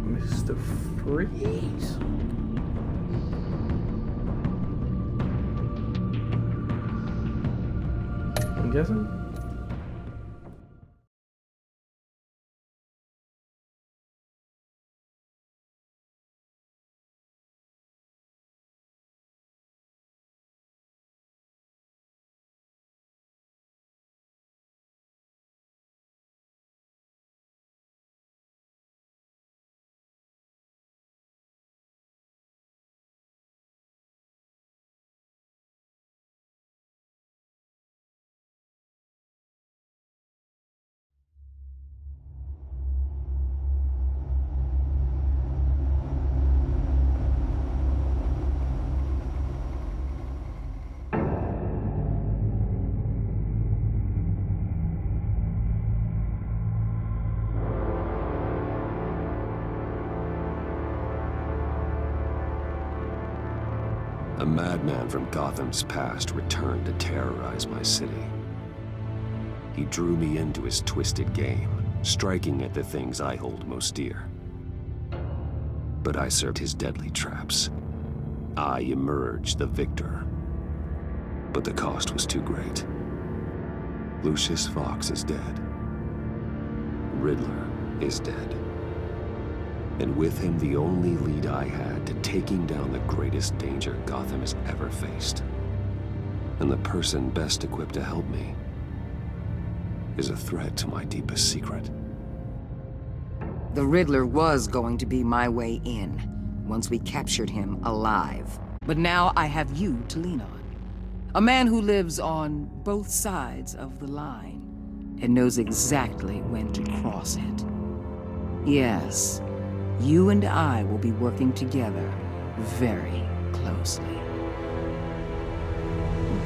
Mr. Freeze? I'm guessing. A madman from Gotham's past returned to terrorize my city. He drew me into his twisted game, striking at the things I hold most dear. But I served his deadly traps. I emerged the victor. But the cost was too great. Lucius Fox is dead. Riddler is dead. And with him, the only lead I had to taking down the greatest danger Gotham has ever faced. And the person best equipped to help me is a threat to my deepest secret. The Riddler was going to be my way in, once we captured him alive. But now I have you to lean on. A man who lives on both sides of the line, and knows exactly when to cross it. Yes. You and I will be working together very closely.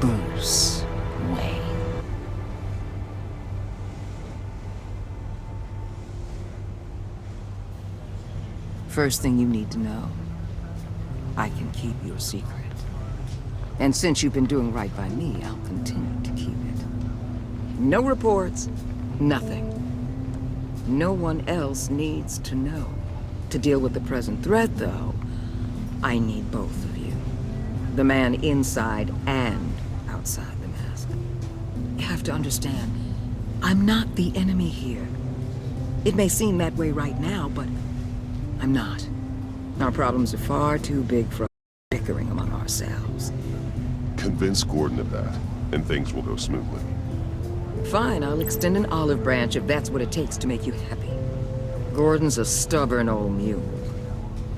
Bruce Wayne. First thing you need to know, I can keep your secret. And since you've been doing right by me, I'll continue to keep it. No reports, nothing. No one else needs to know. To deal with the present threat, though, I need both of you. The man inside and outside the mask. You have to understand, I'm not the enemy here. It may seem that way right now, but I'm not. Our problems are far too big for us bickering among ourselves. Convince Gordon of that, and things will go smoothly. Fine, I'll extend an olive branch if that's what it takes to make you happy. Gordon's a stubborn old mule,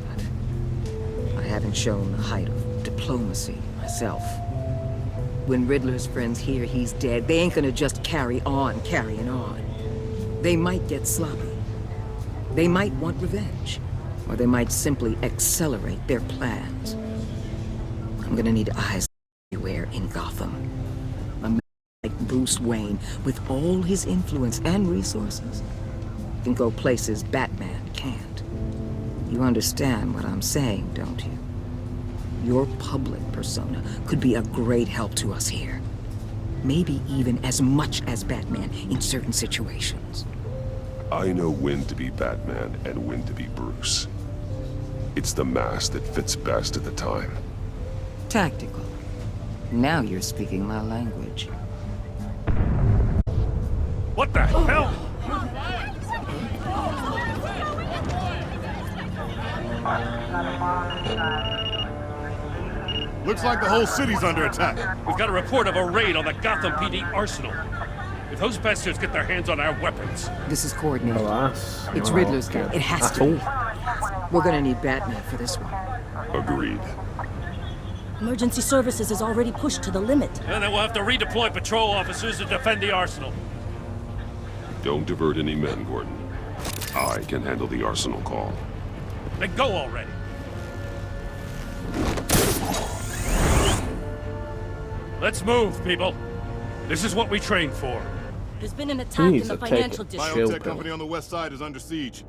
but I haven't shown the height of diplomacy myself. When Riddler's friends hear he's dead, they ain't gonna just carry on carrying on. They might get sloppy. They might want revenge, or they might simply accelerate their plans. I'm gonna need eyes everywhere in Gotham. A man like Bruce Wayne, with all his influence and resources, can go places Batman can't. You understand what I'm saying, don't you? Your public persona could be a great help to us here. Maybe even as much as Batman in certain situations. I know when to be Batman and when to be Bruce. It's the mask that fits best at the time. Tactical. Now you're speaking my language. What the hell? Looks like the whole city's under attack. We've got a report of a raid on the Gotham PD arsenal. If those bastards get their hands on our weapons... This is coordinated. Alas. It's Riddler's game. It has to be. We're gonna need Batman for this one. Agreed. Emergency services is already pushed to the limit. And then we'll have to redeploy patrol officers to defend the arsenal. Don't divert any men, Gordon. I can handle the arsenal call. Then go already. Let's move, people. This is what we trained for. There's been an attack in the take financial it. district. Shield Biotech company on the west side is under siege.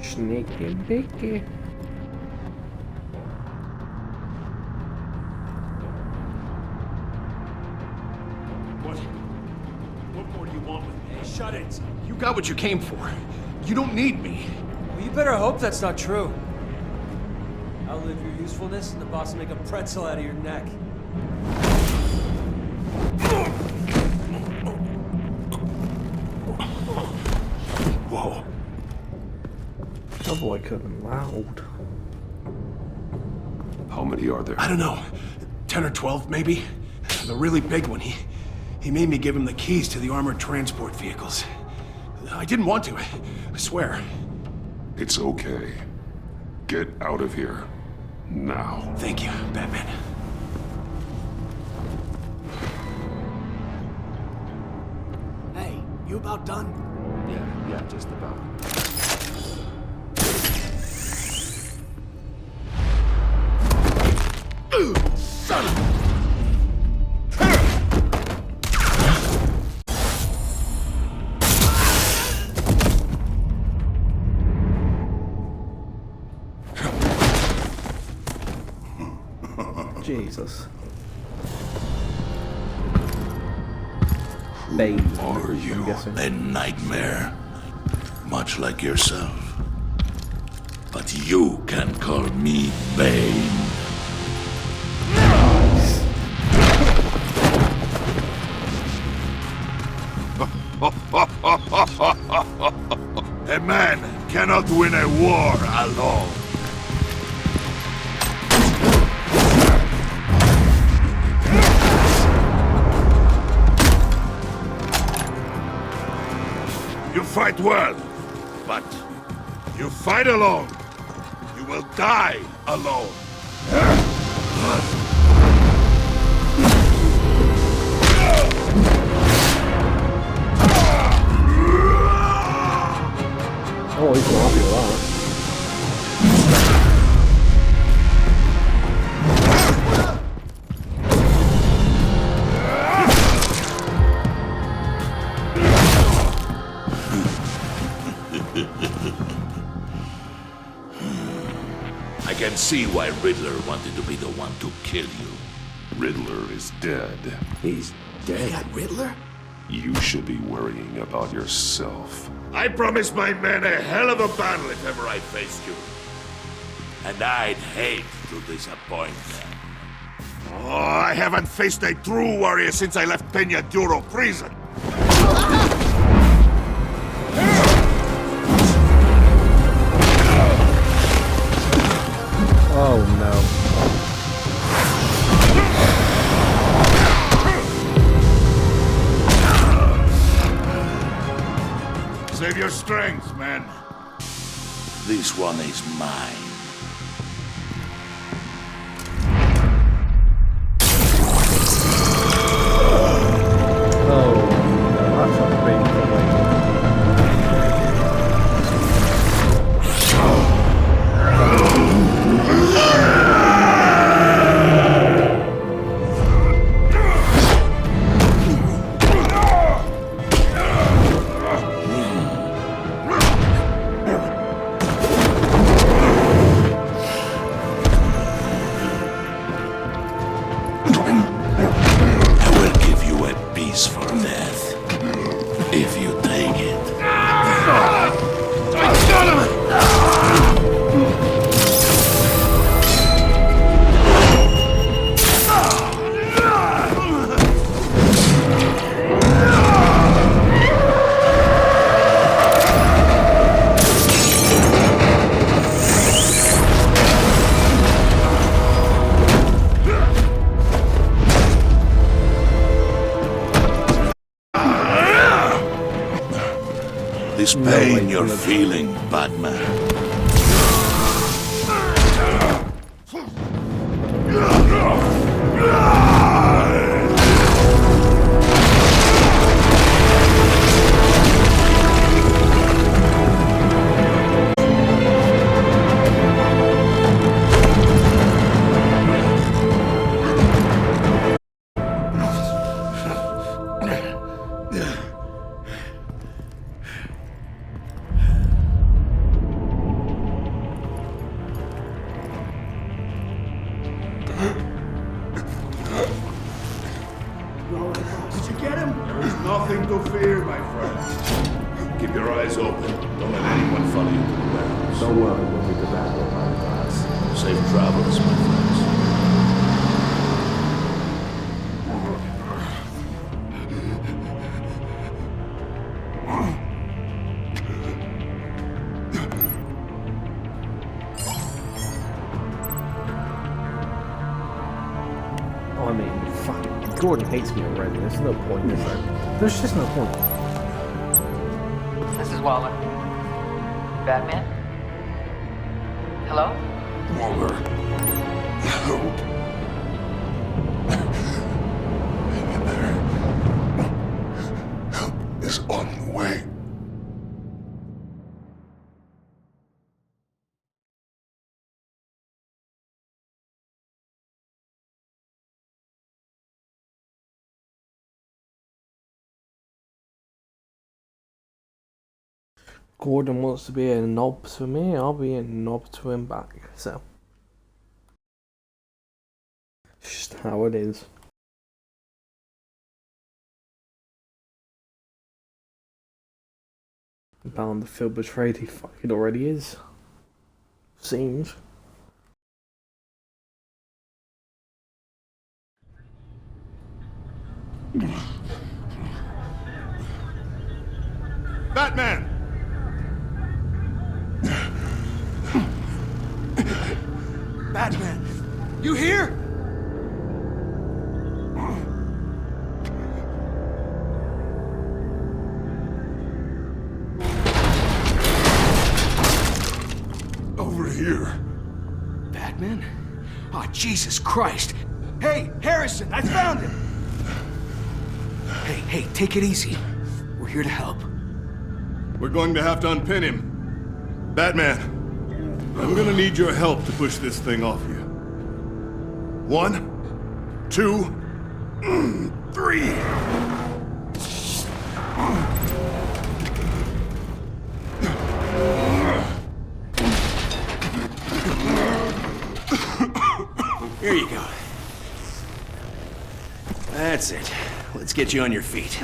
Sneaky beaky. What more do you want with me? Hey, shut it. You got what you came for. You don't need me. Well, you better hope that's not true. Outlive your usefulness, and the boss will make a pretzel out of your neck. Whoa. That boy could have been loud. How many are there? I don't know. 10 or 12, maybe? The really big one, he made me give him the keys to the armored transport vehicles. I didn't want to, I swear. It's okay. Get out of here. Now. Thank you, Batman. Hey, you about done? Yeah, just about. Son of Jesus. Bane. Are you? I'm guessing. A nightmare, much like yourself. But you can call me Bane. A man cannot win a war alone. You fight well, but you fight alone. You will die alone. Oh, he's not happy with that. I can see why Riddler wanted to be the one to kill you. Riddler is dead. He's dead. that Riddler? You should be worrying about yourself. I promised my men a hell of a battle if ever I faced you. And I'd hate to disappoint them. Oh, I haven't faced a true warrior since I left Peña Duro prison. Oh no. Save your strength, man. This one is mine. Oh no, that's a big thing. I will give you a piece for death. If you take it. This pain you're feeling, Batman. Keep your eyes open. Don't let anyone follow you to the warehouse. Don't worry, we'll be the bad one, guys. Safe travels, my friends. I mean, fucking Gordon hates me already. There's no point, is there? There's just no point. This is Waller. Batman? Hello? Waller. Help. Help is on the way. Gordon wants to be a knob to me, I'll be a knob to him back, so. It's just how it is. Bound to feel betrayed, he fucking already is. Seems. Batman! Batman! You here? Over here. Batman? Oh, Jesus Christ! Hey, Harrison, I found him! Hey, take it easy. We're here to help. We're going to have to unpin him. Batman, I'm gonna need your help to push this thing off you. 1, 2, 3. Here you go. That's it. Let's get you on your feet.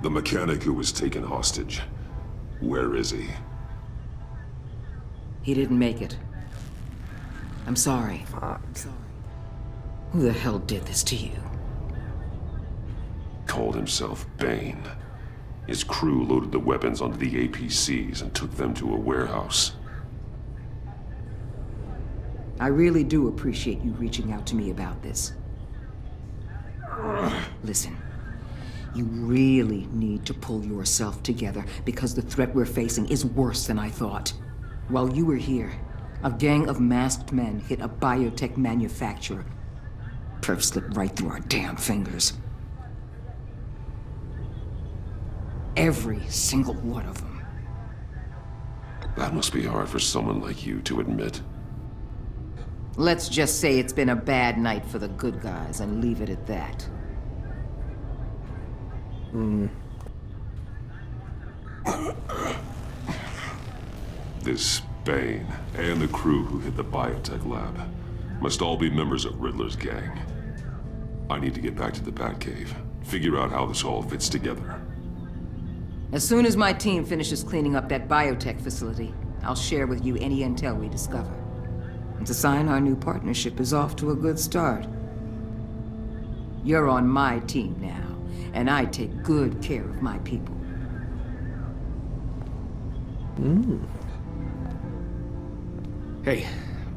The mechanic who was taken hostage. Where is he? He didn't make it. I'm sorry. Fuck. Who the hell did this to you? Called himself Bane. His crew loaded the weapons onto the APCs and took them to a warehouse. I really do appreciate you reaching out to me about this. Listen, you really need to pull yourself together because the threat we're facing is worse than I thought. While you were here, a gang of masked men hit a biotech manufacturer. Perf slipped right through our damn fingers. Every single one of them. That must be hard for someone like you to admit. Let's just say it's been a bad night for the good guys and leave it at that. This Bane and the crew who hit the biotech lab must all be members of Riddler's gang. I need to get back to the Batcave, figure out how this all fits together. As soon as my team finishes cleaning up that biotech facility, I'll share with you any intel we discover. And to sign our new partnership is off to a good start. You're on my team now, and I take good care of my people. Hey,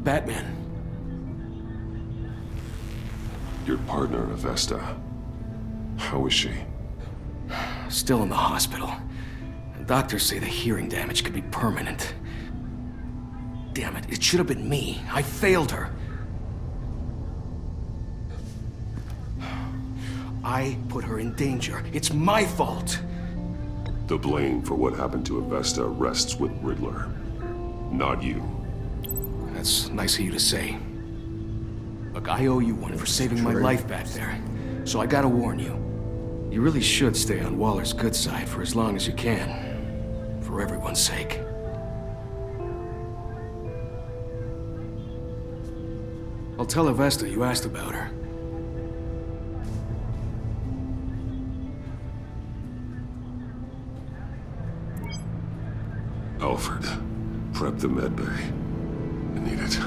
Batman. Your partner, Avesta. How is she? Still in the hospital. Doctors say the hearing damage could be permanent. Damn it, it should have been me. I failed her. I put her in danger. It's my fault. The blame for what happened to Avesta rests with Riddler, not you. That's nice of you to say. Look, I owe you one for saving my life back there. So I gotta warn you. You really should stay on Waller's good side for as long as you can. For everyone's sake. I'll tell Avesta you asked about her. Alfred, prep the med bay. I need it.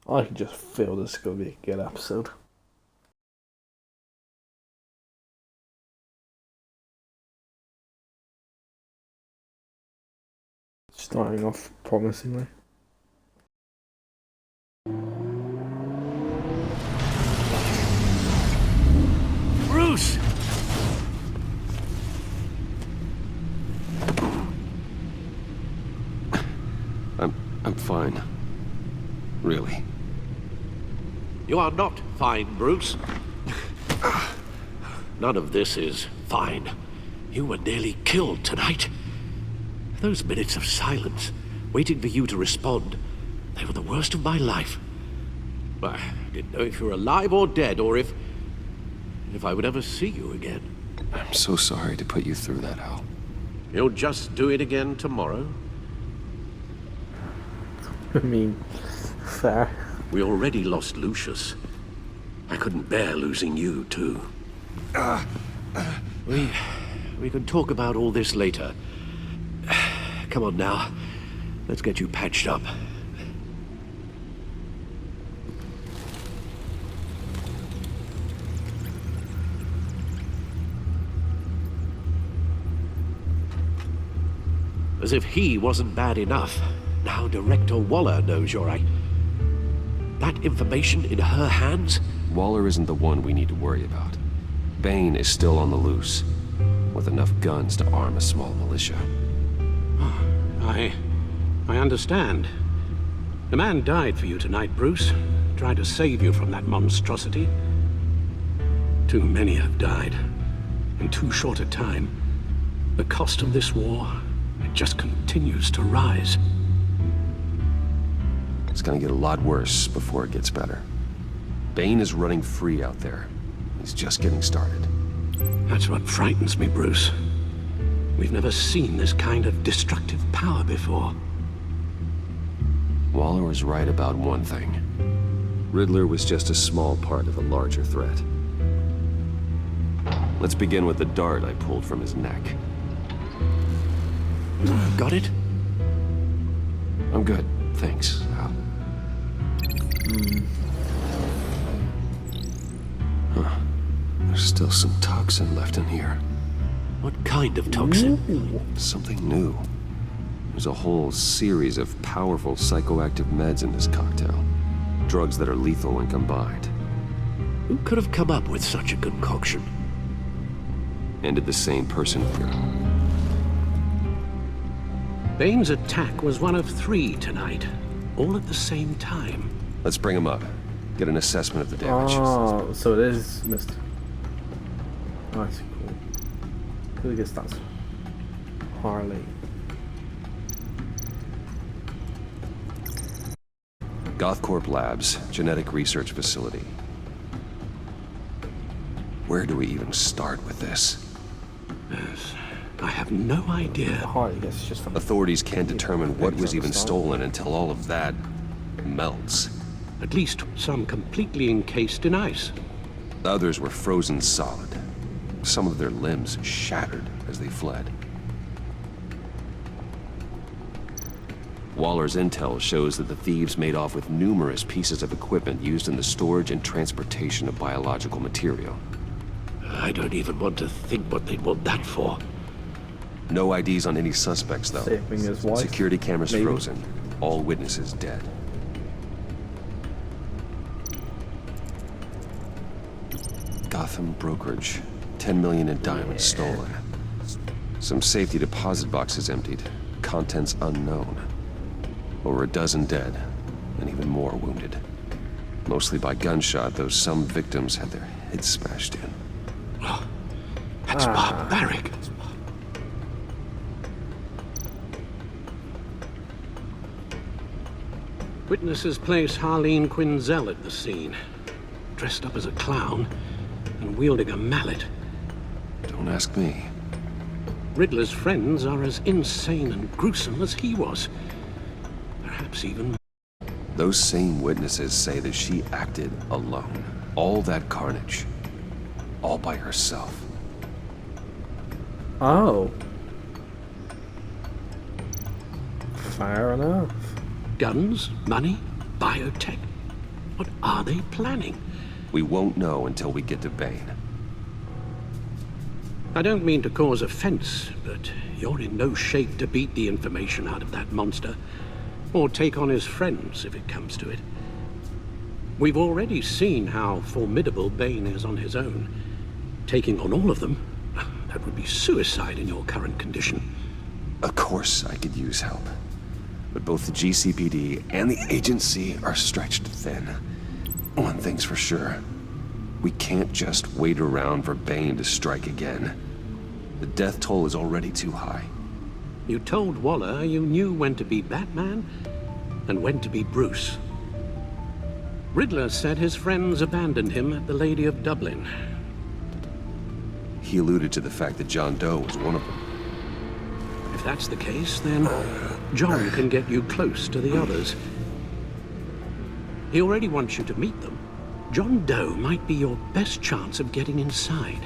I can just feel this is going to be a good episode. Starting off promisingly. Bruce! I'm fine. Really. You are not fine, Bruce. None of this is fine. You were nearly killed tonight. Those minutes of silence, waiting for you to respond, they were the worst of my life. I didn't know if you were alive or dead, or if I would ever see you again. I'm so sorry to put you through that, Al. You'll just do it again tomorrow? I mean, fair. We already lost Lucius. I couldn't bear losing you, too. We can talk about all this later. Come on now. Let's get you patched up. As if he wasn't bad enough. Now Director Waller knows you're that information in her hands? Waller isn't the one we need to worry about. Bane is still on the loose, with enough guns to arm a small militia. I understand. The man died for you tonight, Bruce. Tried to save you from that monstrosity. Too many have died. In too short a time. The cost of this war, it just continues to rise. It's gonna get a lot worse before it gets better. Bane is running free out there. He's just getting started. That's what frightens me, Bruce. We've never seen this kind of destructive power before. Waller was right about one thing. Riddler was just a small part of a larger threat. Let's begin with the dart I pulled from his neck. Got it? I'm good, thanks, Al. Huh. There's still some toxin left in here. What kind of toxin? Something new. There's a whole series of powerful psychoactive meds in this cocktail. Drugs that are lethal when combined. Who could have come up with such a concoction? And did the same person here? Bane's attack was one of 3 tonight, all at the same time. Let's bring him up. Get an assessment of the damage. Oh, so it is Mr. Oh, that's cool. Who gets that? Harley. Gothcorp Labs, genetic research facility. Where do we even start with this? Yes, I have no idea. Harley gets just from Authorities can't determine what was even stolen until all of that melts. At least some completely encased in ice. Others were frozen solid. Some of their limbs shattered as they fled. Waller's intel shows that the thieves made off with numerous pieces of equipment used in the storage and transportation of biological material. I don't even want to think what they'd want that for. No IDs on any suspects, though. saving his wife. Security cameras maybe. frozen. All witnesses dead. Gotham brokerage. 10 million in diamonds stolen. Some safety deposit boxes emptied. Contents unknown. Over a dozen dead, and even more wounded. Mostly by gunshot, though some victims had their heads smashed in. That's barbaric. Witnesses place Harleen Quinzel at the scene, dressed up as a clown and wielding a mallet. Don't ask me. Riddler's friends are as insane and gruesome as he was. Perhaps even... Those same witnesses say that she acted alone. All that carnage. All by herself. Oh. Fair enough. Guns, money, biotech. What are they planning? We won't know until we get to Bane. I don't mean to cause offense, but you're in no shape to beat the information out of that monster, or take on his friends if it comes to it. We've already seen how formidable Bane is on his own. Taking on all of them, that would be suicide in your current condition. Of course I could use help. But both the GCPD and the agency are stretched thin. One thing's for sure. We can't just wait around for Bane to strike again. The death toll is already too high. You told Waller you knew when to be Batman and when to be Bruce. Riddler said his friends abandoned him at the Lady of Dublin. He alluded to the fact that John Doe was one of them. If that's the case, then John can get you close to the others. He already wants you to meet them. John Doe might be your best chance of getting inside,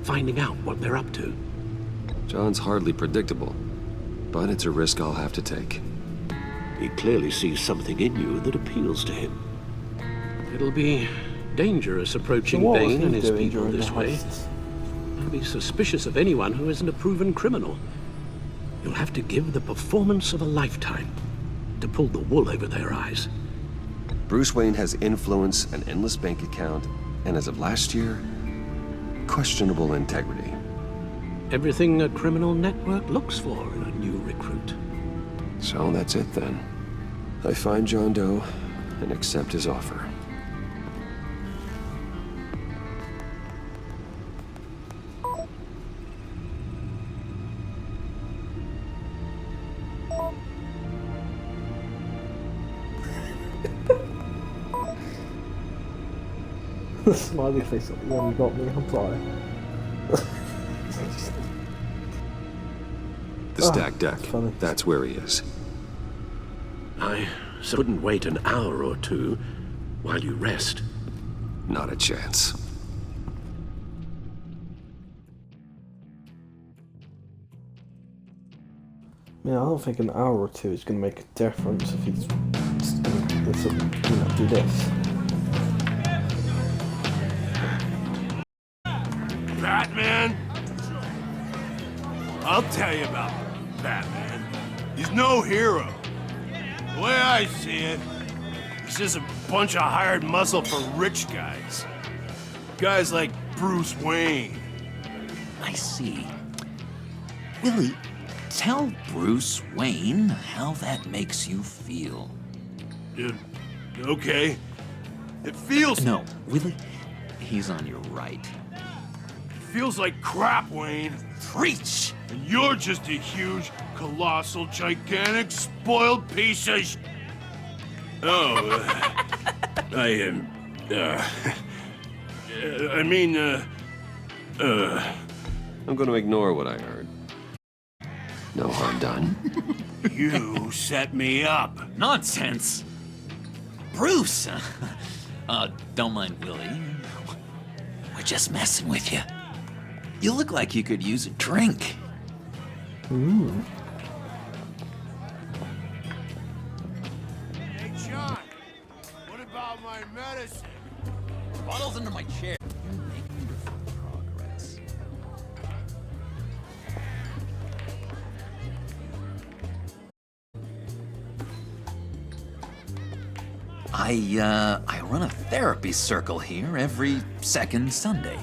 finding out what they're up to. John's hardly predictable, but it's a risk I'll have to take. He clearly sees something in you that appeals to him. It'll be dangerous approaching Bane and his people this way. I'll be suspicious of anyone who isn't a proven criminal. You'll have to give the performance of a lifetime to pull the wool over their eyes. Bruce Wayne has influence, an endless bank account, and as of last year, questionable integrity. Everything a criminal network looks for in a new recruit. So that's it then. I find John Doe and accept his offer. The smiley face at the one you got me, I'm sorry. The stacked deck. That's where he is. I wouldn't wait an hour or two while you rest. Not a chance. Yeah, I don't think an hour or two is going to make a difference if he's do this. Batman? I'll tell you about Batman. He's no hero. The way I see it, he's just a bunch of hired muscle for rich guys. Guys like Bruce Wayne. I see. Willie, tell Bruce Wayne how that makes you feel. Okay. It feels... No, Willie, he's on your right. Feels like crap, Wayne. Preach! And you're just a huge, colossal, gigantic, spoiled piece of I'm gonna ignore what I heard. No harm done. You set me up. Nonsense! Bruce! Don't mind Willie. We're just messing with you. You look like you could use a drink. Ooh. Hey, John. What about my medicine? Bottle's under my chair. You're making progress. I run a therapy circle here every second Sunday.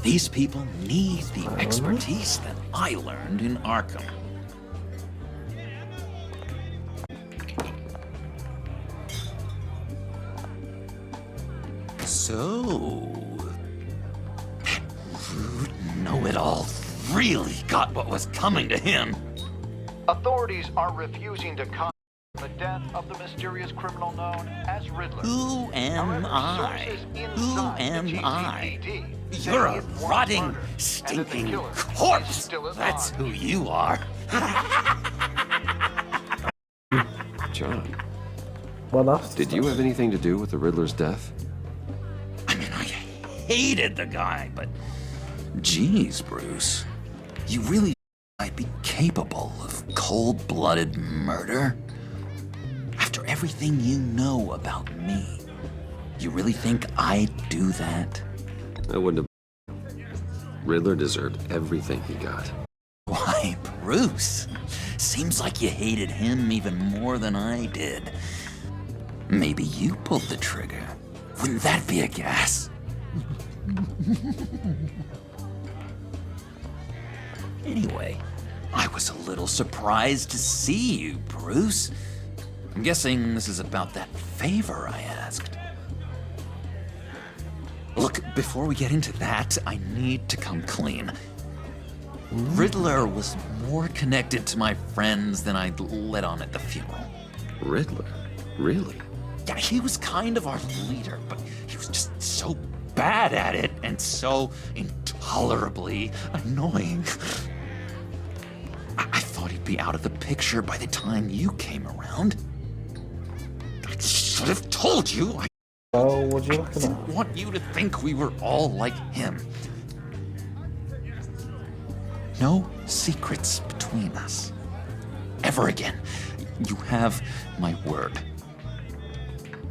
These people need the expertise that I learned in Arkham. So, that rude know-it-all really got what was coming to him. Authorities are refusing to death of the mysterious criminal known as Riddler. Who am I? Who am I? You're a rotting, stinking corpse. That's who you are. John, Well, that's did you have anything to do with the Riddler's death? I mean, I hated the guy, but geez, Bruce, you really might be capable of cold-blooded murder? After everything you know about me, you really think I'd do that? I wouldn't have. Riddler deserved everything he got. Why, Bruce? Seems like you hated him even more than I did. Maybe you pulled the trigger. Wouldn't that be a gas? Anyway, I was a little surprised to see you, Bruce. I'm guessing this is about that favor I asked. Look, before we get into that, I need to come clean. Riddler was more connected to my friends than I'd let on at the funeral. Riddler? Really? Yeah, he was kind of our leader, but he was just so bad at it and so intolerably annoying. I thought he'd be out of the picture by the time you came around. I should have told you. Oh, what you I looking didn't at? want you to think we were all like him. No secrets between us. Ever again. You have my word.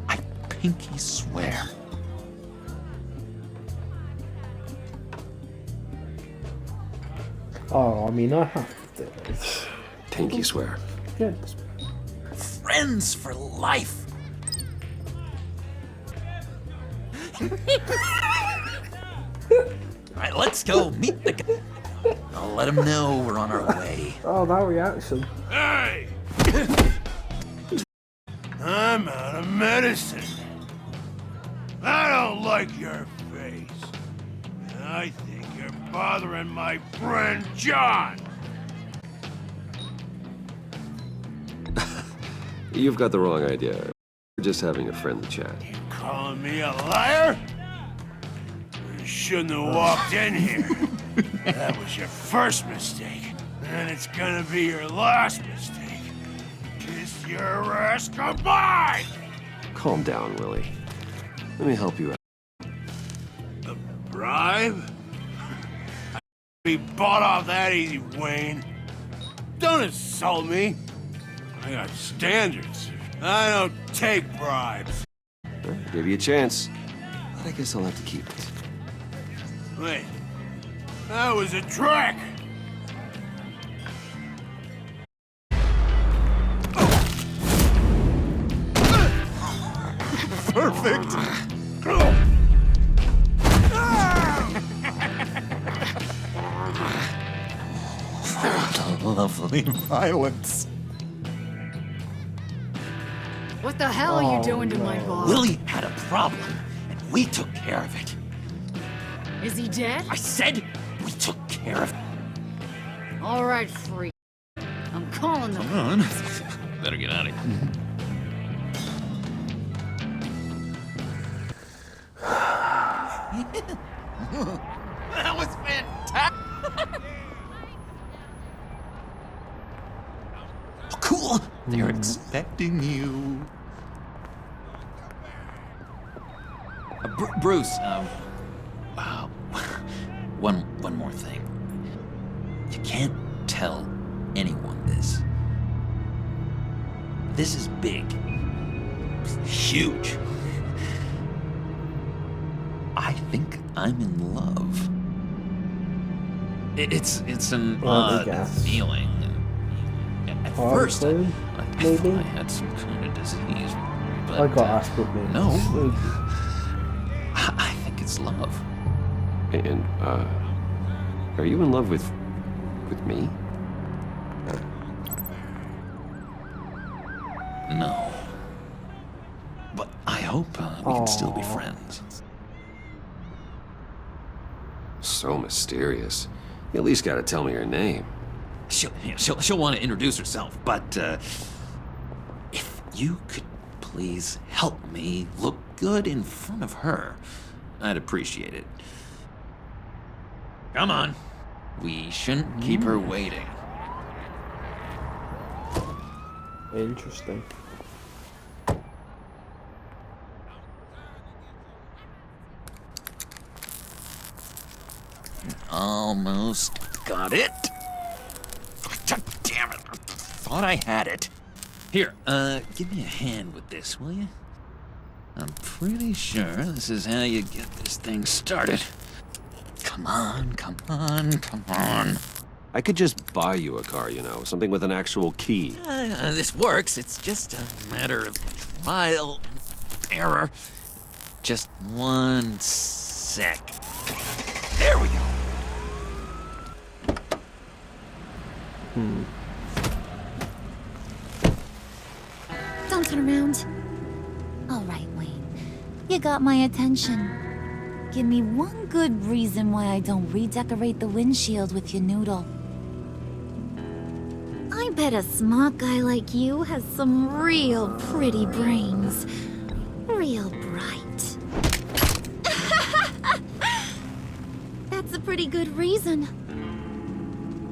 I pinky swear. Oh, I mean, I have to. Pinky swear. Yeah. Friends for life. Alright, let's go meet the guy. I'll let him know we're on our way. Oh, that reaction. Hey! I'm out of medicine. I don't like your face. And I think you're bothering my friend John. You've got the wrong idea. We're just having a friendly chat. Calling me a liar? You shouldn't have walked in here. That was your first mistake. And it's gonna be your last mistake. Kiss your ass goodbye! Calm down, Willie. Let me help you out. A bribe? I be bought off that easy, Wayne. Don't insult me. I got standards. I don't take bribes. Well, give you a chance. But I guess I'll have to keep it. Wait. That was a trick! Perfect! Lovely violence. What the hell are you doing to my boss? Willie had a problem, and we took care of it. Is he dead? I said we took care of it. All right, freak. I'm calling them. Come on. Better get out of here. That was fantastic. Cool. They're expecting you. Bruce, one more thing. You can't tell anyone this. This is big. Huge. I think I'm in love. It's an odd feeling. At first, I thought I had some kind of disease. But I got Asperger's. no. I think it's love. And, are you in love with me? No. But I hope we can still be friends. So mysterious. You at least gotta tell me her name. She'll want to introduce herself, but if you could please help me look good in front of her, I'd appreciate it. Come on. We shouldn't keep her waiting. Interesting. Almost got it. God damn it. I thought I had it. Here, give me a hand with this, will you? I'm pretty sure this is how you get this thing started. Come on, come on, come on. I could just buy you a car, something with an actual key. This works. It's just a matter of trial and error. Just 1 sec. There we go. Don't turn around. All right, Wayne. You got my attention. Give me one good reason why I don't redecorate the windshield with your noodle. I bet a smart guy like you has some real pretty brains. Real bright. That's a pretty good reason.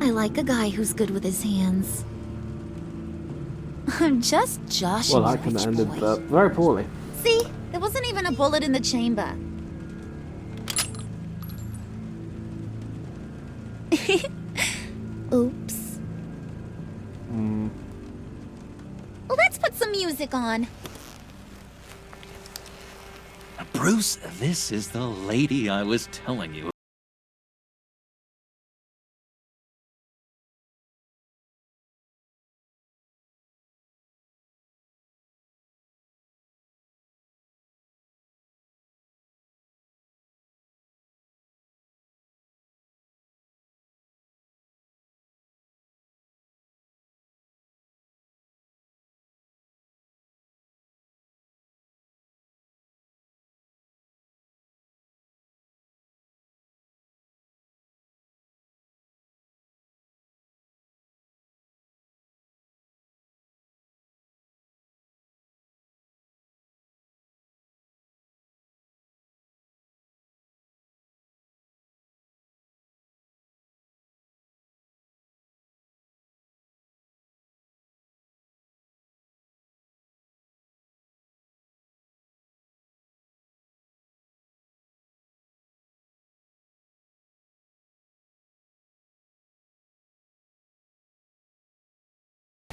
I like a guy who's good with his hands. I'm just joshing. Well, that could have ended very poorly. See? There wasn't even a bullet in the chamber. Oops. Let's put some music on. Bruce, this is the lady I was telling you.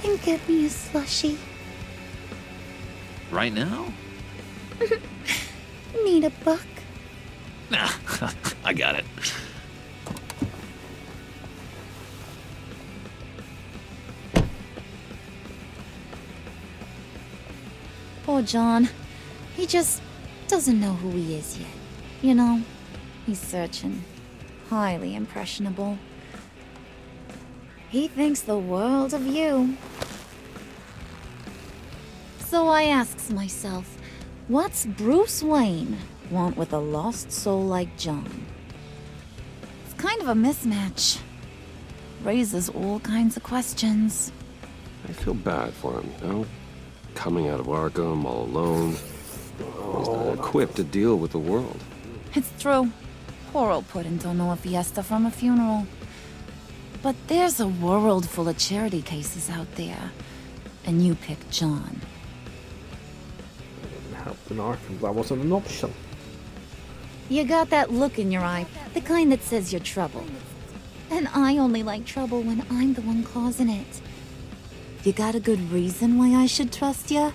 And get me a slushie. Right now? Need a buck? Nah, I got it. Poor John. He just doesn't know who he is yet. You know, he's searching. Highly impressionable. He thinks the world of you. So I asks myself, what's Bruce Wayne want with a lost soul like John? It's kind of a mismatch. Raises all kinds of questions. I feel bad for him, Coming out of Arkham all alone. He's not equipped to deal with the world. It's true. Poor old Puddin' don't know a fiesta from a funeral. But there's a world full of charity cases out there. And you pick John. Help in Arkham, that wasn't an option. You got that look in your eye, the kind that says you're trouble. And I only like trouble when I'm the one causing it. You got a good reason why I should trust you?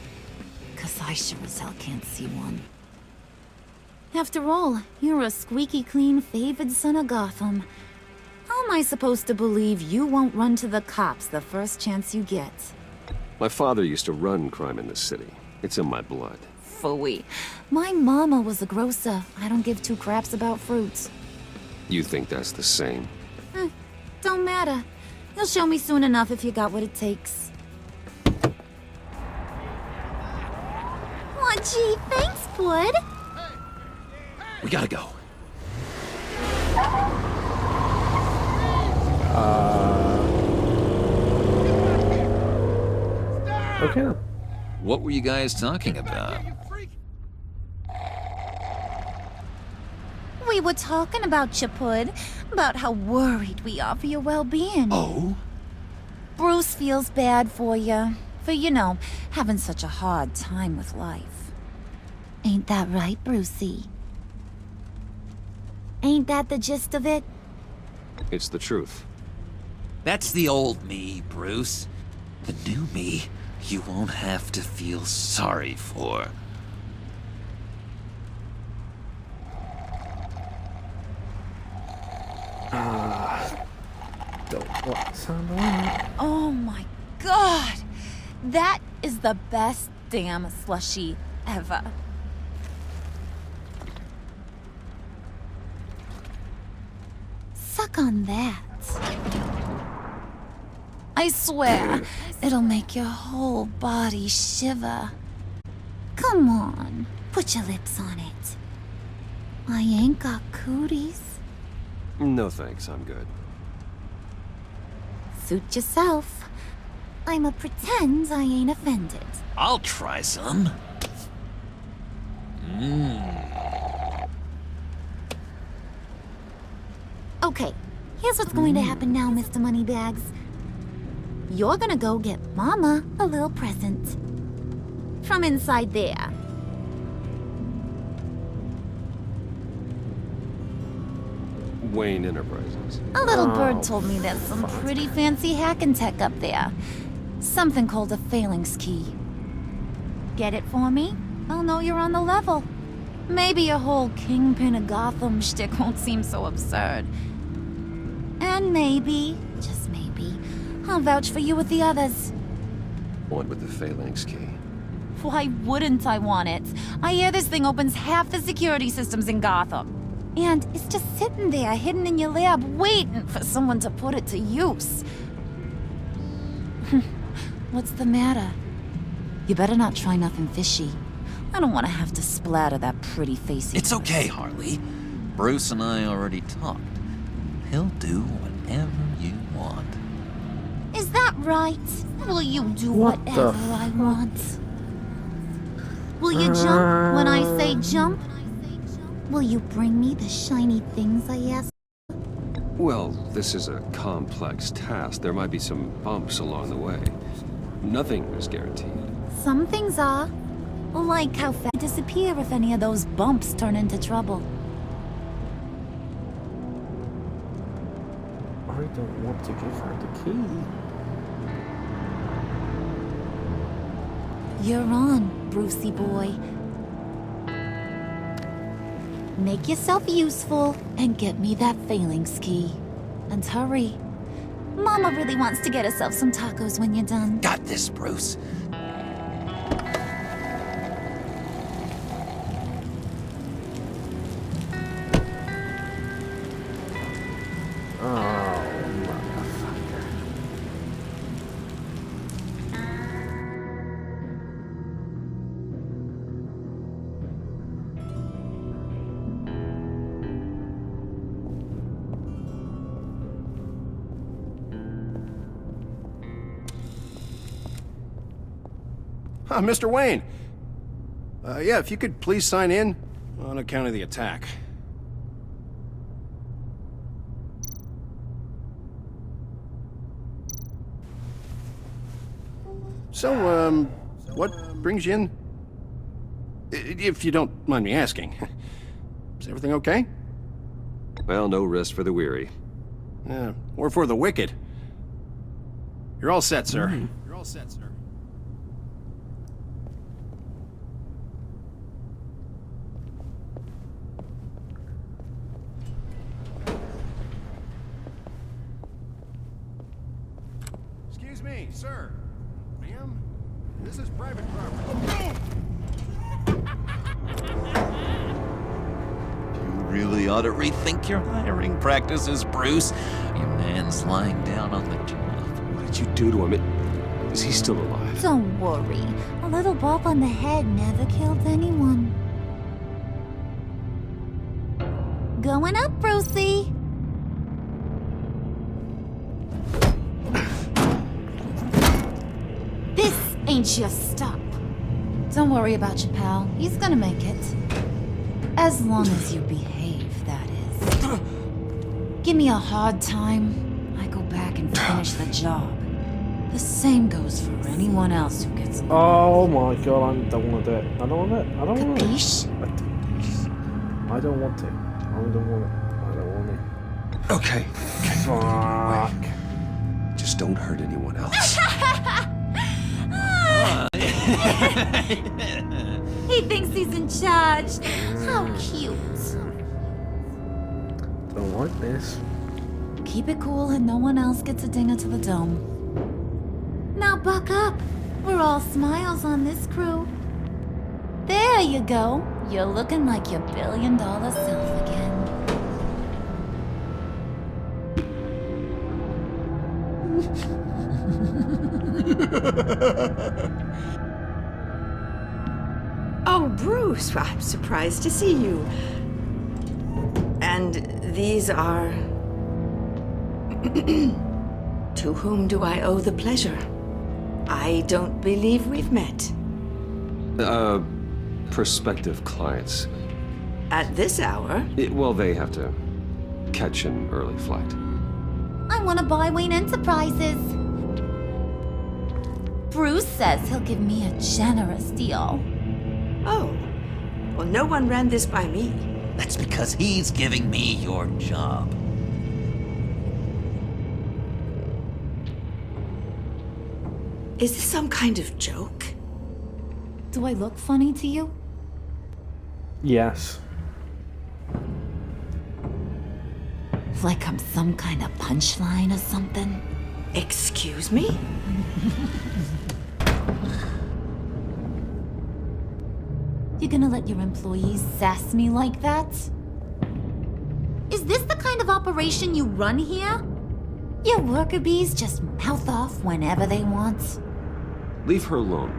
'Cause I sure as hell can't see one. After all, you're a squeaky clean favored son of Gotham. How am I supposed to believe you won't run to the cops the first chance you get? My father used to run crime in this city. It's in my blood. Phooey. My mama was a grocer. I don't give two craps about fruits. You think that's the same? Don't matter. You'll show me soon enough if you got what it takes. Aw, gee, thanks, Bud. We gotta go. Okay then. What were you guys talking about? We were talking about you, Pud. About how worried we are for your well-being. Oh? Bruce feels bad for you. For, you know, having such a hard time with life. Ain't that right, Brucey? Ain't that the gist of it? It's the truth. That's the old me, Bruce. The new me, you won't have to feel sorry for. Don't want the sound of that. Oh my god! That is the best damn slushie ever. Suck on that. I swear, it'll make your whole body shiver. Come on, put your lips on it. I ain't got cooties. No thanks, I'm good. Suit yourself. I'ma pretend I ain't offended. I'll try some. Okay, here's what's going to happen now, Mr. Moneybags. You're gonna go get Mama a little present. From inside there. Wayne Enterprises. A little bird told me there's some pretty fancy hacking tech up there. Something called a phalanx key. Get it for me? I'll know you're on the level. Maybe your whole Kingpin of Gotham shtick won't seem so absurd. And maybe, just maybe, I'll vouch for you with the others. One with the phalanx key. Why wouldn't I want it? I hear this thing opens half the security systems in Gotham. And it's just sitting there, hidden in your lab, waiting for someone to put it to use. What's the matter? You better not try nothing fishy. I don't want to have to splatter that pretty face. It's okay, Harley. Bruce and I already talked. He'll do whatever you want. Is that right? Will you do whatever I want? Will you jump when I say jump? Will you bring me the shiny things I ask? Well, this is a complex task. There might be some bumps along the way. Nothing is guaranteed. Some things are. Like how fast disappear if any of those bumps turn into trouble. I don't want to give her the key. You're on, Brucey boy. Make yourself useful and get me that phalanx key. And hurry. Mama really wants to get herself some tacos when you're done. Got this, Bruce. Mr. Wayne. Yeah, if you could please sign in on account of the attack. So, what brings you in? If you don't mind me asking. Is everything okay? Well, no rest for the weary. Or for the wicked. You're all set, sir. You're all set, sir. Excuse me, sir. Ma'am, this is private property. You really ought to rethink your hiring practices, Bruce. Your man's lying down on the job. What did you do to him? Is he still alive? Don't worry. A little bump on the head never killed anyone. Going up, Brucey. This ain't your stop. Don't worry about your pal. He's gonna make it. As long as you behave, that is. Give me a hard time, I go back and finish the job. The same goes for anyone else who gets... Oh my god, I don't want to do it. I don't want it. I don't want it. Capiche? I don't want it. I don't want it. I don't want it. Okay. Fuck. Just don't hurt anyone else. He thinks he's in charge. How cute. Don't like this. Keep it cool and no one else gets a dinger to the dome. Now buck up. We're all smiles on this crew. There you go. You're looking like your billion-dollar self again. Oh, Bruce, I'm surprised to see you. And these are... To whom do I owe the pleasure? I don't believe we've met. Prospective clients. At this hour? Well, they have to catch an early flight. I want to buy Wayne Enterprises. Bruce says he'll give me a generous deal. Oh, well, no one ran this by me. That's because he's giving me your job. Is this some kind of joke? Do I look funny to you? Yes. Like I'm some kind of punchline or something? Excuse me? You gonna let your employees sass me like that? Is this the kind of operation you run here? Your worker bees just mouth off whenever they want? Leave her alone.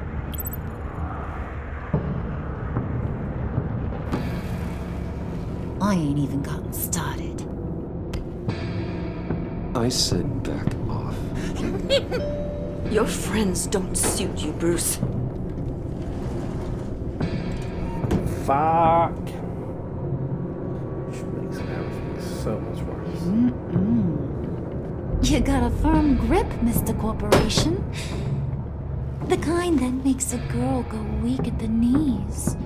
I ain't even gotten started. I said back off. Your friends don't suit you, Bruce. Fuck. Which makes everything so much worse. You got a firm grip, Mr. Corporation. The kind that makes a girl go weak at the knees.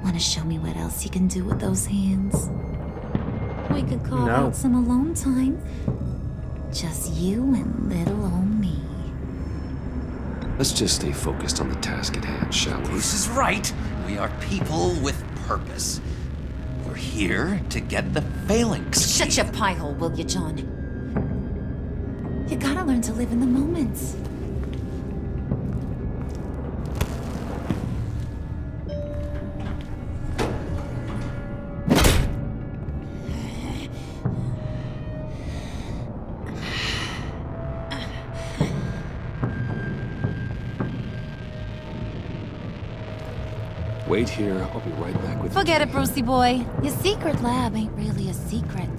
Wanna show me what else you can do with those hands? We could carve out some alone time. Just you and little old me. Let's just stay focused on the task at hand, shall we? Bruce is right. We are people with purpose. We're here to get the phalanx. Shut your pie hole, will you, John? You gotta learn to live in the moment. Wait here. I'll be right back with you. Forget it, Brucey boy. Your secret lab ain't really a secret.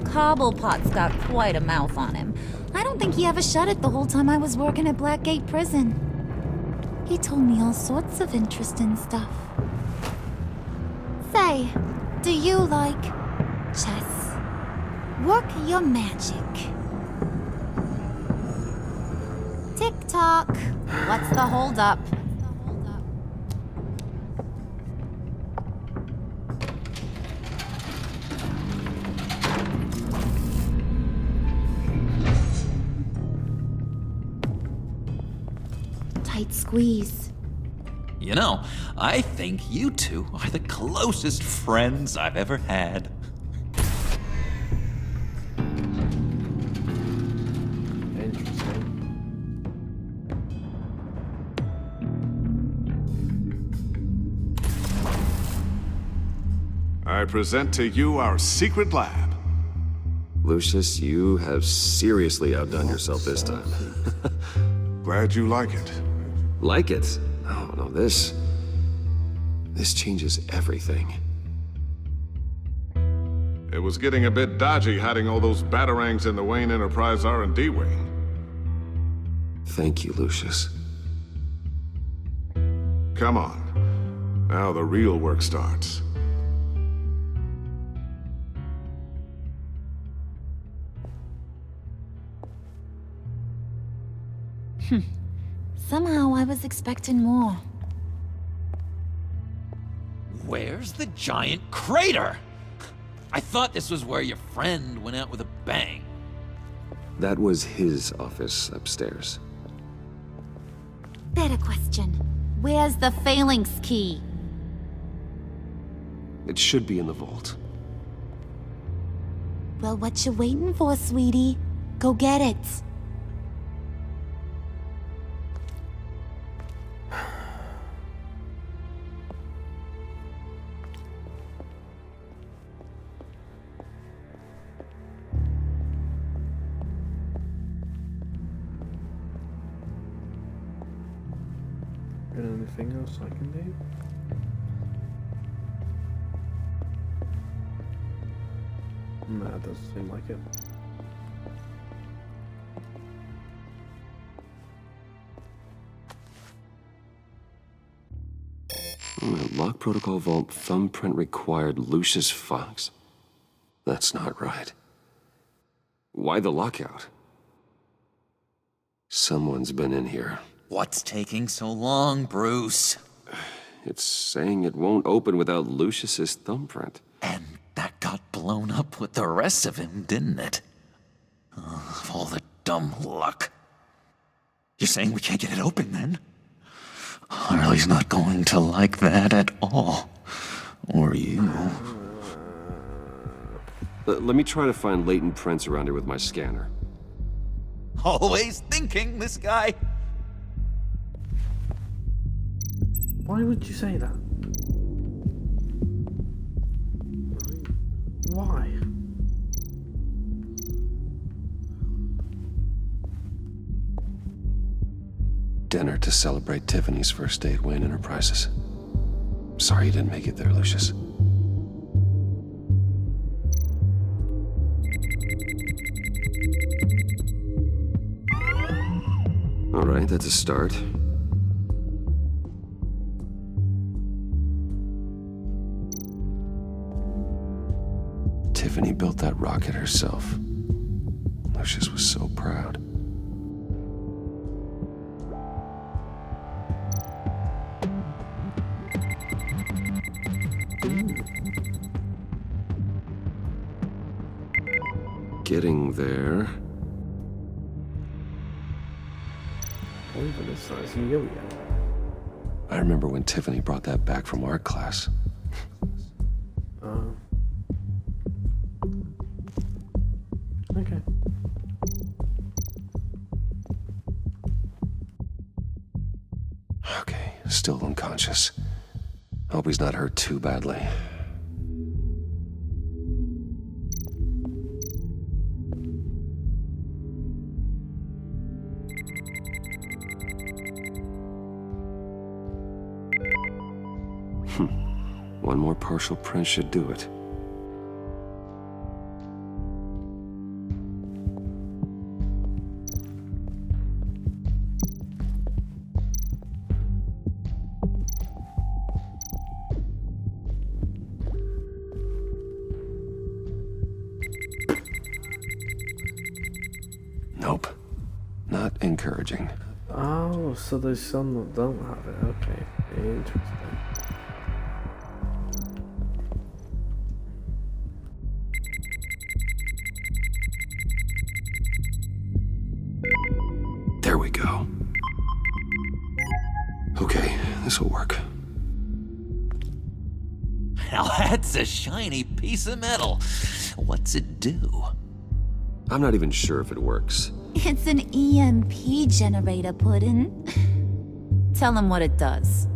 Cobblepot's got quite a mouth on him. I don't think he ever shut it the whole time I was working at Blackgate Prison. He told me all sorts of interesting stuff. Say, do you like chess? Work your magic. Tick-tock. What's the holdup? Tight squeeze. You know, I think you two are the closest friends I've ever had. I present to you our secret lab. Lucius, you have seriously outdone yourself this time. Glad you like it. Like it? Oh, no, this changes everything. It was getting a bit dodgy hiding all those batarangs in the Wayne Enterprise R&D wing. Thank you, Lucius. Come on. Now the real work starts. Somehow I was expecting more. Where's the giant crater? I thought this was where your friend went out with a bang. That was his office upstairs. Better question. Where's the phalanx key? It should be in the vault. Well, what you waiting for, sweetie? Go get it. Anything else I can do? No, it doesn't seem like it. Lock protocol vault thumbprint required Lucius Fox. That's not right. Why the lockout? Someone's been in here. What's taking so long, Bruce? It's saying it won't open without Lucius's thumbprint. And that got blown up with the rest of him, didn't it? All the dumb luck. You're saying we can't get it open, then? Harley's not going to like that at all. Or you. Let me try to find latent prints around here with my scanner. Always thinking, this guy. Why would you say that? Why? Dinner to celebrate Tiffany's first day at Wayne Enterprises. Sorry you didn't make it there, Lucius. All right, that's a start. Tiffany built that rocket herself. Lucius was so proud. Getting there. Even as nice as yo-yo. I remember when Tiffany brought that back from art class. Okay. Okay, still unconscious. Hope he's not hurt too badly. One more partial print should do it. Nope. Not encouraging. Oh, so there's some that don't have it. Okay, interesting. There we go. Okay, this'll work. Now that's a shiny piece of metal. What's it do? I'm not even sure if it works. It's an EMP generator, Puddin'. Tell him what it does.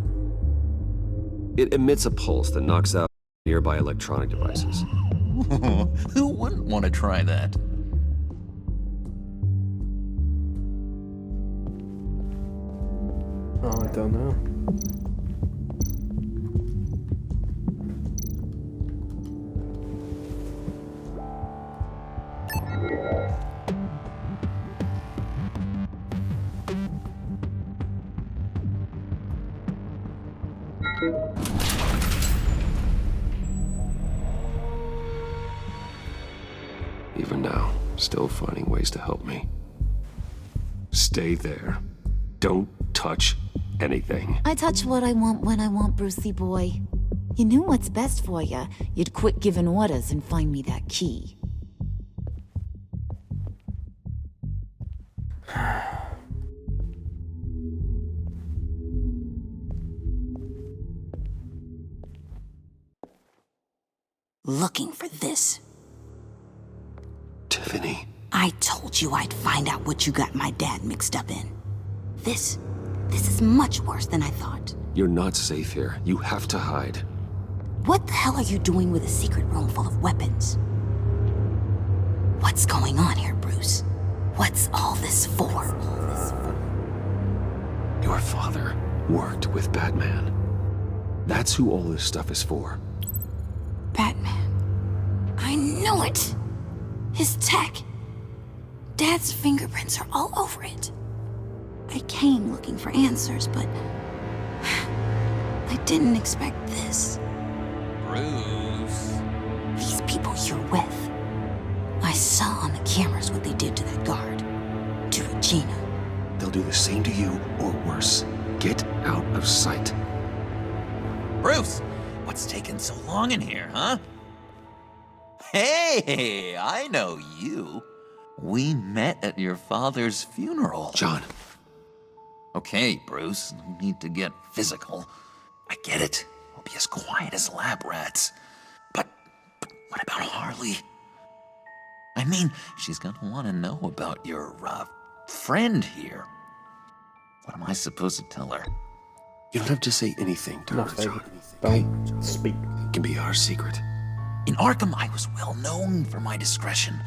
It emits a pulse that knocks out nearby electronic devices. Who wouldn't want to try that? Oh, I don't know. Even now, still finding ways to help me. Stay there. Don't touch anything. I touch what I want when I want, Brucey boy. You knew what's best for you. You'd quit giving orders and find me that key. Looking for this. Tiffany. I told you I'd find out what you got my dad mixed up in. This is much worse than I thought. You're not safe here. You have to hide. What the hell are you doing with a secret room full of weapons? What's going on here, Bruce? What's all this for? Your father worked with Batman. That's who all this stuff is for. Batman. I knew it! His tech. Dad's fingerprints are all over it. I came looking for answers, but I didn't expect this. Bruce. These people you're with. I saw on the cameras what they did to that guard. To Regina. They'll do the same to you, or worse. Get out of sight. Bruce, what's taking so long in here, huh? Hey, I know you. We met at your father's funeral. John. Okay, Bruce, no need to get physical. I get it. We'll be as quiet as lab rats. But what about Harley? I mean, she's gonna want to know about your, friend here. What am I supposed to tell her? You don't have to say anything to her, John. Don't speak. It can be our secret. In Arkham, I was well known for my discretion.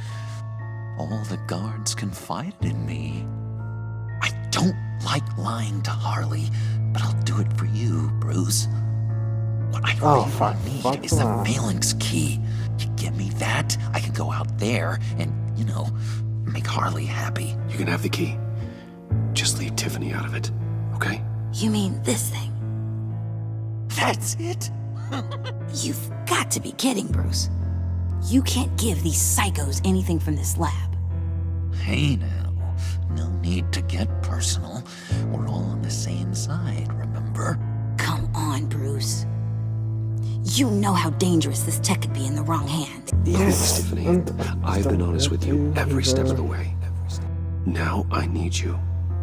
All the guards confided in me. I don't like lying to Harley, but I'll do it for you, Bruce. What I really need is the Phalanx key. You give me that, I can go out there and, make Harley happy. You can have the key. Just leave Tiffany out of it, okay? You mean this thing? That's it? You've got to be kidding, Bruce. You can't give these psychos anything from this lab. Hey now, no need to get personal. We're all on the same side, remember? Come on, Bruce. You know how dangerous this tech could be in the wrong hands. Yes, Tiffany. I've been honest with you every step of the way. Now I need you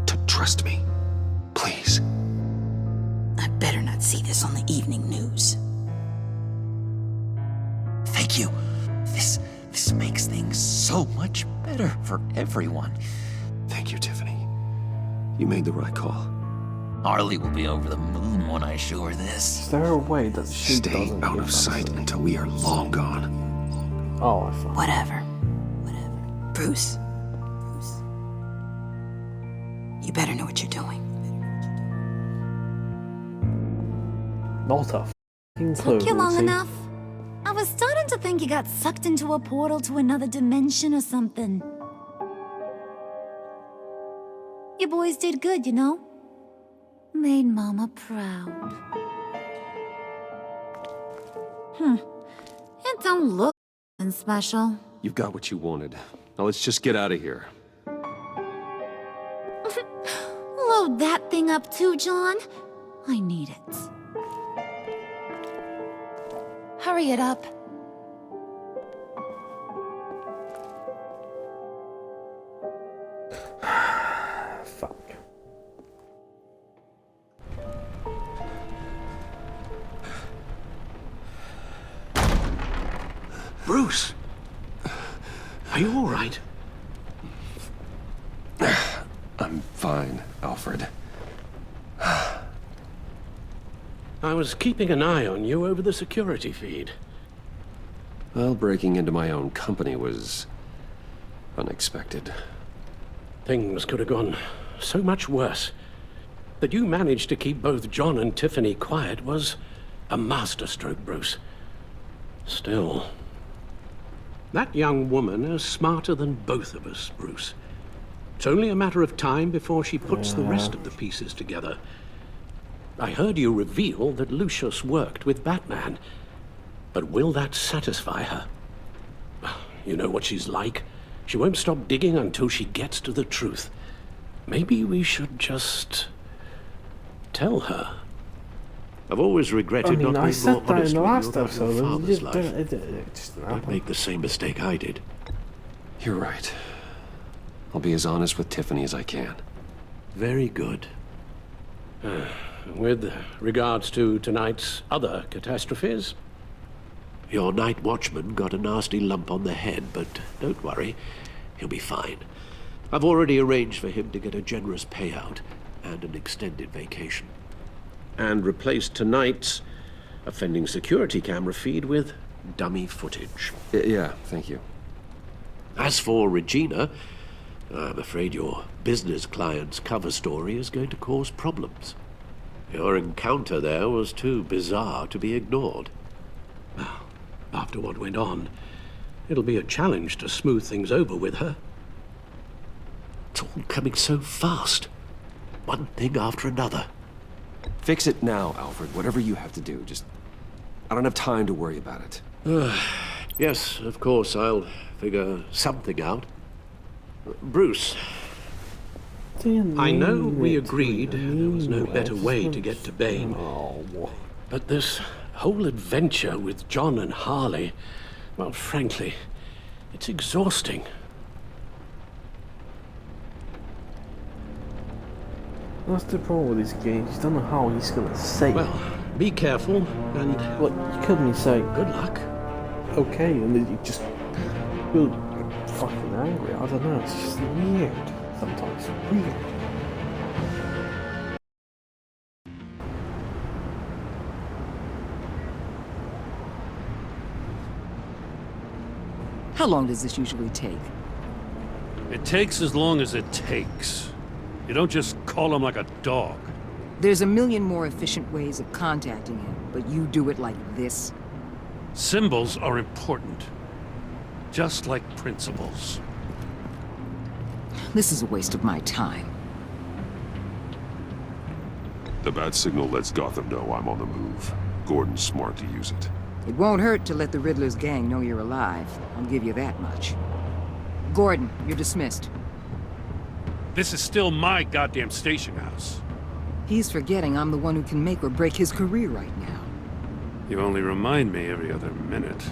to trust me. Please. I better not see this on the evening news. Thank you. This makes things so much better for everyone. Thank you, Tiffany. You made the right call. Harley will be over the moon when I show her this. Is there a way that she Stay out of sight until we are long gone. Oh, I thought. Whatever. Bruce. You better know what you're doing. Not a f***ing clue. Took you long Lucy. enough? I was starting to think you got sucked into a portal to another dimension or something. You boys did good, you know? Made Mama proud. It don't look special. You've got what you wanted. Now let's just get out of here. Load that thing up too, John. I need it. Hurry it up. Fuck. Bruce! Are you all right? I'm fine, Alfred. I was keeping an eye on you over the security feed. Well, breaking into my own company was unexpected. Things could have gone so much worse. That you managed to keep both John and Tiffany quiet was a masterstroke, Bruce. Still, that young woman is smarter than both of us, Bruce. It's only a matter of time before she puts the rest of the pieces together. I heard you reveal that Lucius worked with Batman. But will that satisfy her? You know what she's like. She won't stop digging until she gets to the truth. Maybe we should just tell her. I've always regretted I mean, not I being said more that in honest the with last you about episode. your father's life. It just Don't happened. make the same mistake I did. You're right. I'll be as honest with Tiffany as I can. Very good. With regards to tonight's other catastrophes, your night watchman got a nasty lump on the head, but don't worry, he'll be fine. I've already arranged for him to get a generous payout and an extended vacation. And replaced tonight's offending security camera feed with dummy footage. Yeah, thank you. As for Regina, I'm afraid your business client's cover story is going to cause problems. Your encounter there was too bizarre to be ignored. Now, after what went on, it'll be a challenge to smooth things over with her. It's all coming so fast. One thing after another. Fix it now, Alfred. Whatever you have to do. Just... I don't have time to worry about it. Yes, of course, I'll figure something out. Bruce, I know we agreed there was no better way to get to Bane. But this whole adventure with John and Harley, well, frankly, it's exhausting. What's the problem with these games? You don't know how he's gonna say. Well, be careful and... Well, you couldn't say. Good luck. Okay, and then you just feel fucking angry. I don't know. It's just weird sometimes. Weird. How long does this usually take? It takes as long as it takes. You don't just call him like a dog. There's a million more efficient ways of contacting him, but you do it like this? Symbols are important. Just like principles. This is a waste of my time. The bat signal lets Gotham know I'm on the move. Gordon's smart to use it. It won't hurt to let the Riddler's gang know you're alive. I'll give you that much. Gordon, you're dismissed. This is still my goddamn station house. He's forgetting I'm the one who can make or break his career right now. You only remind me every other minute.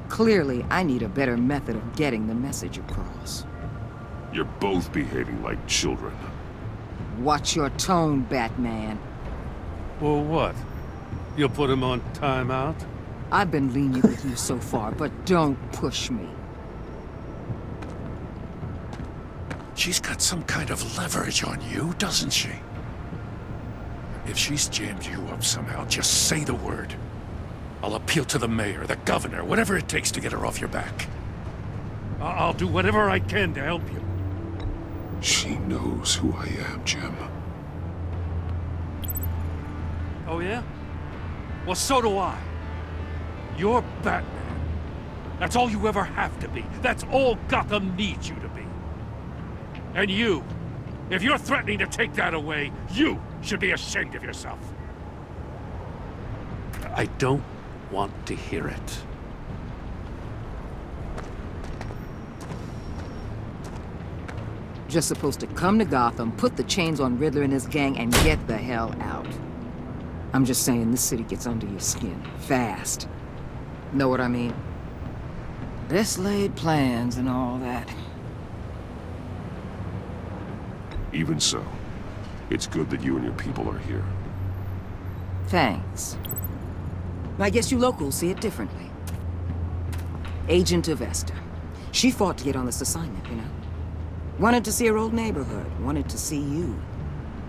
Clearly, I need a better method of getting the message across. You're both behaving like children. Watch your tone, Batman. Well, what? You'll put him on timeout? I've been lenient with you so far, but don't push me. She's got some kind of leverage on you, doesn't she? If she's jammed you up somehow, just say the word. I'll appeal to the mayor, the governor, whatever it takes to get her off your back. I'll do whatever I can to help you. She knows who I am, Jim. Oh, yeah? Well, so do I. You're Batman. That's all you ever have to be. That's all Gotham needs you to be. And you, if you're threatening to take that away, you should be ashamed of yourself. I don't want to hear it. Just supposed to come to Gotham, put the chains on Riddler and his gang, and get the hell out. I'm just saying, this city gets under your skin. Fast. Know what I mean? Best laid plans and all that. Even so, it's good that you and your people are here. Thanks. I guess you locals see it differently. Agent Avesta. She fought to get on this assignment, you know? Wanted to see her old neighborhood. Wanted to see you.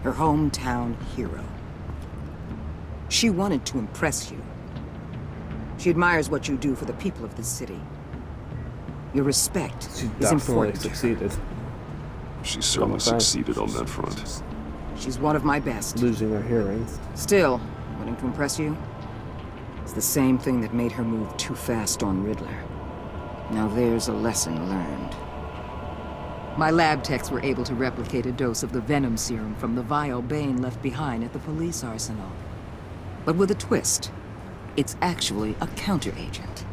Her hometown hero. She wanted to impress you. She admires what you do for the people of this city. Your respect is important to her. Succeeded. She certainly succeeded on that front. She's one of my best. Losing her hearing. Still, wanting to impress you? It's the same thing that made her move too fast on Riddler. Now there's a lesson learned. My lab techs were able to replicate a dose of the venom serum from the vial Bane left behind at the police arsenal. But with a twist. It's actually a counteragent.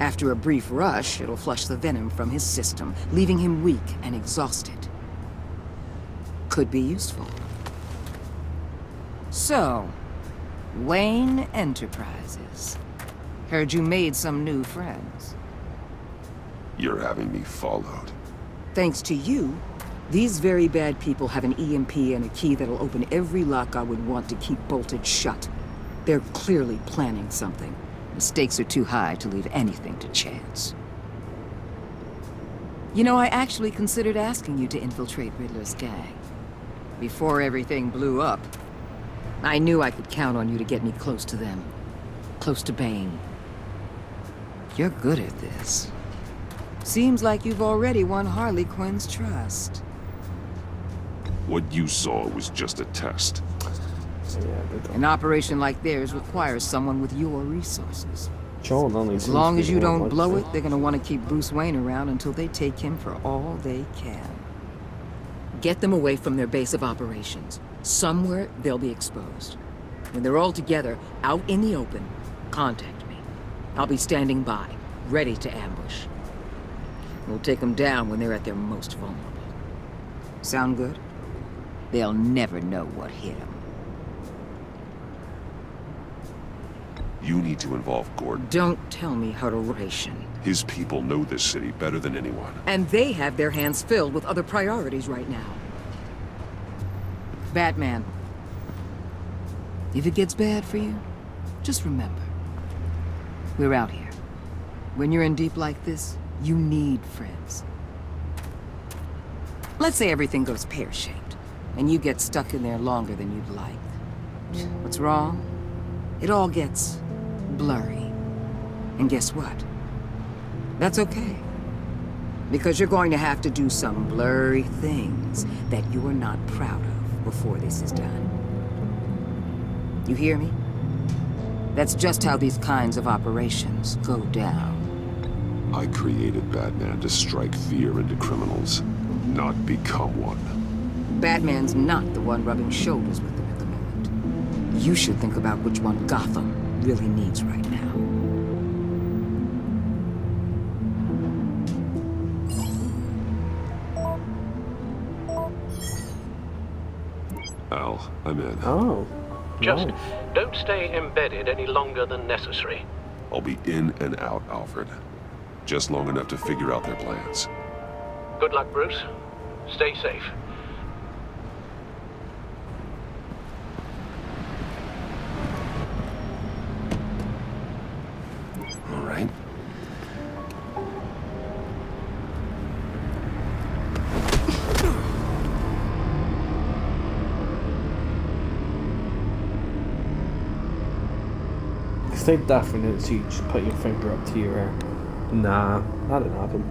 After a brief rush, it'll flush the venom from his system, leaving him weak and exhausted. Could be useful. So, Wayne Enterprises. Heard you made some new friends. You're having me followed. Thanks to you, these very bad people have an EMP and a key that'll open every lock I would want to keep bolted shut. They're clearly planning something. The stakes are too high to leave anything to chance. You know, I actually considered asking you to infiltrate Riddler's gang. Before everything blew up, I knew I could count on you to get me close to them. Close to Bane. You're good at this. Seems like you've already won Harley Quinn's trust. What you saw was just a test. An operation like theirs requires someone with your resources. Joel only As seems long to as be you the one don't like blow this. it, they're gonna want to keep Bruce Wayne around until they take him for all they can. Get them away from their base of operations. Somewhere they'll be exposed. When they're all together, out in the open, contact me. I'll be standing by, ready to ambush. We'll take them down when they're at their most vulnerable. Sound good? They'll never know what hit them. You need to involve Gordon. Don't tell me how to ration. His people know this city better than anyone. And they have their hands filled with other priorities right now. Batman. If it gets bad for you, just remember. We're out here. When you're in deep like this, you need friends. Let's say everything goes pear-shaped, and you get stuck in there longer than you'd like. What's wrong? It all gets blurry. And guess what? That's okay. Because you're going to have to do some blurry things that you're not proud of before this is done. You hear me? That's just how these kinds of operations go down. I created Batman to strike fear into criminals, not become one. Batman's not the one rubbing shoulders with them at the moment. You should think about which one Gotham really needs right now. Al, I'm in. Oh. Just don't stay embedded any longer than necessary. I'll be in and out, Alfred. Just long enough to figure out their plans. Good luck, Bruce. Stay safe. All right. Stay definite, so you just put your finger up to your ear. Nah, that didn't happen.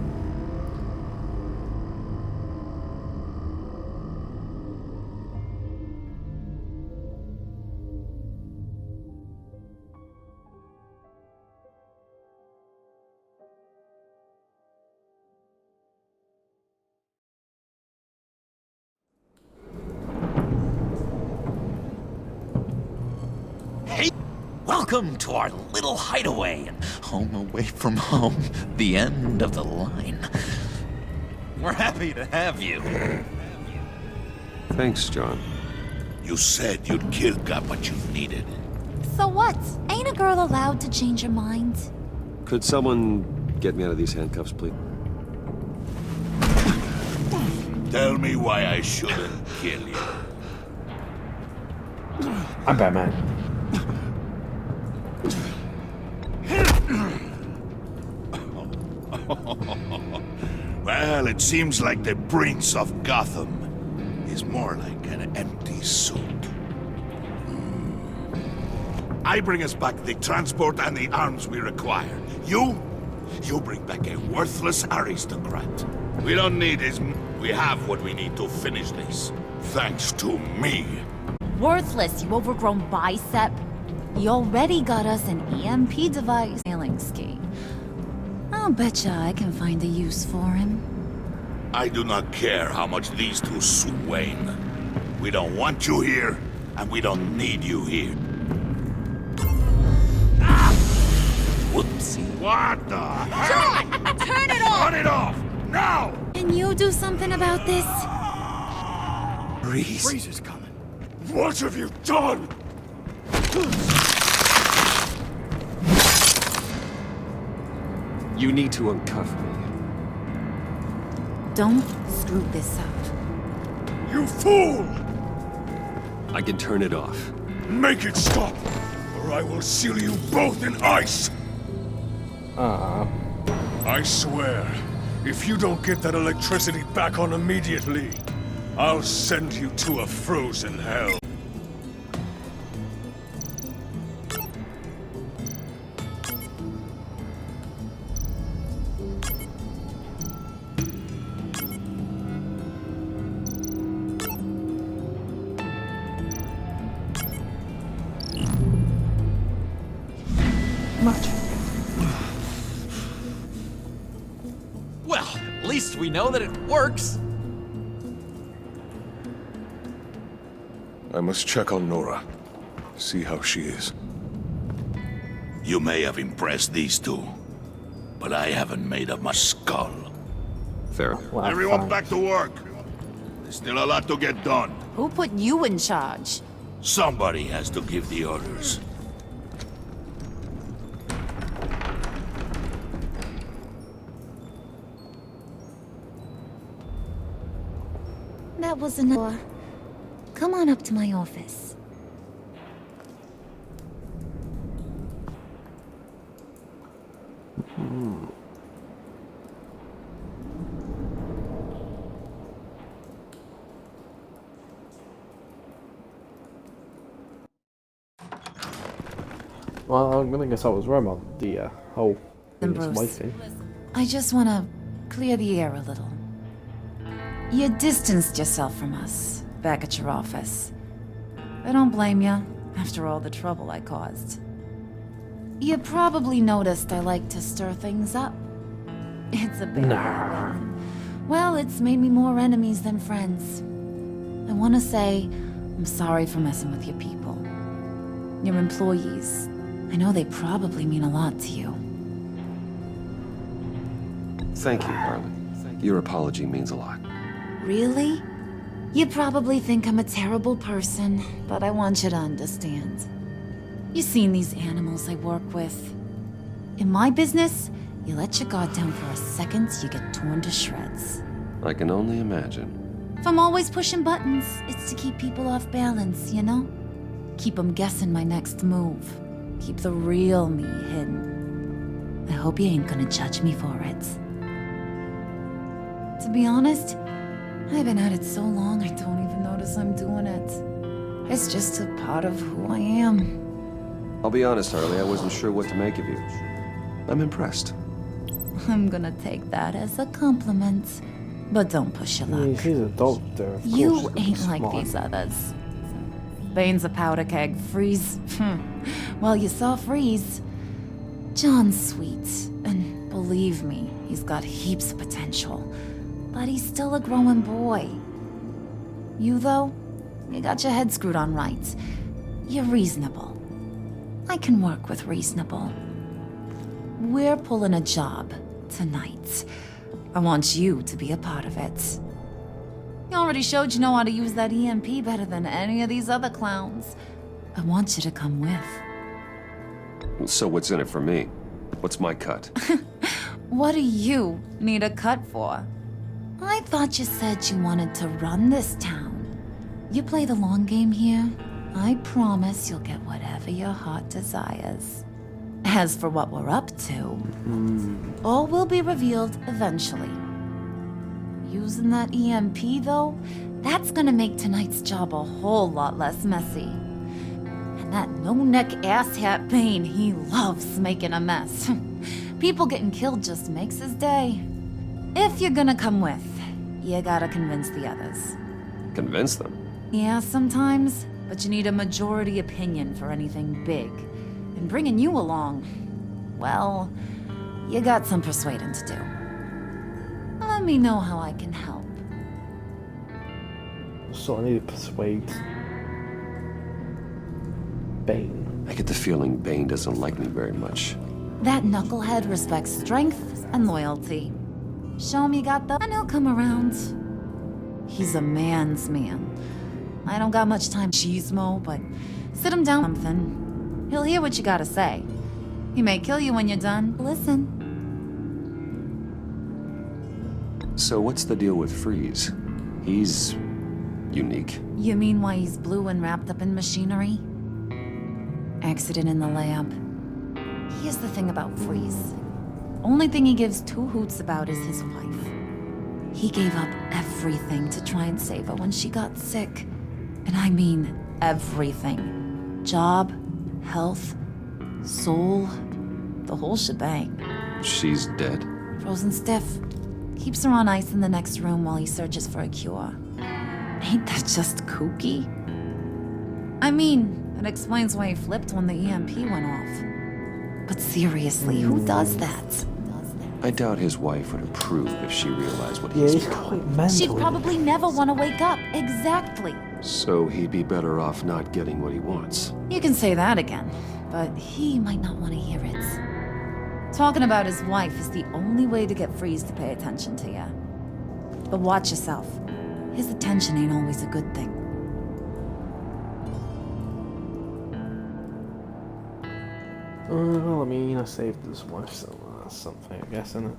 Hey! Welcome to our little hideaway and home away from home. The end of the line. We're happy to have you. Thanks, John. You said you'd kill got what you needed. So what? Ain't a girl allowed to change her mind? Could someone get me out of these handcuffs, please? Tell me why I shouldn't kill you. I'm Batman. Well, it seems like the Prince of Gotham is more like an empty suit. I bring us back the transport and the arms we require. You bring back a worthless aristocrat. We don't need his... We have what we need to finish this. Thanks to me. Worthless, you overgrown bicep. You already got us an EMP device sailing scheme. I'll betcha I can find a use for him. I do not care how much these two suit Wayne. We don't want you here, and we don't need you here. Whoopsie. What the hell? John! Turn it off! Turn it off! Now! Can you do something about this? Breeze. Breeze is coming. What have you done? You need to uncuff me. Don't screw this up. You fool! I can turn it off. Make it stop, or I will seal you both in ice! I swear, if you don't get that electricity back on immediately, I'll send you to a frozen hell. Well, at least we know that it works. I must check on Nora. See how she is. You may have impressed these two, but I haven't made up my skull. Fair. Well, Everyone fine. back to work. There's still a lot to get done. Who put you in charge? Somebody has to give the orders. That was enough. Come on up to my office. Well, I'm gonna guess I was wrong about the whole Bruce. wife thing. I just want to clear the air a little. You distanced yourself from us back at your office. I don't blame you, after all the trouble I caused. You probably noticed I like to stir things up. It's a bit habit. Well, it's made me more enemies than friends. I want to say I'm sorry for messing with your people. Your employees. I know they probably mean a lot to you. Thank you, Harley. Your apology means a lot. Really? You probably think I'm a terrible person, but I want you to understand. You've seen these animals I work with. In my business, you let your guard down for a second, you get torn to shreds. I can only imagine. If I'm always pushing buttons, it's to keep people off balance, you know? Keep them guessing my next move. Keep the real me hidden. I hope you ain't gonna judge me for it. To be honest, I've been at it so long I don't even notice I'm doing it. It's just a part of who I am. I'll be honest, Harley, I wasn't sure what to make of you. I'm impressed. I'm gonna take that as a compliment. But don't push your luck. He's a doctor. Of You course he's ain't like smart. these others. Bane's a powder keg. Freeze. Well, you saw Freeze. John's sweet. And believe me, he's got heaps of potential. But he's still a growing boy. You, though, you got your head screwed on right. You're reasonable. I can work with reasonable. We're pulling a job tonight. I want you to be a part of it. You already showed you know how to use that EMP better than any of these other clowns. I want you to come with. So what's in it for me? What's my cut? What do you need a cut for? I thought you said you wanted to run this town. You play the long game here, I promise you'll get whatever your heart desires. As for what we're up to, all will be revealed eventually. Using that EMP, though, that's gonna make tonight's job a whole lot less messy. And that no-neck asshat Bane, he loves making a mess. People getting killed just makes his day. If you're gonna come with, you gotta convince the others. Convince them? Yeah, sometimes, but you need a majority opinion for anything big. And bringing you along, well, you got some persuading to do. Let me know how I can help. So I need to persuade Bane. I get the feeling Bane doesn't like me very much. That knucklehead respects strength and loyalty. Show him you got the, and he'll come around. He's a man's man. I don't got much time, Cheesemo, but sit him down something. He'll hear what you gotta say. He may kill you when you're done. Listen. So what's the deal with Freeze? He's unique. You mean why he's blue and wrapped up in machinery? Accident in the lab. Here's the thing about Freeze. Only thing he gives two hoots about is his wife. He gave up everything to try and save her when she got sick. And I mean everything. Job, health, soul, the whole shebang. She's dead? Frozen stiff. Keeps her on ice in the next room while he searches for a cure. Ain't that just kooky? I mean, it explains why he flipped when the EMP went off. But seriously, who does that? I doubt his wife would approve if she realized what he's become. She'd probably never want to wake up. Exactly. So he'd be better off not getting what he wants. You can say that again, but he might not want to hear it. Talking about his wife is the only way to get Freeze to pay attention to you. But watch yourself. His attention ain't always a good thing. Well, I mean, I saved his wife, so that's something, I guess, isn't it?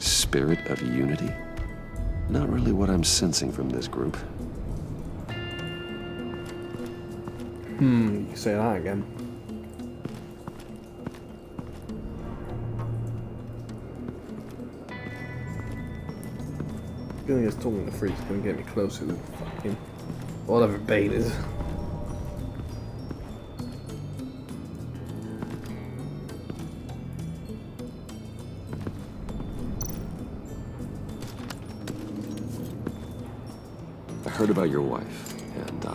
Spirit of unity? Not really what I'm sensing from this group. You say that again. Feeling as talking to Freeze is gonna get me closer to fucking whatever bait is. I heard about your wife, and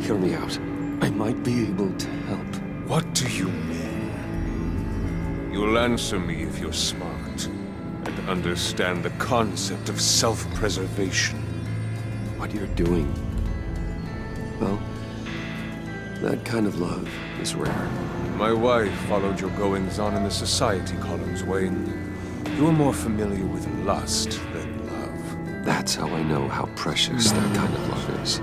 Hear me out. I might be able to help. What do you mean? You'll answer me if you're smart and understand the concept of self-preservation. What you're doing, well, that kind of love is rare. My wife followed your goings-on in the society columns, Wayne. You're more familiar with lust than love. That's how I know how precious that kind of love is.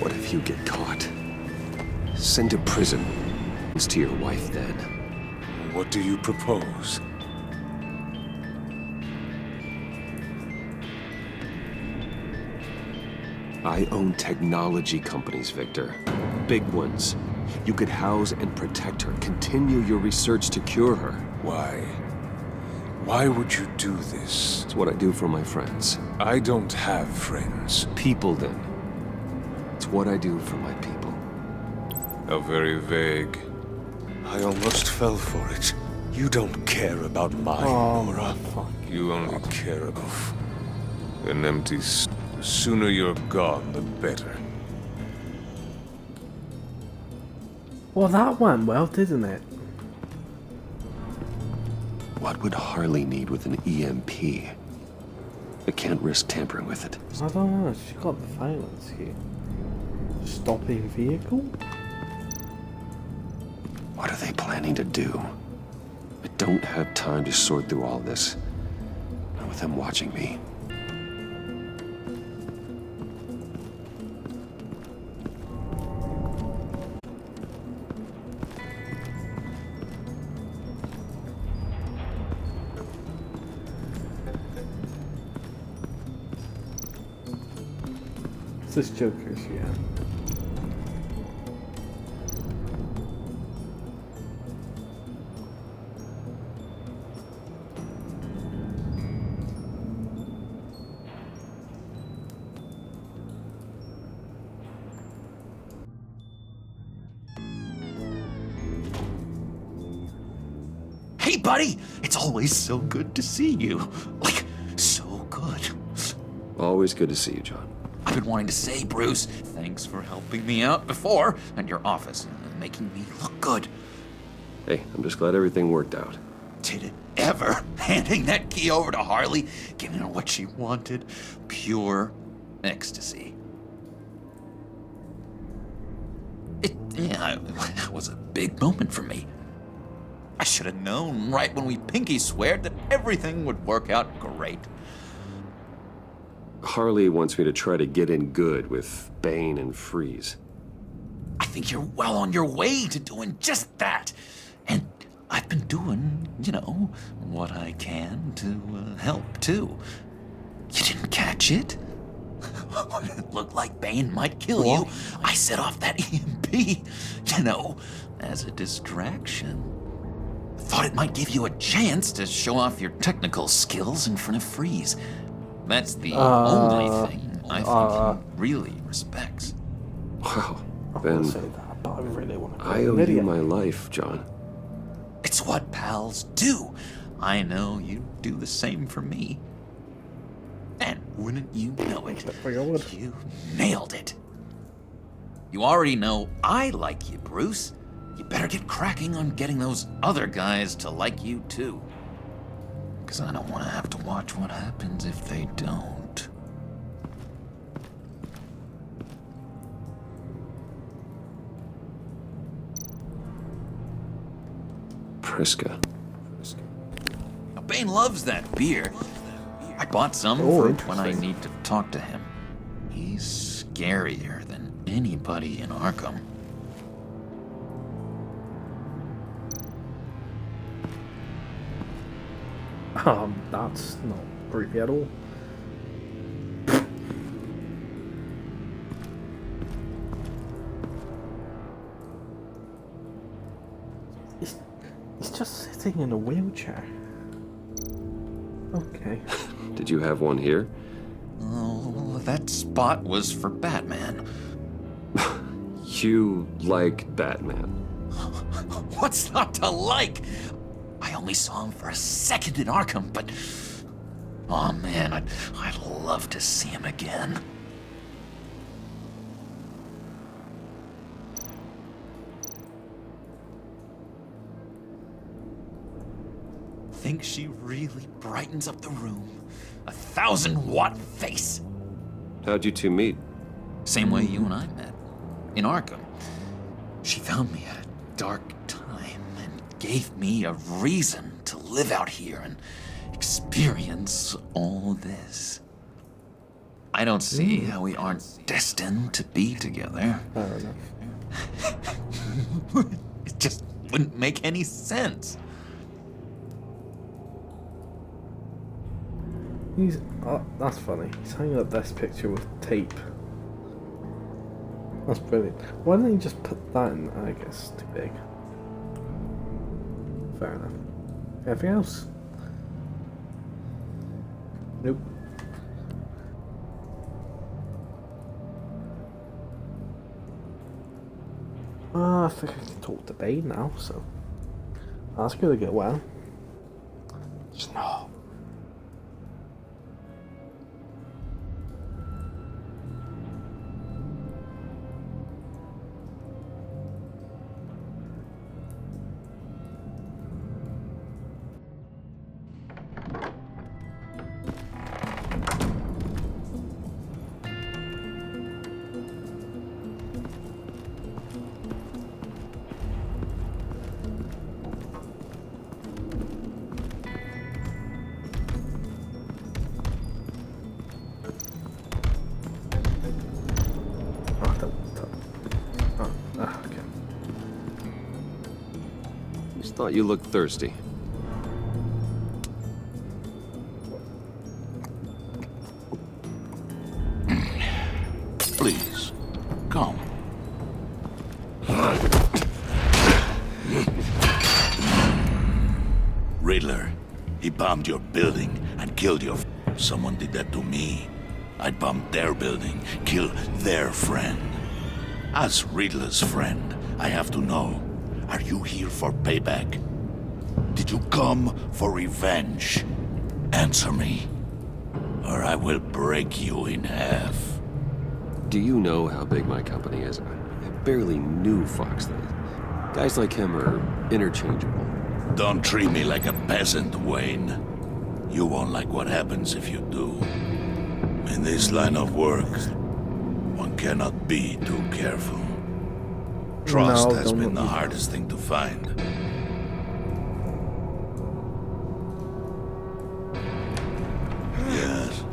What if you get caught? Sent to prison. It's to your wife then. What do you propose? I own technology companies, Victor. Big ones. You could house and protect her, continue your research to cure her. Why? Why would you do this? It's what I do for my friends. I don't have friends. People, then. It's what I do for my people. How very vague. I almost fell for it. You don't care about mine, Nora. You only care about an empty... The sooner you're gone, the better. Well, that went well, didn't it? What would Harley need with an EMP? I can't risk tampering with it. I don't know, she got the violence here. Stopping vehicle? What are they planning to do? I don't have time to sort through all this. Not with them watching me. This Joker's, yeah. Hey, buddy! It's always so good to see you. Like, so good. Always good to see you, John. I've been wanting to say, Bruce, thanks for helping me out before at your office and making me look good. Hey, I'm just glad everything worked out. Did it ever? Handing that key over to Harley, giving her what she wanted. Pure ecstasy. That was a big moment for me. I should have known right when we pinky sweared that everything would work out great. Harley wants me to try to get in good with Bane and Freeze. I think you're well on your way to doing just that. And I've been doing, what I can to help, too. You didn't catch it? It looked like Bane might kill you. I set off that EMP, as a distraction. Thought it might give you a chance to show off your technical skills in front of Freeze. That's the only thing I think he really respects. Wow, I Ben, won't say that, but I really want to. I owe you my life, John. It's what pals do. I know you do the same for me. And wouldn't you know it, you nailed it. You already know I like you, Bruce. You better get cracking on getting those other guys to like you, too. Because I don't want to have to watch what happens if they don't. Priska. Now, Bane loves that beer. I bought some for when I need to talk to him. He's scarier than anybody in Arkham. That's not creepy at all. He's just sitting in a wheelchair. Okay. Did you have one here? Oh, that spot was for Batman. You like Batman? What's not to like? I only saw him for a second in Arkham, but... oh man, I'd love to see him again. Think she really brightens up the room. 1,000-watt face. How'd you two meet? Same way you and I met. In Arkham. She found me at a dark time and gave me a reason to live out here and experience all this. I don't see how we aren't destined to be together. Fair enough. It just wouldn't make any sense. He's that's funny. He's hanging up this picture with tape. That's brilliant. Why didn't he just put that in? I guess too big. Fair enough. Anything else? Nope. I think I can talk to Bane now, so that's gonna go well. Just no. Thought you looked thirsty. Please, come. Riddler, he bombed your building and killed your Someone did that to me. I bombed their building, kill their friend. As Riddler's friend, I have to know, are you here for payback? Did you come for revenge? Answer me, or I will break you in half. Do you know how big my company is? I barely knew Foxley. Guys like him are interchangeable. Don't treat me like a peasant, Wayne. You won't like what happens if you do. In this line of work, one cannot be too careful. Trust has been the hardest thing to find. Yes,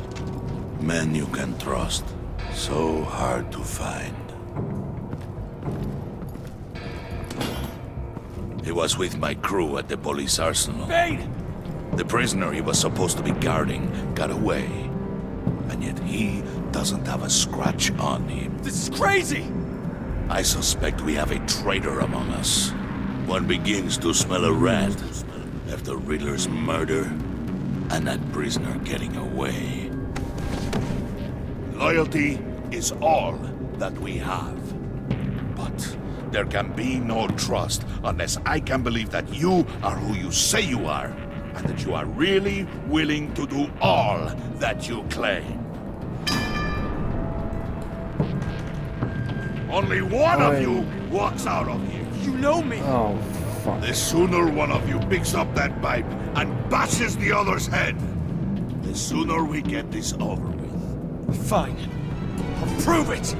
men you can trust. So hard to find. He was with my crew at the police arsenal. Bane! The prisoner he was supposed to be guarding got away. And yet he doesn't have a scratch on him. This is crazy! I suspect we have a traitor among us. One begins to smell a rat after Riddler's murder and that prisoner getting away. Loyalty is all that we have. But there can be no trust unless I can believe that you are who you say you are, and that you are really willing to do all that you claim. Only one of you walks out of here. You know me! Oh, fuck. The sooner one of you picks up that pipe and bashes the other's head, the sooner we get this over with. Fine. I'll prove it!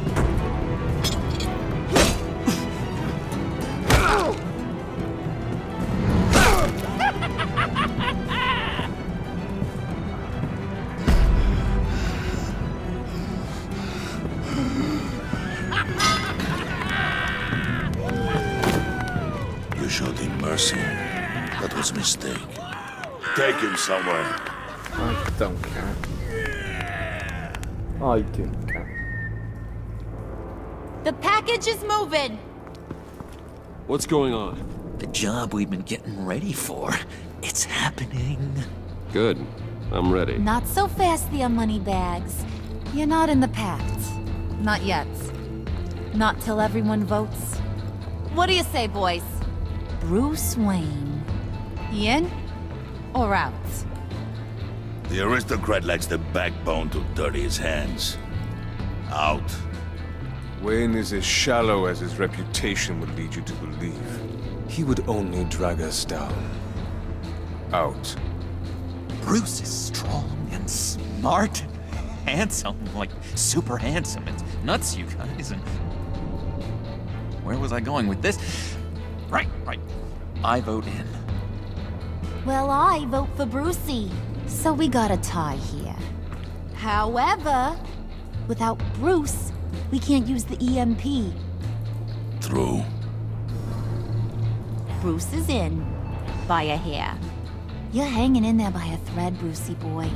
You showed him mercy. That was a mistake. Take him somewhere. I don't care. I do not care. The package is moving. What's going on? The job we've been getting ready for. It's happening. Good. I'm ready. Not so fast, the Moneybags. You're not in the pact. Not yet. Not till everyone votes. What do you say, boys? Bruce Wayne. In or out? The aristocrat lacks the backbone to dirty his hands. Out. Wayne is as shallow as his reputation would lead you to believe. He would only drag us down. Out. Bruce is strong and smart and handsome, like super handsome. It's nuts, you guys. And where was I going with this? Right. I vote in. Well, I vote for Brucey. So we got a tie here. However, without Bruce, we can't use the EMP. True. Bruce is in. By a hair. You're hanging in there by a thread, Brucey boy.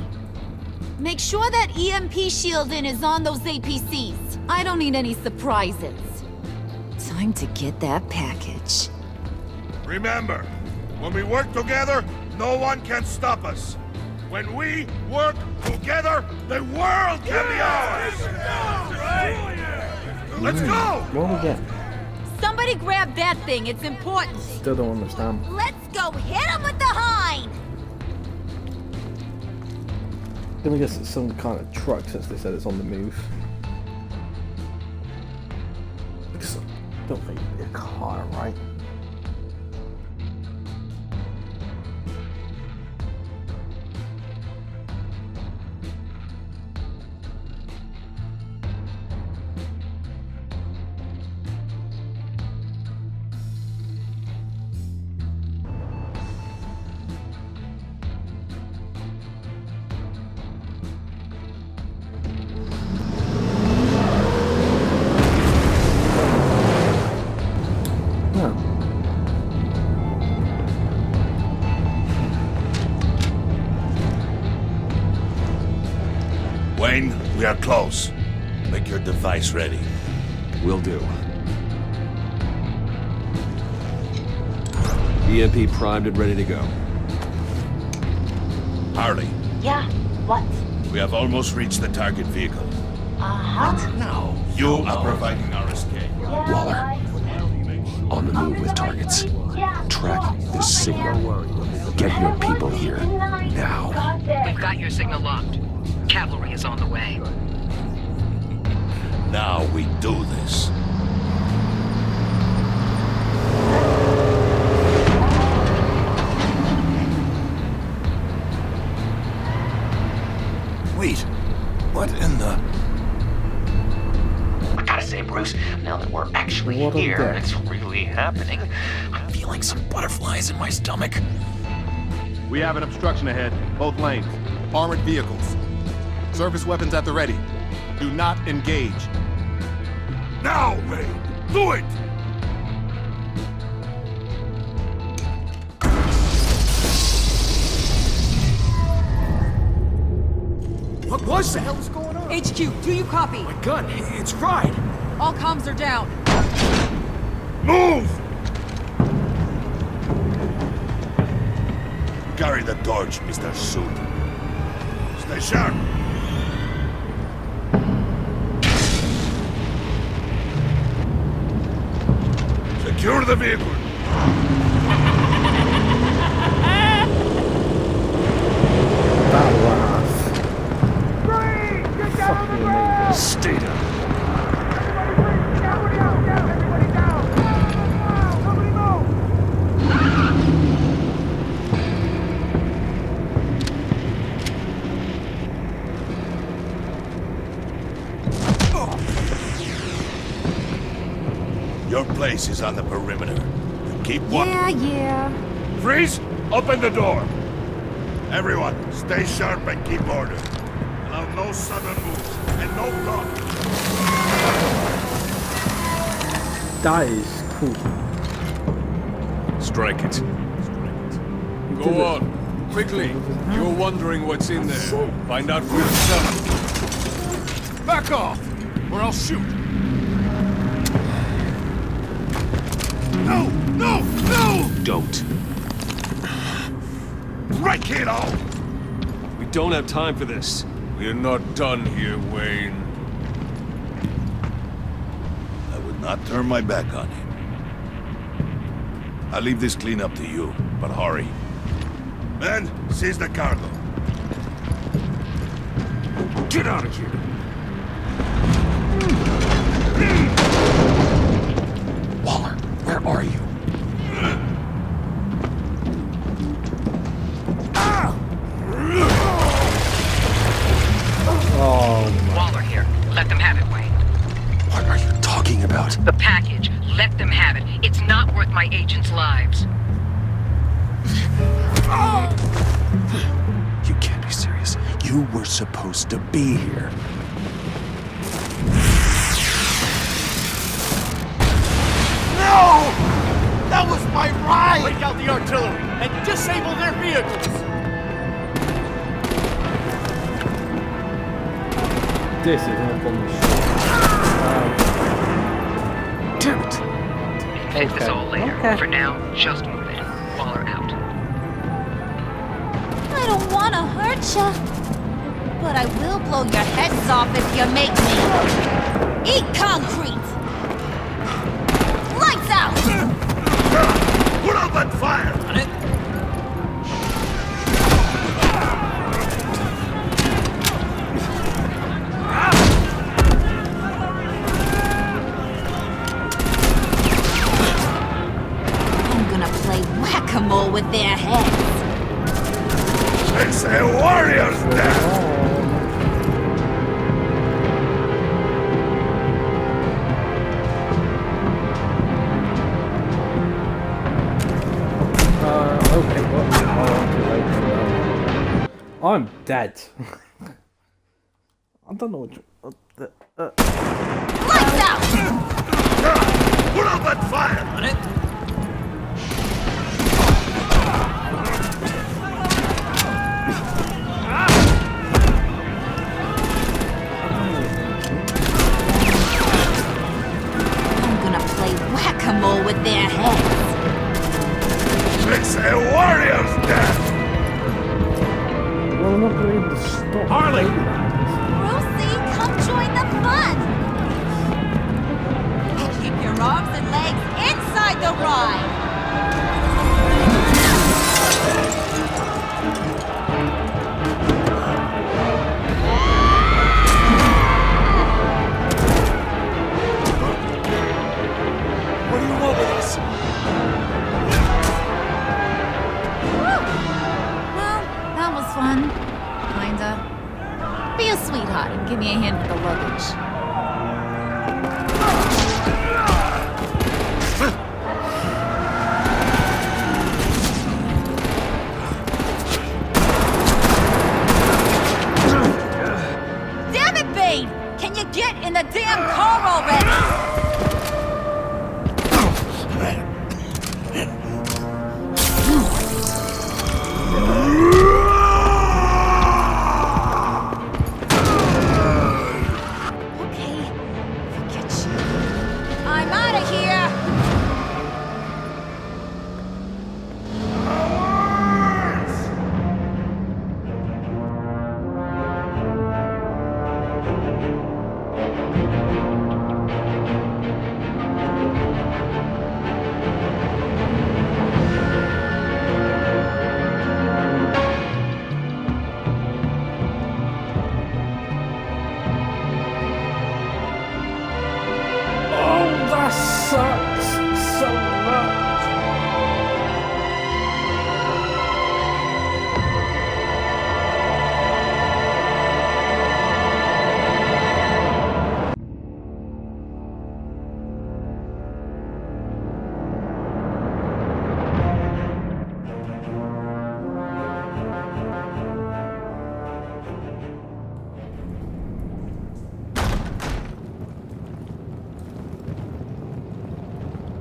Make sure that EMP shielding is on those APCs. I don't need any surprises. Time to get that package. Remember, when we work together, no one can stop us. When we work together, the world can be ours! Let's go! What do we get? Somebody grab that thing, it's important. Still don't understand. Let's go hit him with the hind! Gonna guess it's some kind of truck since they said it's on the move. Don't think it'd be a car, right? Wayne, we are close. Make your device ready. Will do. EMP primed and ready to go. Harley, Yeah, what? we have almost reached the target vehicle. Uh-huh. Now, you are providing our escape. Waller. On the move with targets. Track this signal. Get your people here. Now. We've got your signal locked. Cavalry is on the way. Now we do this. Wait, what in the... I gotta say, Bruce, now that we're actually What a here, death. it's really happening. I'm feeling some butterflies in my stomach. We have an obstruction ahead, both lanes. Armored vehicles. Service weapons at the ready. Do not engage. Now, Wayne! Do it! What was that? What the hell is going on? HQ, do you copy? My gun, it's fried. All comms are down. Move! Carry the torch, Mr. Suit. Stay sharp. Secure the vehicle. That was fucking amazing. Stay down. Your place is on the perimeter. You keep watch. Yeah. Freeze! Open the door! Everyone, stay sharp and keep order. Allow no sudden moves and no talk. That is cool. Strike it. did Go it. on. Quickly. You're wondering what's in there. Find out for yourself. Back off, or I'll shoot. No! No! No! Don't. Right, kiddo! We don't have time for this. We're not done here, Wayne. I would not turn my back on him. I'll leave this cleanup to you, but hurry. Men, seize the cargo. Get out of here. Waller, where are you? Oh, Waller here. Let them have it, Wayne. What are you talking about? The package. Let them have it. It's not worth my agents' lives. You can't be serious. You were supposed to be here. No! That was my ride! Break out the artillery and disable their vehicles! this is all bullshit. Damn it. Fix this all later. For now, just move in. Waller out. I don't want to hurt ya, but I will blow your heads off if you make me. Eat concrete! Lights out! Put out that fire! I'm gonna play whack-a-mole with their heads. It's a warrior's death! Okay, what? Oh, I'm dead. I don't know what you... Lights out! Put out that fire! On it. hand with the luggage. Damn it, Bane! Can you get in the damn car already? I'm out of here! That sucks so much.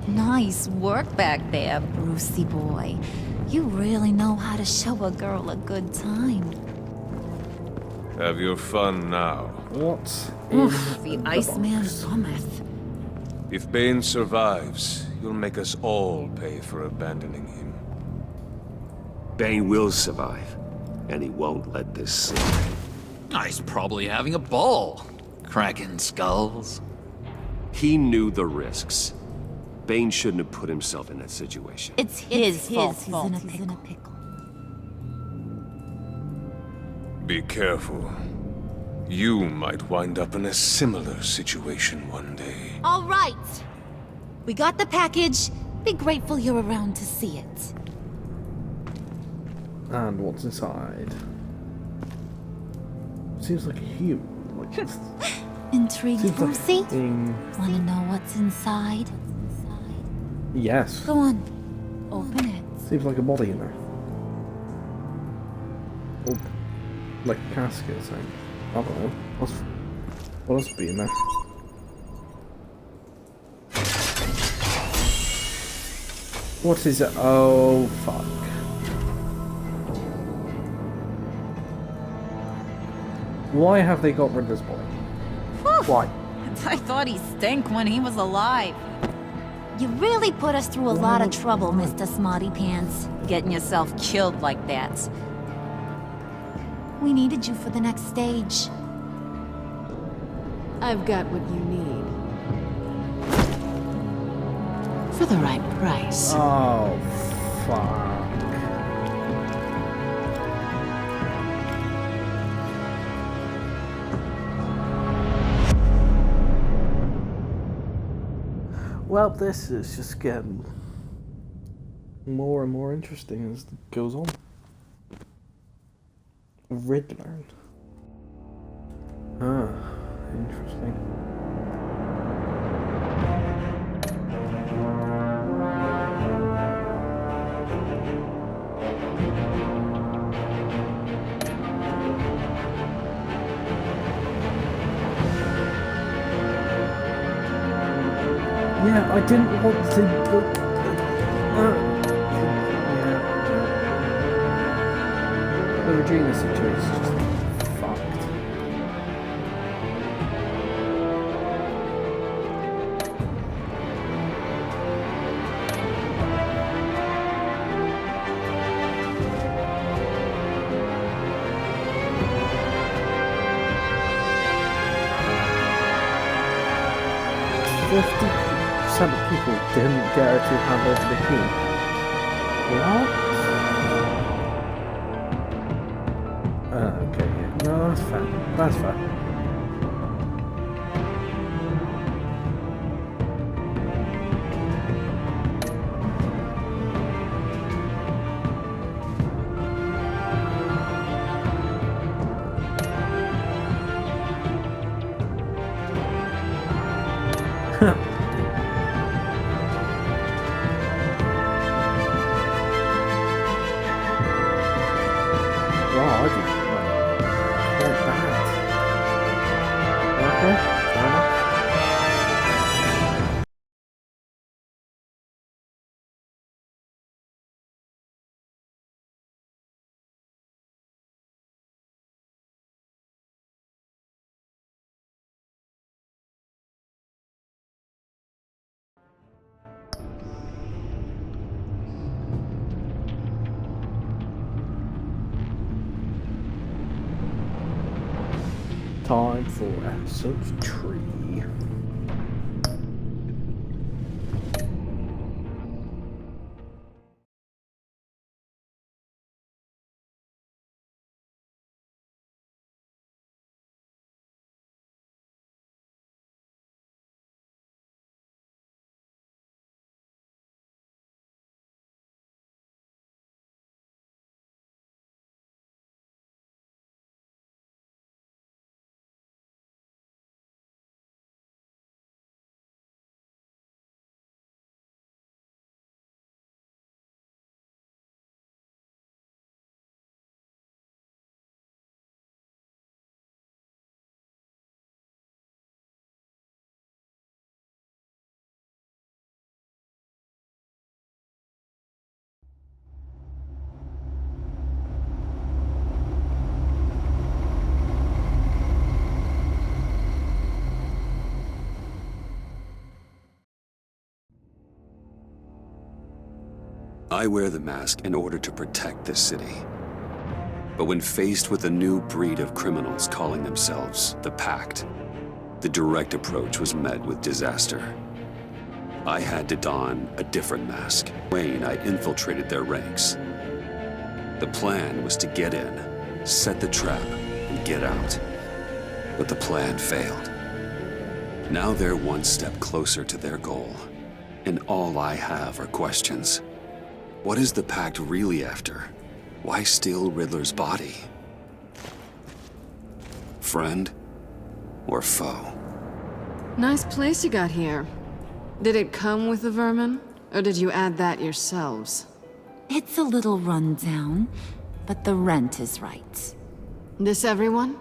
Nice work back there, Brucey boy. You really know how to show a girl a good time. Have your fun now. What's Oof, the Iceman vometh. If Bane survives, you'll make us all pay for abandoning him. Bane will survive, and he won't let this slide. He's probably having a ball, cracking skulls. He knew the risks. Bane shouldn't have put himself in that situation. It's his fault. He's in a pickle. Be careful. You might wind up in a similar situation one day. All right. We got the package. Be grateful you're around to see it. And what's inside? Seems like a human. Like Intrigued, Brucey? thing. Wanna know what's inside? Yes. Go on. Open it. Seems like a body in there. Oh, like a casket or something. I don't know. What else be in there? What is it? Oh, fuck. Why have they got rid of this boy? Why? I thought he stank when he was alive. You really put us through a lot of trouble, Mr. Smarty Pants. Getting yourself killed like that. We needed you for the next stage. I've got what you need. For the right price. Oh, fuck. Well, this is just getting more and more interesting as it goes on. Riddler. Ah, interesting. Yeah, I didn't want to. Yeah. The Regina situation is just fucked. Some people didn't get her to hand over the key. What? Okay, yeah. No, that's fair. That's fair. Wow, I did quite bad. Okay, fair enough. Time for episode 3. I wear the mask in order to protect this city. But when faced with a new breed of criminals calling themselves the Pact, the direct approach was met with disaster. I had to don a different mask. Wayne, I infiltrated their ranks. The plan was to get in, set the trap, and get out. But the plan failed. Now they're one step closer to their goal, and all I have are questions. What is the Pact really after? Why steal Riddler's body? Friend or foe? Nice place you got here. Did it come with the vermin, or did you add that yourselves? It's a little rundown, but the rent is right. This everyone?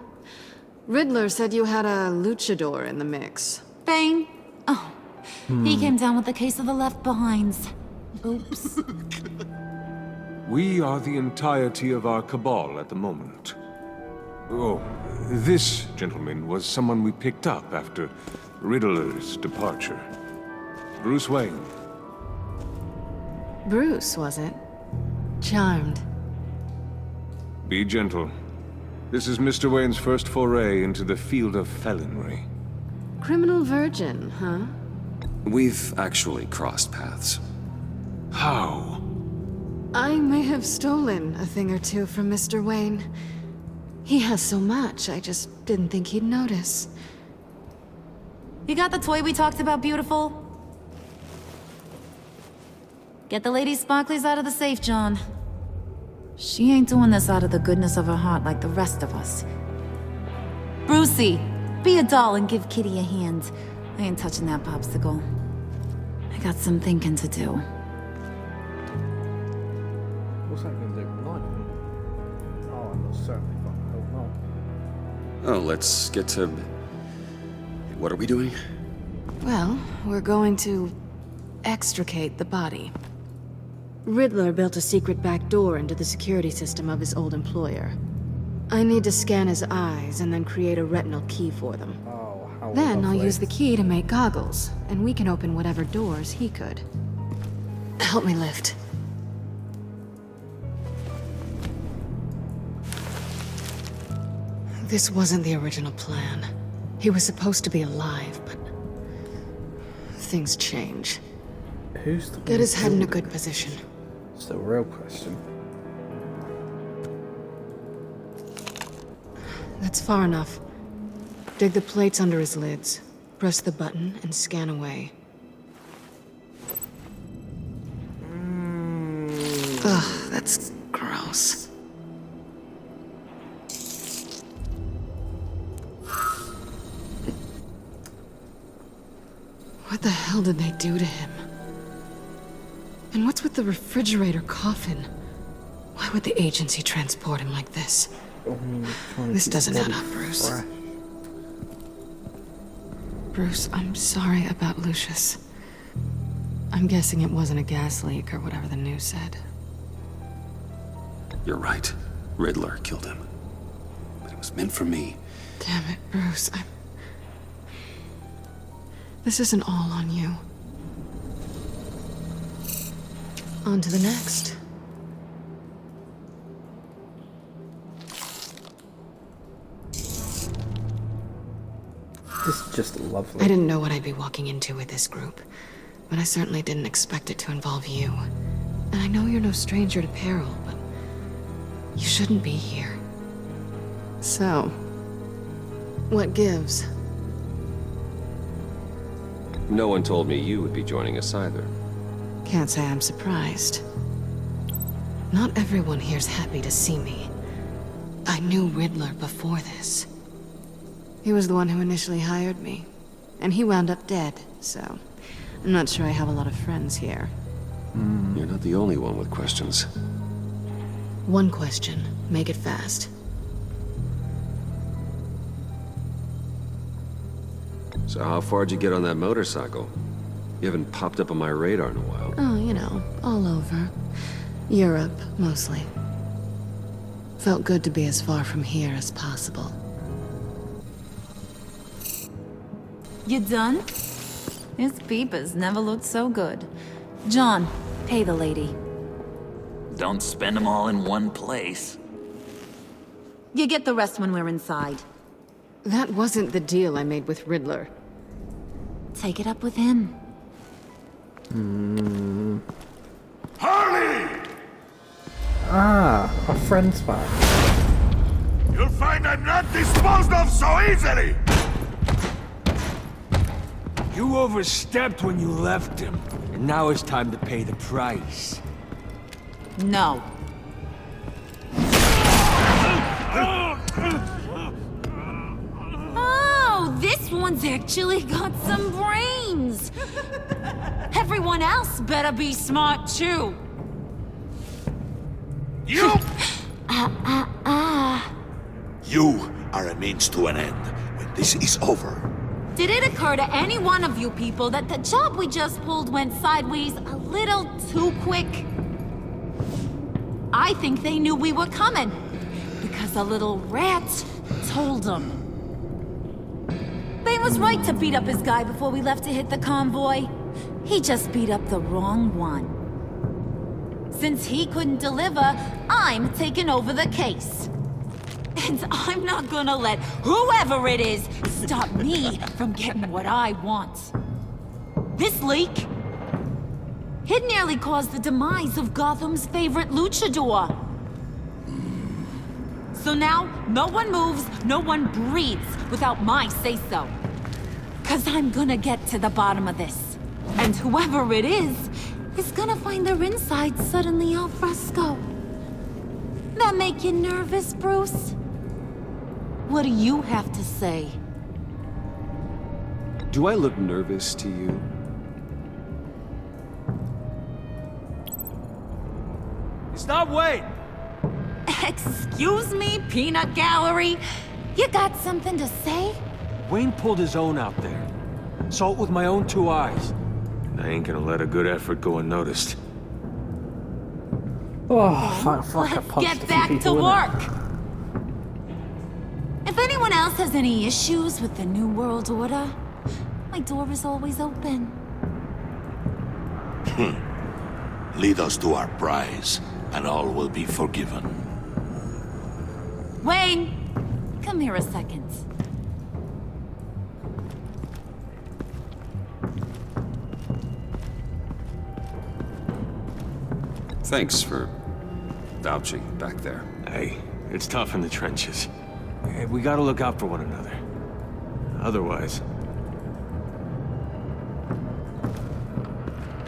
Riddler said you had a luchador in the mix. Bane? Oh, he came down with a case of the left behinds. Oops. We are the entirety of our cabal at the moment. Oh, this gentleman was someone we picked up after Riddler's departure. Bruce Wayne. Bruce, was it? Charmed. Be gentle. This is Mr. Wayne's first foray into the field of felonry. Criminal virgin, huh? We've actually crossed paths. How? I may have stolen a thing or two from Mr. Wayne. He has so much, I just didn't think he'd notice. You got the toy we talked about, beautiful? Get the lady sparklies out of the safe, John. She ain't doing this out of the goodness of her heart like the rest of us. Brucey, be a doll and give Kitty a hand. I ain't touching that popsicle. I got some thinking to do. What's that going to do? Like me? Oh, I'm certainly fucking hope not. Oh, let's get to... What are we doing? Well, we're going to extricate the body. Riddler built a secret back door into the security system of his old employer. I need to scan his eyes and then create a retinal key for them. Oh, how Then I'll lovely. use the key to make goggles, and we can open whatever doors he could. Help me lift. This wasn't the original plan. He was supposed to be alive, but... things change. Who's the Get his head in a good position. It's the real question. That's far enough. Dig the plates under his lids. Press the button and scan away. Ugh, that's gross. What the hell did they do to him? And what's with the refrigerator coffin? Why would the agency transport him like this? This doesn't add up, Bruce. Bruce, I'm sorry about Lucius. I'm guessing it wasn't a gas leak or whatever the news said. You're right. Riddler killed him. But it was meant for me. Damn it, Bruce. This isn't all on you. On to the next. This is just lovely. I didn't know what I'd be walking into with this group, but I certainly didn't expect it to involve you. And I know you're no stranger to peril, but you shouldn't be here. So, what gives? No one told me you would be joining us either. Can't say I'm surprised. Not everyone here's happy to see me. I knew Riddler before this. He was the one who initially hired me, and he wound up dead, so I'm not sure I have a lot of friends here. You're not the only one with questions. One question. Make it fast. So how far'd you get on that motorcycle? You haven't popped up on my radar in a while. Oh, you know, all over. Europe, mostly. Felt good to be as far from here as possible. You done? His peepers never looked so good. John, pay the lady. Don't spend them all in one place. You get the rest when we're inside. That wasn't the deal I made with Riddler. Take it up with him. Harley! Ah, a friend's back. You'll find I'm not disposed of so easily! You overstepped when you left him, and now it's time to pay the price. No. Oh, this one's actually got some brains. Everyone else better be smart too. You! You are a means to an end. When this is over, Did it occur to any one of you people that the job we just pulled went sideways a little too quick? I think they knew we were coming, because a little rat told them. Bane was right to beat up his guy before we left to hit the convoy. He just beat up the wrong one. Since he couldn't deliver, I'm taking over the case. And I'm not gonna let whoever it is stop me from getting what I want. This leak, it nearly caused the demise of Gotham's favorite luchador. So now, no one moves, no one breathes without my say-so. 'Cause I'm gonna get to the bottom of this. And whoever it is gonna find their insides suddenly al fresco. That make you nervous, Bruce? What do you have to say? Do I look nervous to you? Stop waiting! Excuse me, peanut gallery? You got something to say? Wayne pulled his own out there. Saw it with my own two eyes. I ain't gonna let a good effort go unnoticed. Oh, fuck, I punched Get a few back to people in it. work! If anyone else has any issues with the New World Order, my door is always open. lead us to our prize, and all will be forgiven. Wayne, come here a second. Thanks for vouching back there. Hey, it's tough in the trenches. Hey, we gotta look out for one another. Otherwise...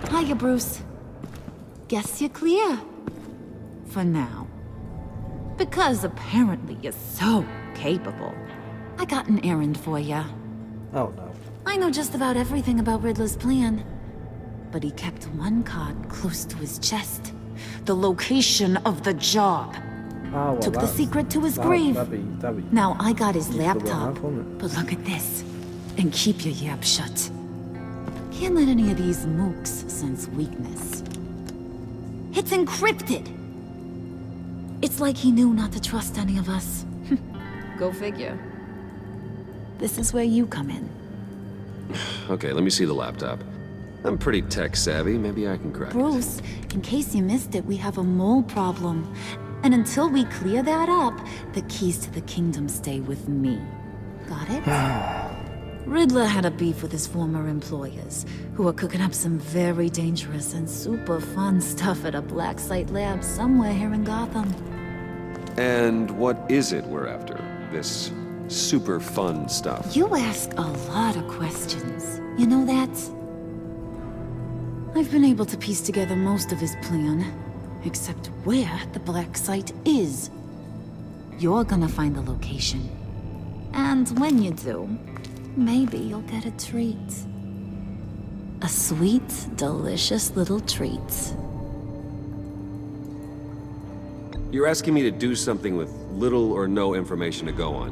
Hiya, Bruce. Guess you're clear. For now. Because apparently you're so capable. I got an errand for you. Oh no. I know just about everything about Riddler's plan. But he kept one card close to his chest. The location of the job. Oh, well, Took the secret to his grave. That'd be Now I got his useful to laptop. have, wouldn't it? But look at this. And keep your yap shut. Can't let any of these mooks sense weakness. It's encrypted! It's like he knew not to trust any of us. Go figure. This is where you come in. Okay, let me see the laptop. I'm pretty tech savvy. Maybe I can crack it. Bruce, in case you missed it, we have a mole problem. And until we clear that up, the keys to the kingdom stay with me. Got it? Riddler had a beef with his former employers, who were cooking up some very dangerous and super fun stuff at a black site lab somewhere here in Gotham. And what is it we're after? This super fun stuff? You ask a lot of questions. You know that? I've been able to piece together most of his plan, except where the black site is. You're gonna find the location. And when you do, maybe you'll get a treat. A sweet, delicious little treat. You're asking me to do something with little or no information to go on.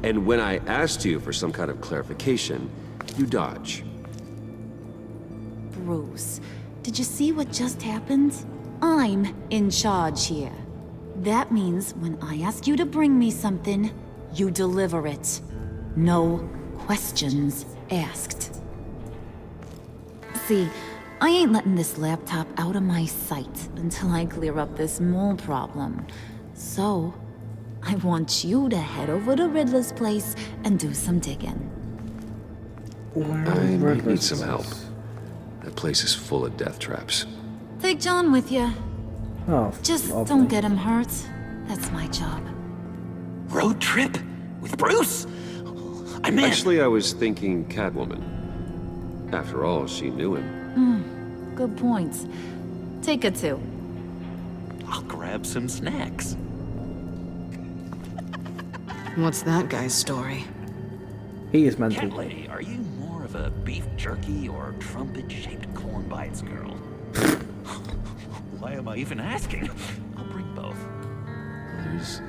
And when I asked you for some kind of clarification, you dodge. Bruce, did you see what just happened? I'm in charge here. That means when I ask you to bring me something, you deliver it. No questions asked. See, I ain't letting this laptop out of my sight until I clear up this mole problem. So, I want you to head over to Riddler's place and do some digging. I might need some help. That place is full of death traps. Take John with you. Oh, Just lovely. don't get him hurt. That's my job. Road trip? With Bruce? I'm in. Actually, I was thinking Catwoman. After all, she knew him. Good point. Take her too. I'll grab some snacks. What's that guy's story? He is mental. Cat lady, are you more of a beef jerky or trumpet-shaped corn bites girl? Why am I even asking? I'll bring both. There's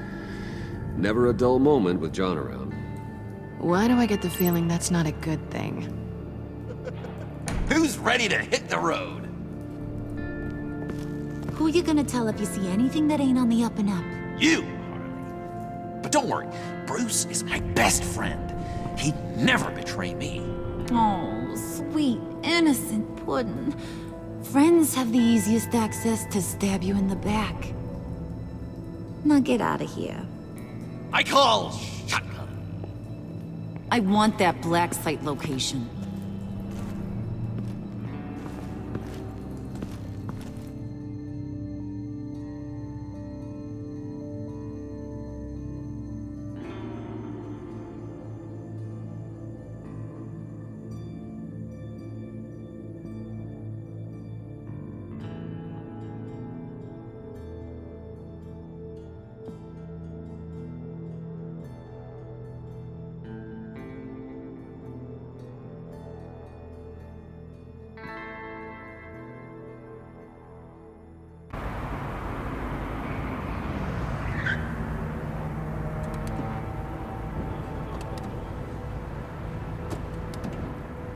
never a dull moment with John around. Why do I get the feeling that's not a good thing? Who's ready to hit the road? Who you gonna tell if you see anything that ain't on the up and up? You, Harley. But don't worry, Bruce is my best friend. He'd never betray me. Oh, sweet, innocent puddin'. Friends have the easiest access to stab you in the back. Now get out of here. I call shotgun. I want that black site location.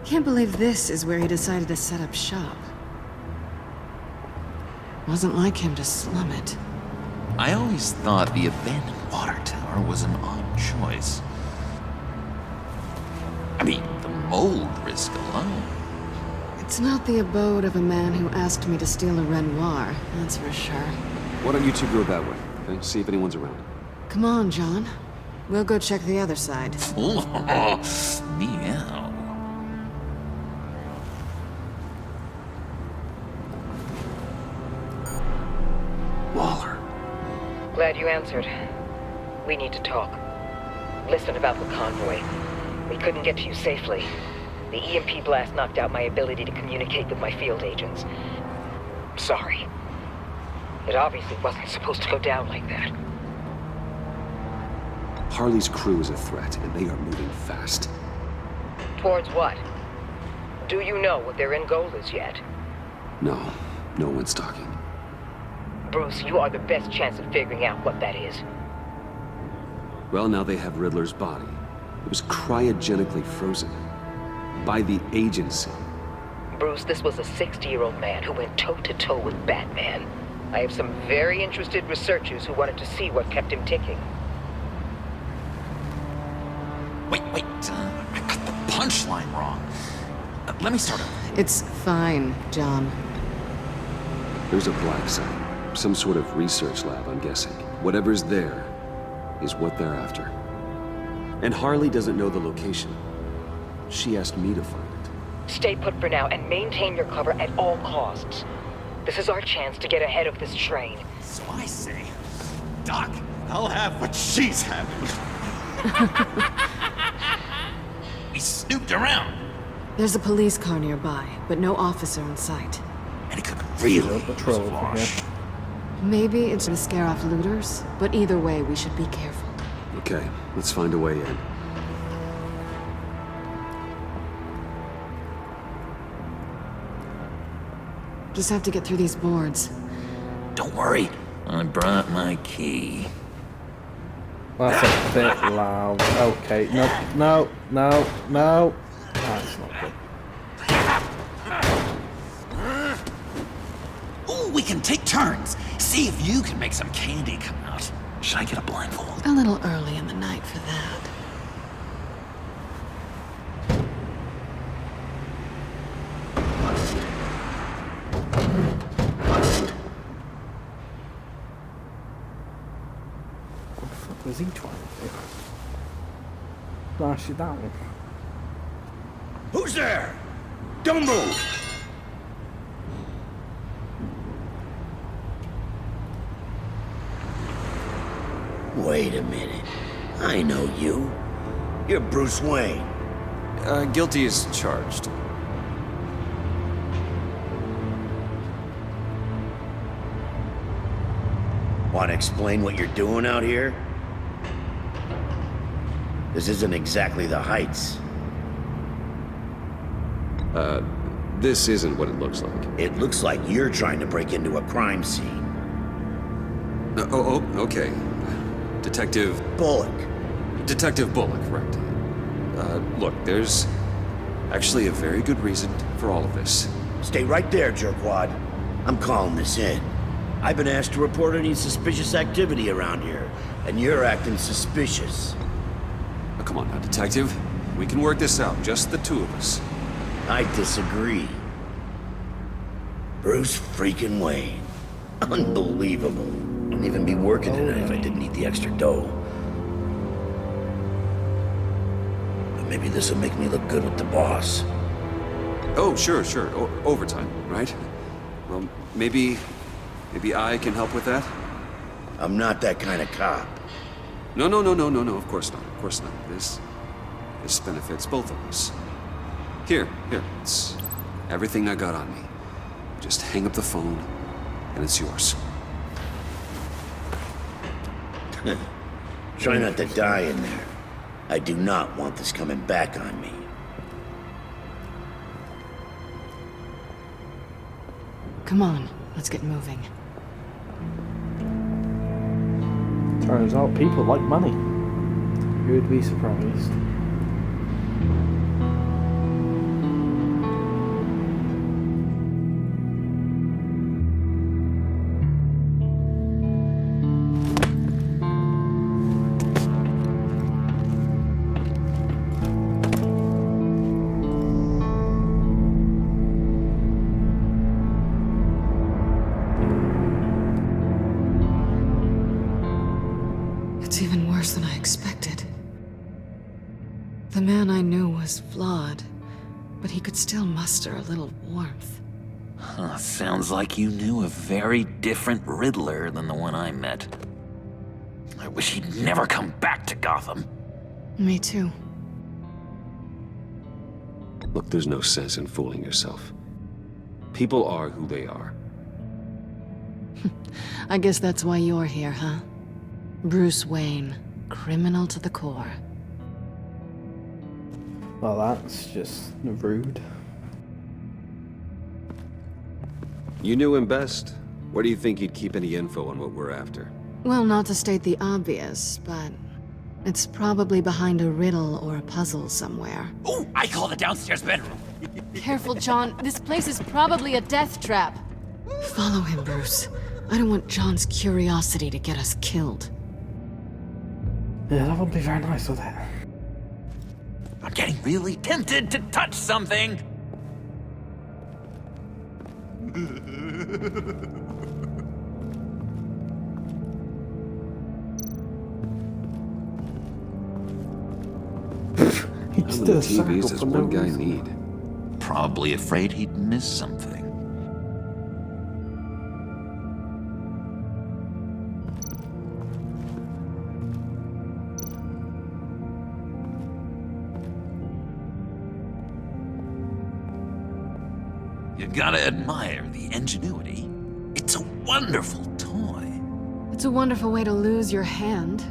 Can't believe this is where he decided to set up shop. Wasn't like him to slum it. I always thought the abandoned water tower was an odd choice. I mean, the mold risk alone. It's not the abode of a man who asked me to steal a Renoir, that's for sure. Why don't you two go that way? Okay? See if anyone's around. Come on, John. We'll go check the other side. Meow. Waller. Glad you answered. We need to talk. Listen about the convoy. We couldn't get to you safely. The EMP blast knocked out my ability to communicate with my field agents. Sorry. It obviously wasn't supposed to go down like that. Harley's crew is a threat, and they are moving fast. Towards what? Do you know what their end goal is yet? No, no one's talking. Bruce, you are the best chance of figuring out what that is. Well, now they have Riddler's body. It was cryogenically frozen. By the agency. Bruce, this was a 60-year-old man who went toe-to-toe with Batman. I have some very interested researchers who wanted to see what kept him ticking. Wait, I got the punchline wrong. Let me start over. It's fine, John. There's a black site. Some sort of research lab, I'm guessing. Whatever's there is what they're after. And Harley doesn't know the location. She asked me to find it. Stay put for now and maintain your cover at all costs. This is our chance to get ahead of this train. So I say, Doc, I'll have what she's having. We snooped around. There's a police car nearby, but no officer in sight. And it could really patrol use a wash. Maybe it's to scare off looters, but either way, we should be careful. Okay, let's find a way in. Just have to get through these boards. Don't worry, I brought my key. That's a bit loud. Okay, no. That's not good. Ooh, we can take turns. See if you can make some candy come out. Should I get a blindfold? A little early in the night for that. What the fuck was he trying to do? Flash it down. Who's there? Don't move! Wait a minute. I know you. You're Bruce Wayne. Guilty as charged. Want to explain what you're doing out here? This isn't exactly the Heights. This isn't what it looks like. It looks like you're trying to break into a crime scene. Okay. Detective... Bullock. Detective Bullock, right. Look, there's actually a very good reason for all of this. Stay right there, jerkwad. I'm calling this in. I've been asked to report any suspicious activity around here, and you're acting suspicious. Oh, come on now, Detective. We can work this out, just the two of us. I disagree. Bruce freaking Wayne. Unbelievable. Wouldn't even be working tonight if I didn't need the extra dough. But maybe this will make me look good with the boss. Oh, sure. Overtime, right? Well, maybe I can help with that? I'm not that kind of cop. No, of course not. This benefits both of us. Here, it's everything I got on me. Just hang up the phone, and it's yours. Try not to die in there. I do not want this coming back on me. Come on, let's get moving. Turns out people like money. You'd be surprised. It's even worse than I expected. The man I knew was flawed, but he could still muster a little warmth. Huh, sounds like you knew a very different Riddler than the one I met. I wish he'd never come back to Gotham. Me too. Look, there's no sense in fooling yourself. People are who they are. I guess that's why you're here, huh? Bruce Wayne, criminal to the core. Well, that's just rude. You knew him best. Where do you think he'd keep any info on what we're after? Well, not to state the obvious, but it's probably behind a riddle or a puzzle somewhere. Ooh, I call the downstairs bedroom. Careful, John. This place is probably a death trap. Follow him, Bruce. I don't want John's curiosity to get us killed. Yeah, that would be very nice, would it? I'm getting really tempted to touch something. How many TVs does one guy need? Probably afraid he'd miss something. You gotta admire the ingenuity. It's a wonderful toy. It's a wonderful way to lose your hand.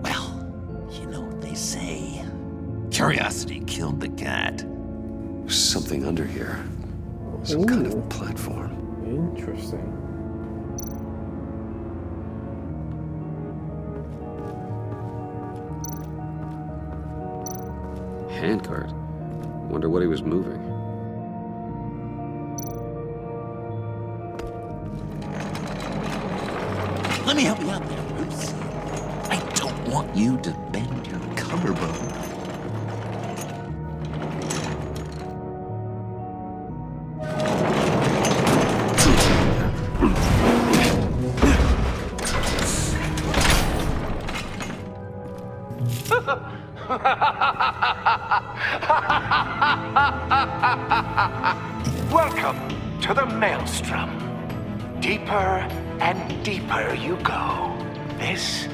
Well, you know what they say. Curiosity killed the cat. There's something under here. Some kind of platform. Interesting. Handcart. Wonder what he was moving. Let me help you out there, Bruce. I don't want you to bend your collarbone. Welcome to the Maelstrom. Deeper and deeper you go. This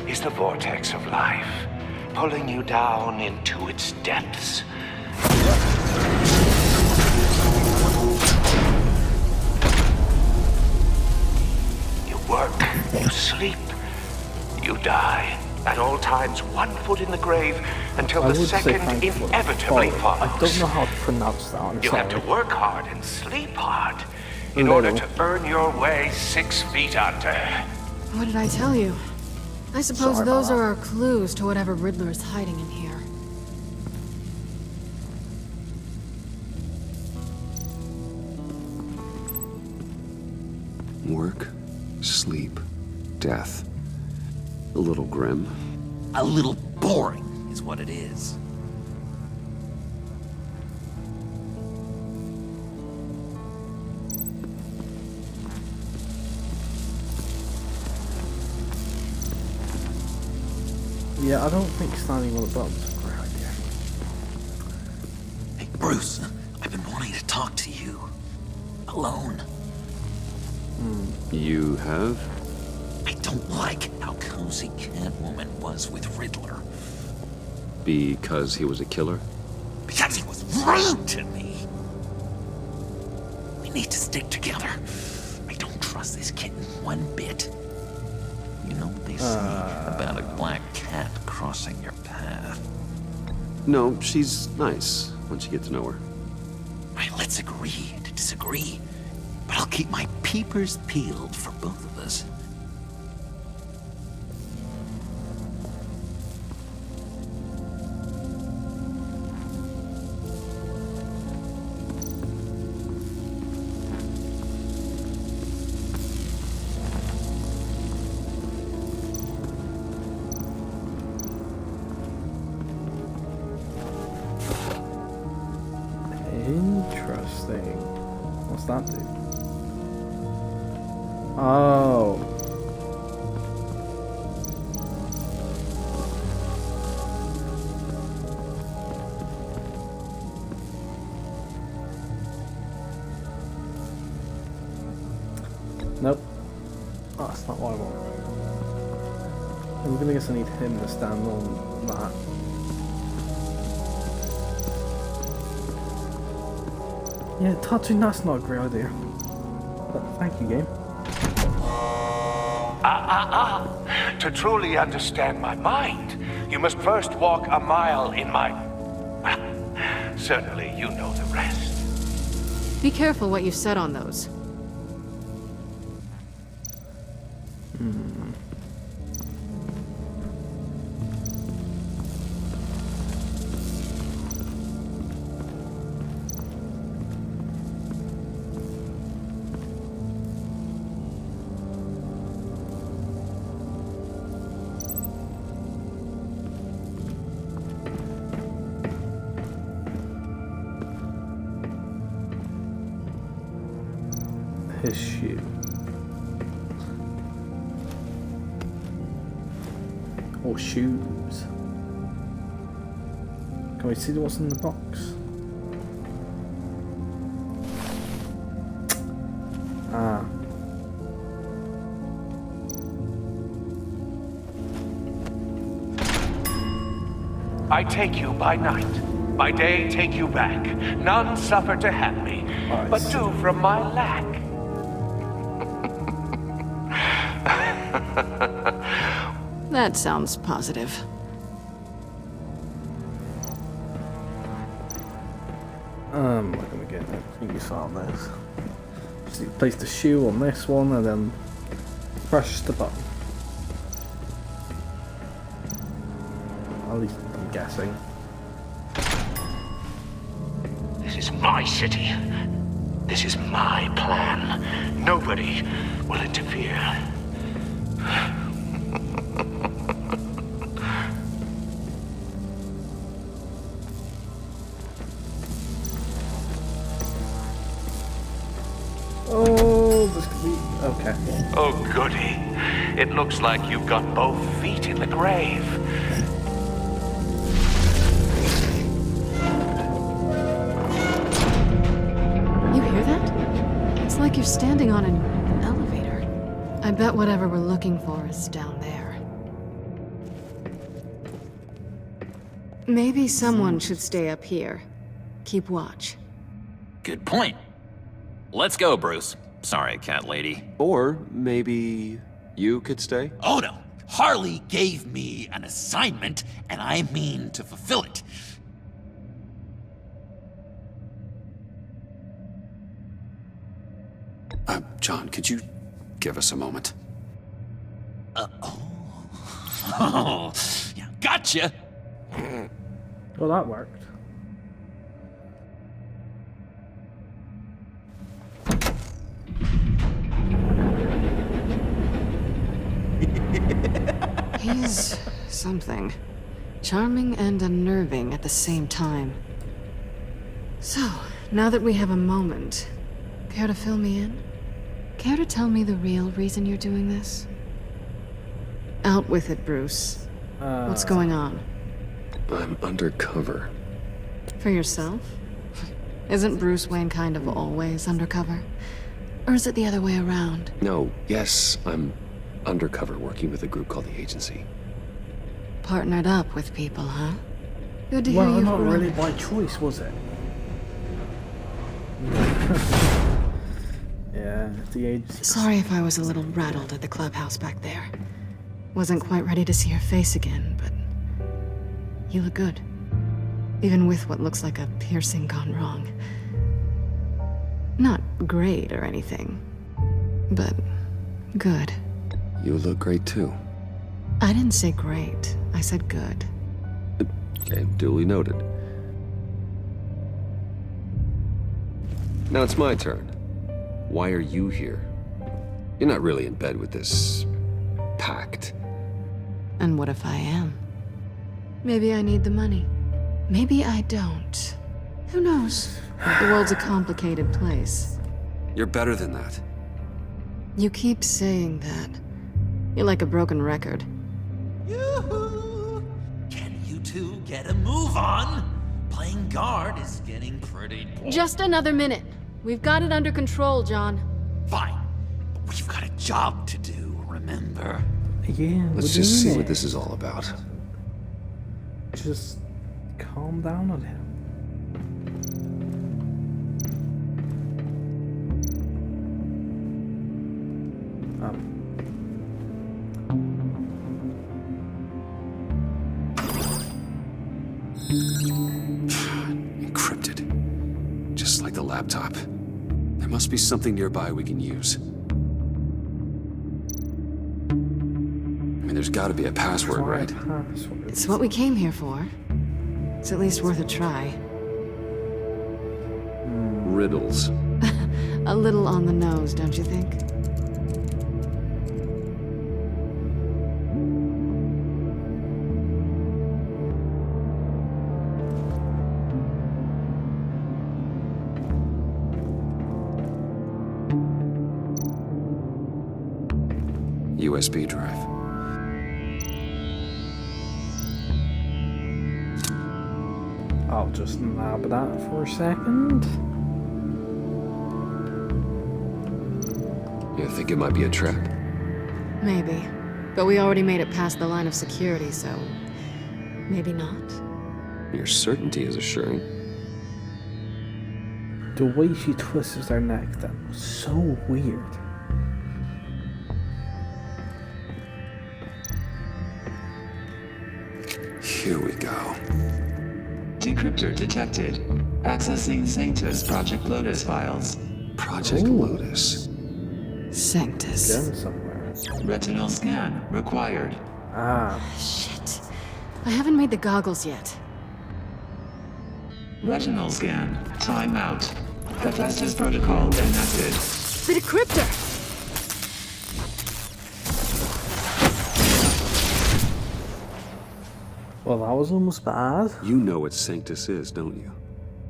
is the vortex of life, pulling you down into its depths. You work, you sleep, you die. At all times, 1 foot in the grave until the second inevitably follows. I don't know how to pronounce that. I'm You sorry. have to work hard and sleep hard in order to earn your way 6 feet under. What did I tell you? I suppose Sorry those about are our clues to whatever Riddler is hiding in here. Work, sleep, death. A little grim. A little boring is what it is. Yeah, I don't think standing on the bumps is a great idea. Hey, Bruce, I've been wanting to talk to you. Alone. You have? I don't like how cozy Catwoman was with Riddler. Because he was a killer? Because he was rude to me. We need to stick together. I don't trust this kitten one bit. You know what they say about a black cat crossing your path? No, she's nice once you get to know her. Right, let's agree to disagree. But I'll keep my peepers peeled for both of us. Interesting. What's that do? Oh. Nope. Oh, that's not what I want. I'm gonna guess I need him to stand on that. Yeah, touching that's not a great idea. But thank you, game. To truly understand my mind, you must first walk a mile in my... Certainly you know the rest. Be careful what you set on those. His shoe. Or shoes. Can we see what's in the box? Ah. I take you by night. By day, take you back. None suffer to have me, but do from my lack. That sounds positive. What can we get? I think we saw this. Just need to place the shoe on this one and then press the button. At least I'm guessing. This is my city. This is my plan. Nobody will interfere. Oh, this could be okay. Oh, goody. It looks like you've got both feet in the grave. You hear that? It's like you're standing on an elevator. I bet whatever we're looking for is down there. Maybe someone should stay up here. Keep watch. Good point. Let's go, Bruce. Sorry, cat lady. Or maybe you could stay? Oh no. Harley gave me an assignment, and I mean to fulfill it. John, could you give us a moment? Oh, yeah, gotcha. Well, that worked. He's something. Charming and unnerving at the same time. So, now that we have a moment, care to fill me in? Care to tell me the real reason you're doing this? Out with it, Bruce. What's going on? I'm undercover. For yourself? Isn't Bruce Wayne kind of always undercover? Or is it the other way around? No, yes, I'm undercover working with a group called the Agency. Partnered up with people, huh? Good to hear Well, you've not grown. really by choice, was it? Yeah, the Agency. Sorry if I was a little rattled at the clubhouse back there. Wasn't quite ready to see your face again, but you look good. Even with what looks like a piercing gone wrong. Not great or anything, but good. You look great too. I didn't say great. I said good. Okay, duly noted. Now it's my turn. Why are you here? You're not really in bed with this pact. And what if I am? Maybe I need the money. Maybe I don't. Who knows? The world's a complicated place. You're better than that. You keep saying that. You're like a broken record. Yoo-hoo! Can you two get a move on? Playing guard is getting pretty boring. Just another minute. We've got it under control, John. Fine. But we've got a job to do, remember? Yeah, Let's just see what this is all about. Just calm down on him. encrypted. Just like the laptop. There must be something nearby we can use. I mean, there's gotta be a password, right? It's what we came here for. It's at least worth a try. Riddles. A little on the nose, don't you think? USB drive. I'll just nab that for a second. You think it might be a trap? Maybe. But we already made it past the line of security, so... maybe not. Your certainty is assuring. The way she twists her neck, that was so weird. Here we go. Decryptor detected. Accessing Sanctus Project Lotus files. Project Lotus. Sanctus. Done somewhere. Retinal scan required. Ah. Shit. I haven't made the goggles yet. Retinal scan. Timeout. Hephaestus protocol enacted. The decryptor! Well, that was almost bad. You know what Sanctus is, don't you?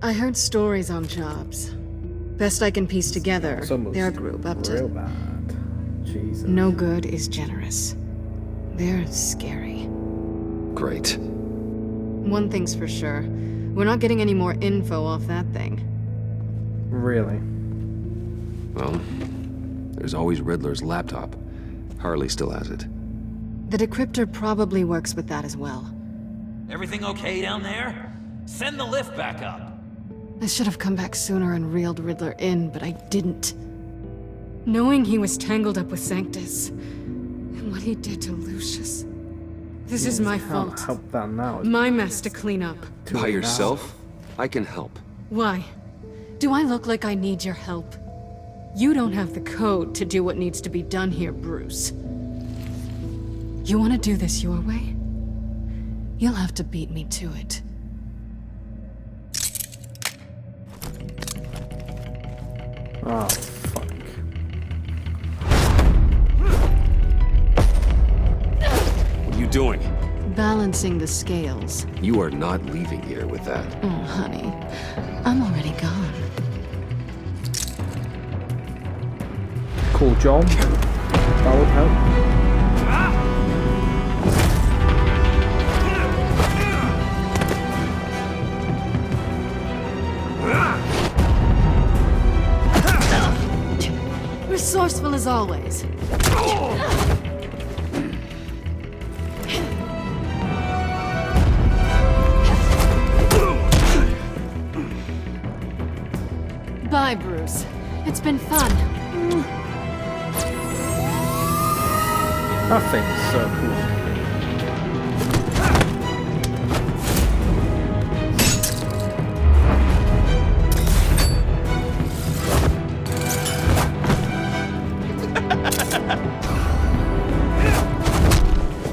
I heard stories on jobs. Best I can piece together, their group up to... Real bad. Jesus. No good is generous. They're scary. Great. One thing's for sure. We're not getting any more info off that thing. Really? Well, there's always Riddler's laptop. Harley still has it. The decryptor probably works with that as well. Everything okay down there? Send the lift back up. I should have come back sooner and reeled Riddler in, but I didn't. Knowing he was tangled up with Sanctus, and what he did to Lucius. This is my fault. Help that now. My mess to clean up. By yourself? I can help. Why? Do I look like I need your help? You don't have the code to do what needs to be done here, Bruce. You want to do this your way? You'll have to beat me to it. Oh, fuck. What are you doing? Balancing the scales. You are not leaving here with that. Oh, honey. I'm already gone. Cool job. That would help. Resourceful as always. Bye, Bruce. It's been fun. That thing is so cool.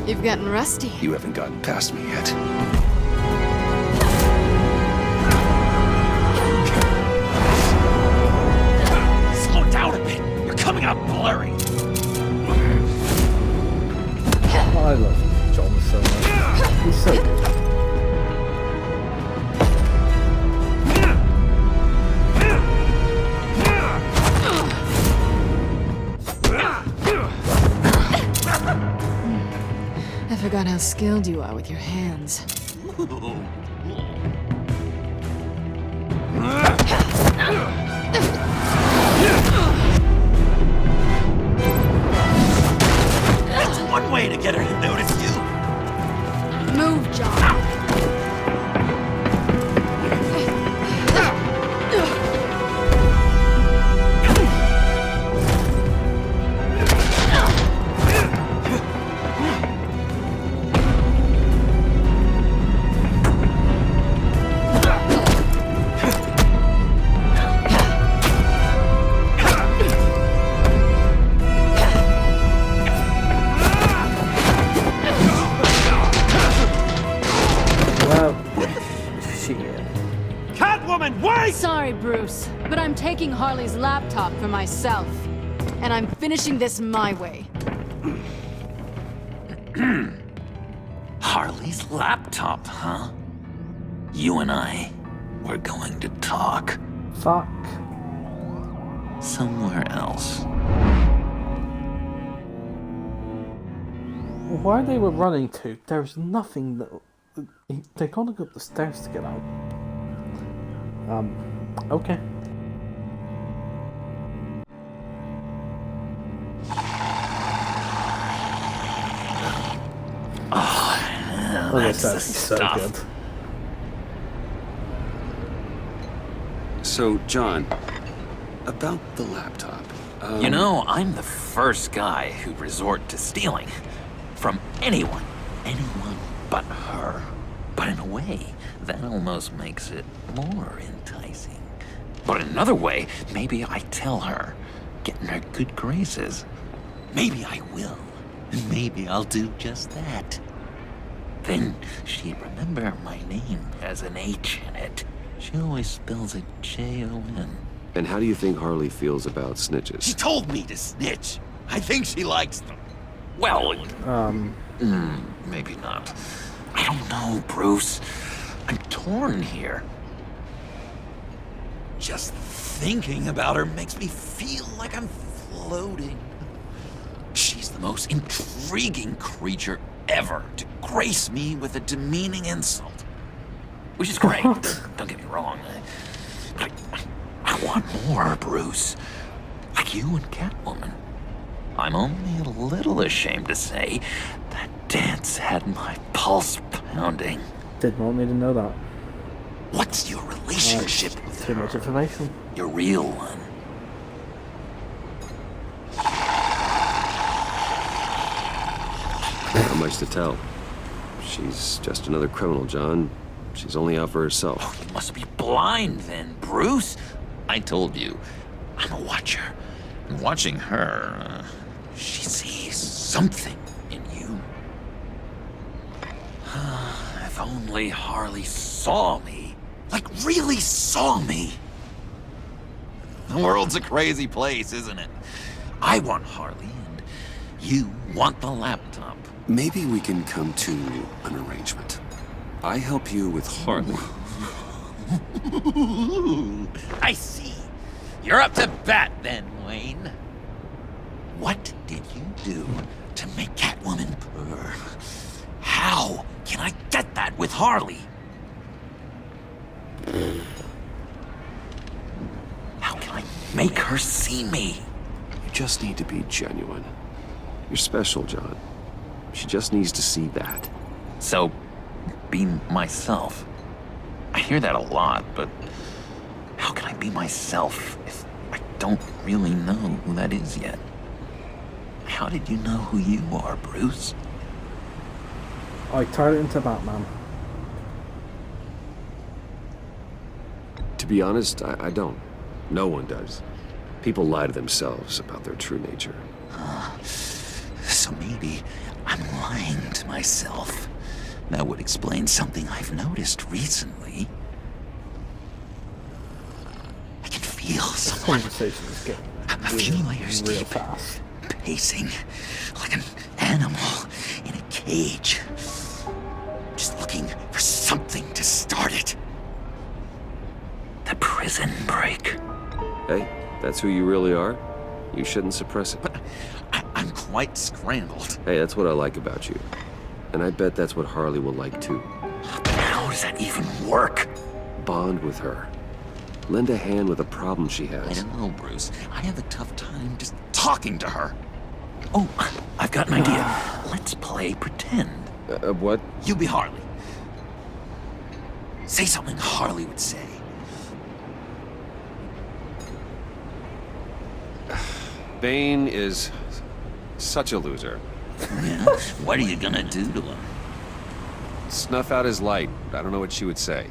You've gotten rusty. You haven't gotten past me yet. Slow down a bit. You're coming out blurry. I love John so much. He's so good. I forgot how skilled you are with your hands. That's one way to get her to notice you. Move, John. Sorry, Bruce, but I'm taking Harley's laptop for myself. And I'm finishing this my way. Harley's laptop, huh? You and I, we're going to talk. Fuck. Somewhere else. Where they were running to, there's nothing that... They're gonna go up the stairs to get out. Okay. Oh, that's the so stuff. good. So, John, about the laptop. You know, I'm the first guy who'd resort to stealing. From anyone. Anyone but her. But in a way, that almost makes it more enticing. But in another way, maybe I tell her, get in her good graces. Maybe I will. And maybe I'll do just that. Then she'd remember my name has an H in it. She always spells it J-O-N. And how do you think Harley feels about snitches? She told me to snitch. I think she likes them. Well, maybe not. I don't know, Bruce. I'm torn here. Just thinking about her makes me feel like I'm floating. She's the most intriguing creature ever to grace me with a demeaning insult. Which is great. Don't get me wrong. But I want more, Bruce. Like you and Catwoman. I'm only a little ashamed to say that dance had my pulse pounding. Didn't want me to know that. What's your relationship with her? Too much information. Your real one. Not much to tell. She's just another criminal, John. She's only out for herself. Oh, you must be blind then, Bruce. I told you, I'm a watcher. And watching her, she sees something in you. If only Harley saw me. Like, really saw me. The world's a crazy place, isn't it? I want Harley, and you want the laptop. Maybe we can come to an arrangement. I help you with Harley. I see. You're up to bat then, Wayne. What did you do to make Catwoman purr? How can I get that with Harley? How can I make her see me? You just need to be genuine. You're special, John. She just needs to see that. So, be myself. I hear that a lot, but how can I be myself if I don't really know who that is yet? How did you know who you are, Bruce? I turned it into Batman. To be honest, I don't. No one does. People lie to themselves about their true nature. So maybe I'm lying to myself. That would explain something I've noticed recently. I can feel someone a few layers deep, fast. pacing like an animal in a cage. Just looking for something to start it. The prison break. Hey, that's who you really are. You shouldn't suppress it. But I'm quite scrambled. Hey, that's what I like about you. And I bet that's what Harley will like too. But how does that even work? Bond with her. Lend a hand with a problem she has. I don't know, Bruce. I have a tough time just talking to her. Oh, I've got an idea. Let's play pretend. What? You be Harley. Say something Harley would say. Bane is such a loser. Yeah? What are you gonna do to him? Snuff out his light. I don't know what she would say.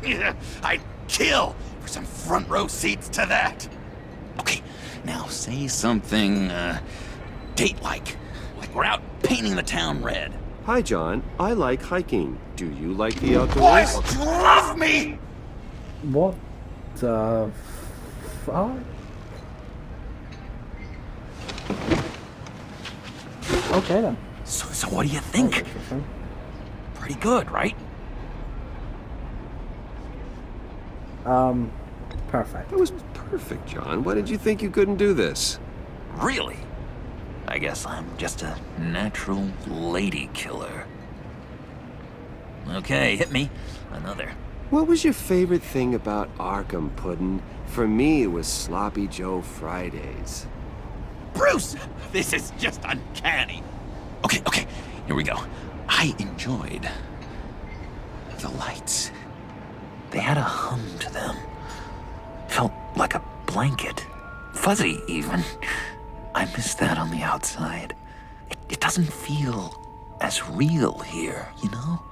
Yeah, I'd kill for some front row seats to that. Okay, now say something, date-like. Like we're out painting the town red. Hi, John. I like hiking. Do you like the outdoors? What? You love me! What the fuck? Okay then. So what do you think? Pretty good, right? Perfect. That was perfect, John. Why did you think you couldn't do this? Really? I guess I'm just a natural lady killer. Okay, hit me. Another. What was your favorite thing about Arkham, Puddin'? For me, it was Sloppy Joe Fridays. Bruce! This is just uncanny. Okay, here we go. I enjoyed the lights. They had a hum to them. Felt like a blanket. Fuzzy, even. I miss that on the outside. It doesn't feel as real here, you know?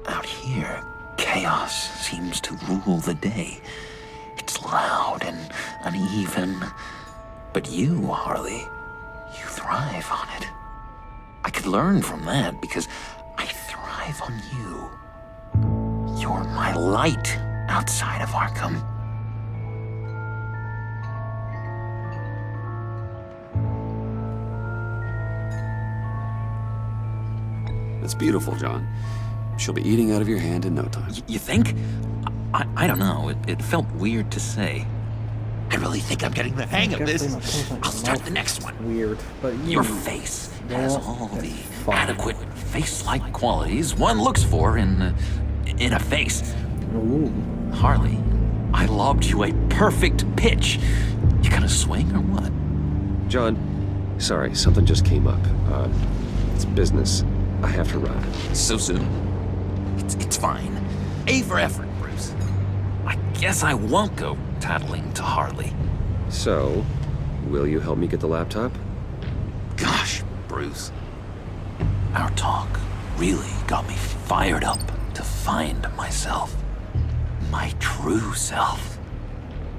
Out here, chaos seems to rule the day. It's loud and uneven. But you, Harley, you thrive on it. I could learn from that because I thrive on you. You're my light outside of Arkham. That's beautiful, John. She'll be eating out of your hand in no time. You think? I don't know. It felt weird to say. I really think I'm getting the hang of this. I'll start the next one. Weird, but your face has all the adequate face-like qualities one looks for in a face. Ooh. Harley, I lobbed you a perfect pitch. You gonna swing or what? John, sorry, something just came up. It's business. I have to run. So soon? It's fine. A for effort, Bruce. I guess I won't go tattling to Harley. So, will you help me get the laptop? Gosh, Bruce. Our talk really got me fired up to find myself. My true self.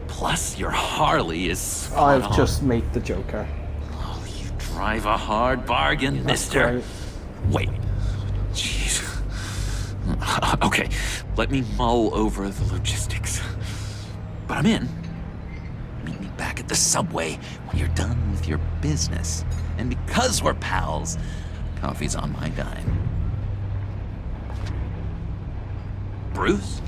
Plus, your Harley is spot on. just made the Joker. Oh, you drive a hard bargain, mister. Right. Wait. Jeez. Okay, let me mull over the logistics. But I'm in. Meet me back at the subway when you're done with your business. And because we're pals, coffee's on my dime. Bruce?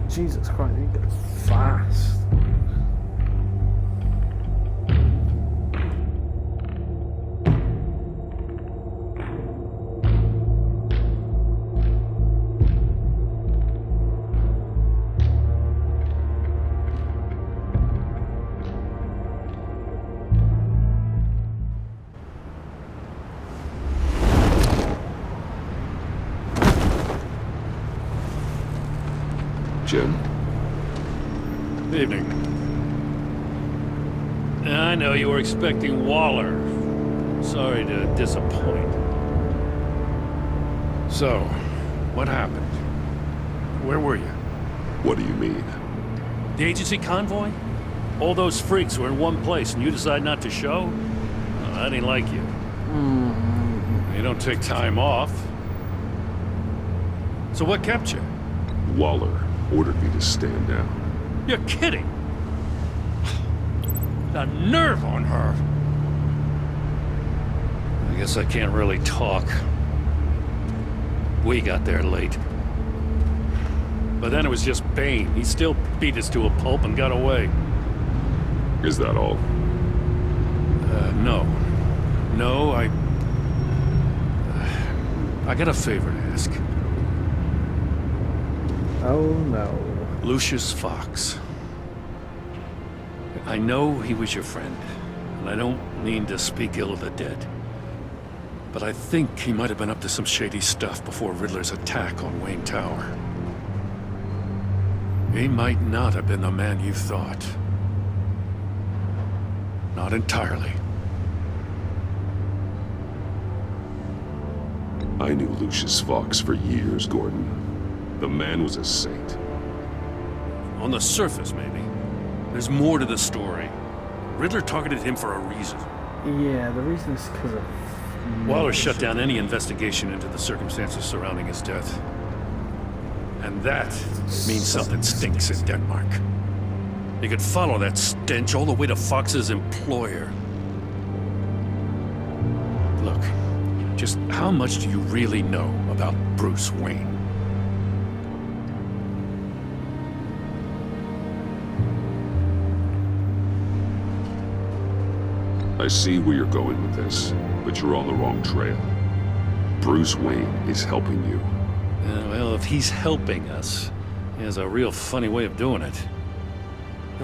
Jesus Christ, you go fast. Jim? Evening. I know you were expecting Waller. Sorry to disappoint. So, what happened? Where were you? What do you mean? The agency convoy? All those freaks were in one place and you decide not to show? I didn't like you. You don't take time off. So what kept you? Waller ordered me to stand down. You're kidding! The nerve on her! I guess I can't really talk. We got there late. But then it was just Bane. He still beat us to a pulp and got away. Is that all? No. No, I got a favor to ask. Oh no. Lucius Fox. I know he was your friend, and I don't mean to speak ill of the dead. But I think he might have been up to some shady stuff before Riddler's attack on Wayne Tower. He might not have been the man you thought. Not entirely. I knew Lucius Fox for years, Gordon. The man was a saint. On the surface, maybe. There's more to the story. Riddler targeted him for a reason. Yeah, the reason is because of Waller shut down any investigation into the circumstances surrounding his death. And that means something stinks in Denmark. You could follow that stench all the way to Fox's employer. Look, just how much do you really know about Bruce Wayne? I see where you're going with this, but you're on the wrong trail. Bruce Wayne is helping you. Well, if he's helping us, he has a real funny way of doing it.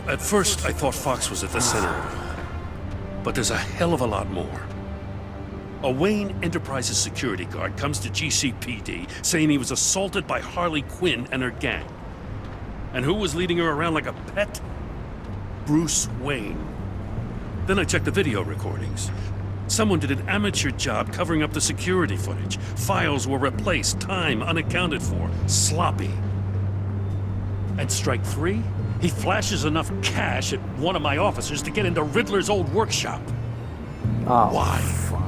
At first, I thought Fox was at the center of it. But there's a hell of a lot more. A Wayne Enterprises security guard comes to GCPD saying he was assaulted by Harley Quinn and her gang. And who was leading her around like a pet? Bruce Wayne. Then I checked the video recordings. Someone did an amateur job covering up the security footage. Files were replaced, time unaccounted for, sloppy. And strike three? He flashes enough cash at one of my officers to get into Riddler's old workshop. Oh, why? Fuck.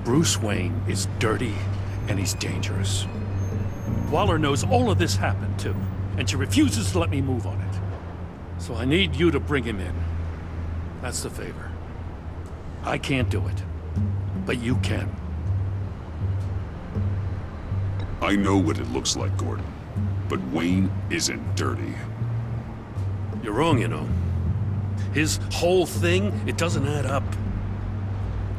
Bruce Wayne is dirty and he's dangerous. Waller knows all of this happened too, and she refuses to let me move on it. So I need you to bring him in. That's the favor. I can't do it, but you can. I know what it looks like, Gordon, but Wayne isn't dirty. You're wrong, you know. His whole thing, it doesn't add up.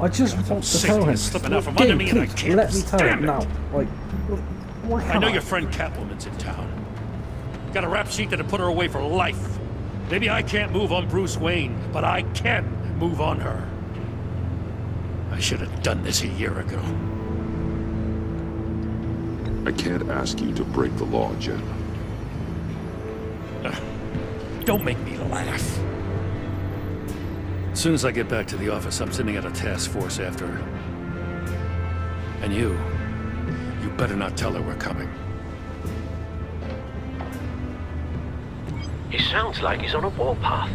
I just want to tell him. Slipping out from under me and I can't. Let me tell him now. Like, why I can't know your friend Catwoman's in town. Got a rap sheet that'll put her away for life. Maybe I can't move on Bruce Wayne, but I can move on her. I should have done this a year ago. I can't ask you to break the law, Jen. Don't make me laugh. As soon as I get back to the office, I'm sending out a task force after her. And you better not tell her we're coming. He sounds like he's on a warpath.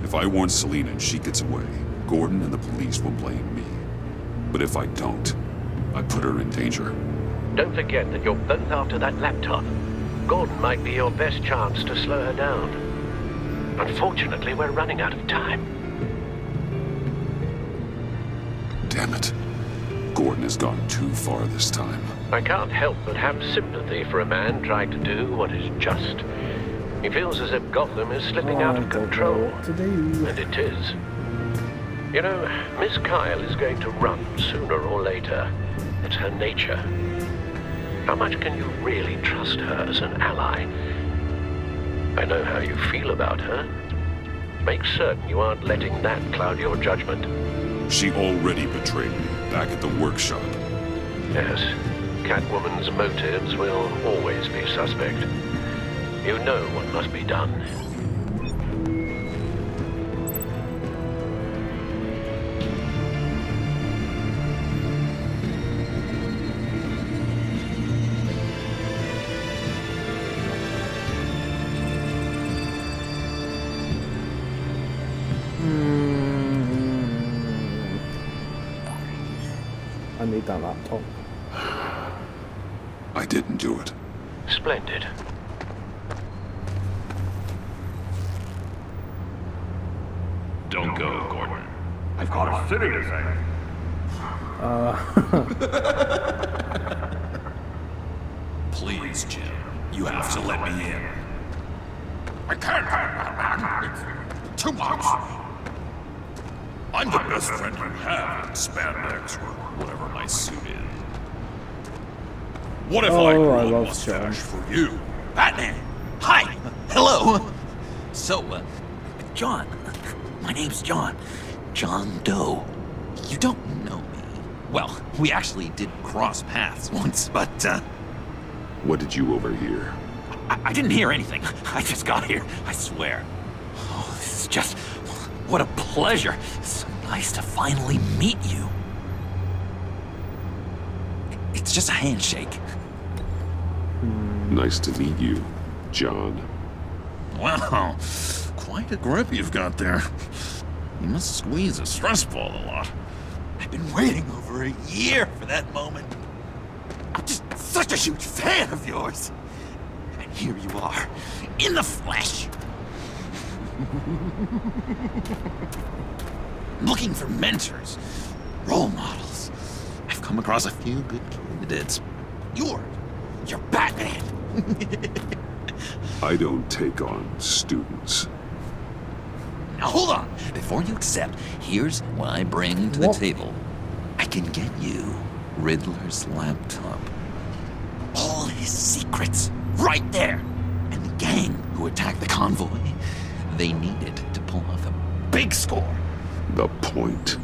If I warn Selina and she gets away, Gordon and the police will blame me. But if I don't, I put her in danger. Don't forget that you're both after that laptop. Gordon might be your best chance to slow her down. Unfortunately, we're running out of time. Damn it. Gordon has gone too far this time. I can't help but have sympathy for a man trying to do what is just. He feels as if Gotham is slipping out of control. And it is. You know, Miss Kyle is going to run sooner or later. It's her nature. How much can you really trust her as an ally? I know how you feel about her. Make certain you aren't letting that cloud your judgment. She already betrayed me back at the workshop. Yes, Catwoman's motives will always be suspect. You know what must be done. I need that laptop. I didn't do it. Splendid. Don't go, Gordon. I've got a city to save. Please, Jim. You have to let me in. I can't, Batman. It's too much. I'm the best friend you have in spandex or whatever my suit is. What if I grow a mustache for you? Batman! Hi! Hello! So, John. My name's John. John Doe. You don't know me. Well, we actually did cross paths once, but, What did you overhear? I didn't hear anything. I just got here, I swear. Oh, this is just... What a pleasure. It's so nice to finally meet you. It's just a handshake. Nice to meet you, John. Wow, quite a grip you've got there. You must squeeze a stress ball a lot. I've been waiting over a year for that moment. I'm just such a huge fan of yours. And here you are, in the flesh. Looking for mentors, role models. I've come across a few good candidates. You're Batman. I don't take on students. Now hold on. Before you accept, here's what I bring to the table. I can get you Riddler's laptop. All his secrets, right there. And the gang who attacked the convoy, they needed to pull off a big score. The point.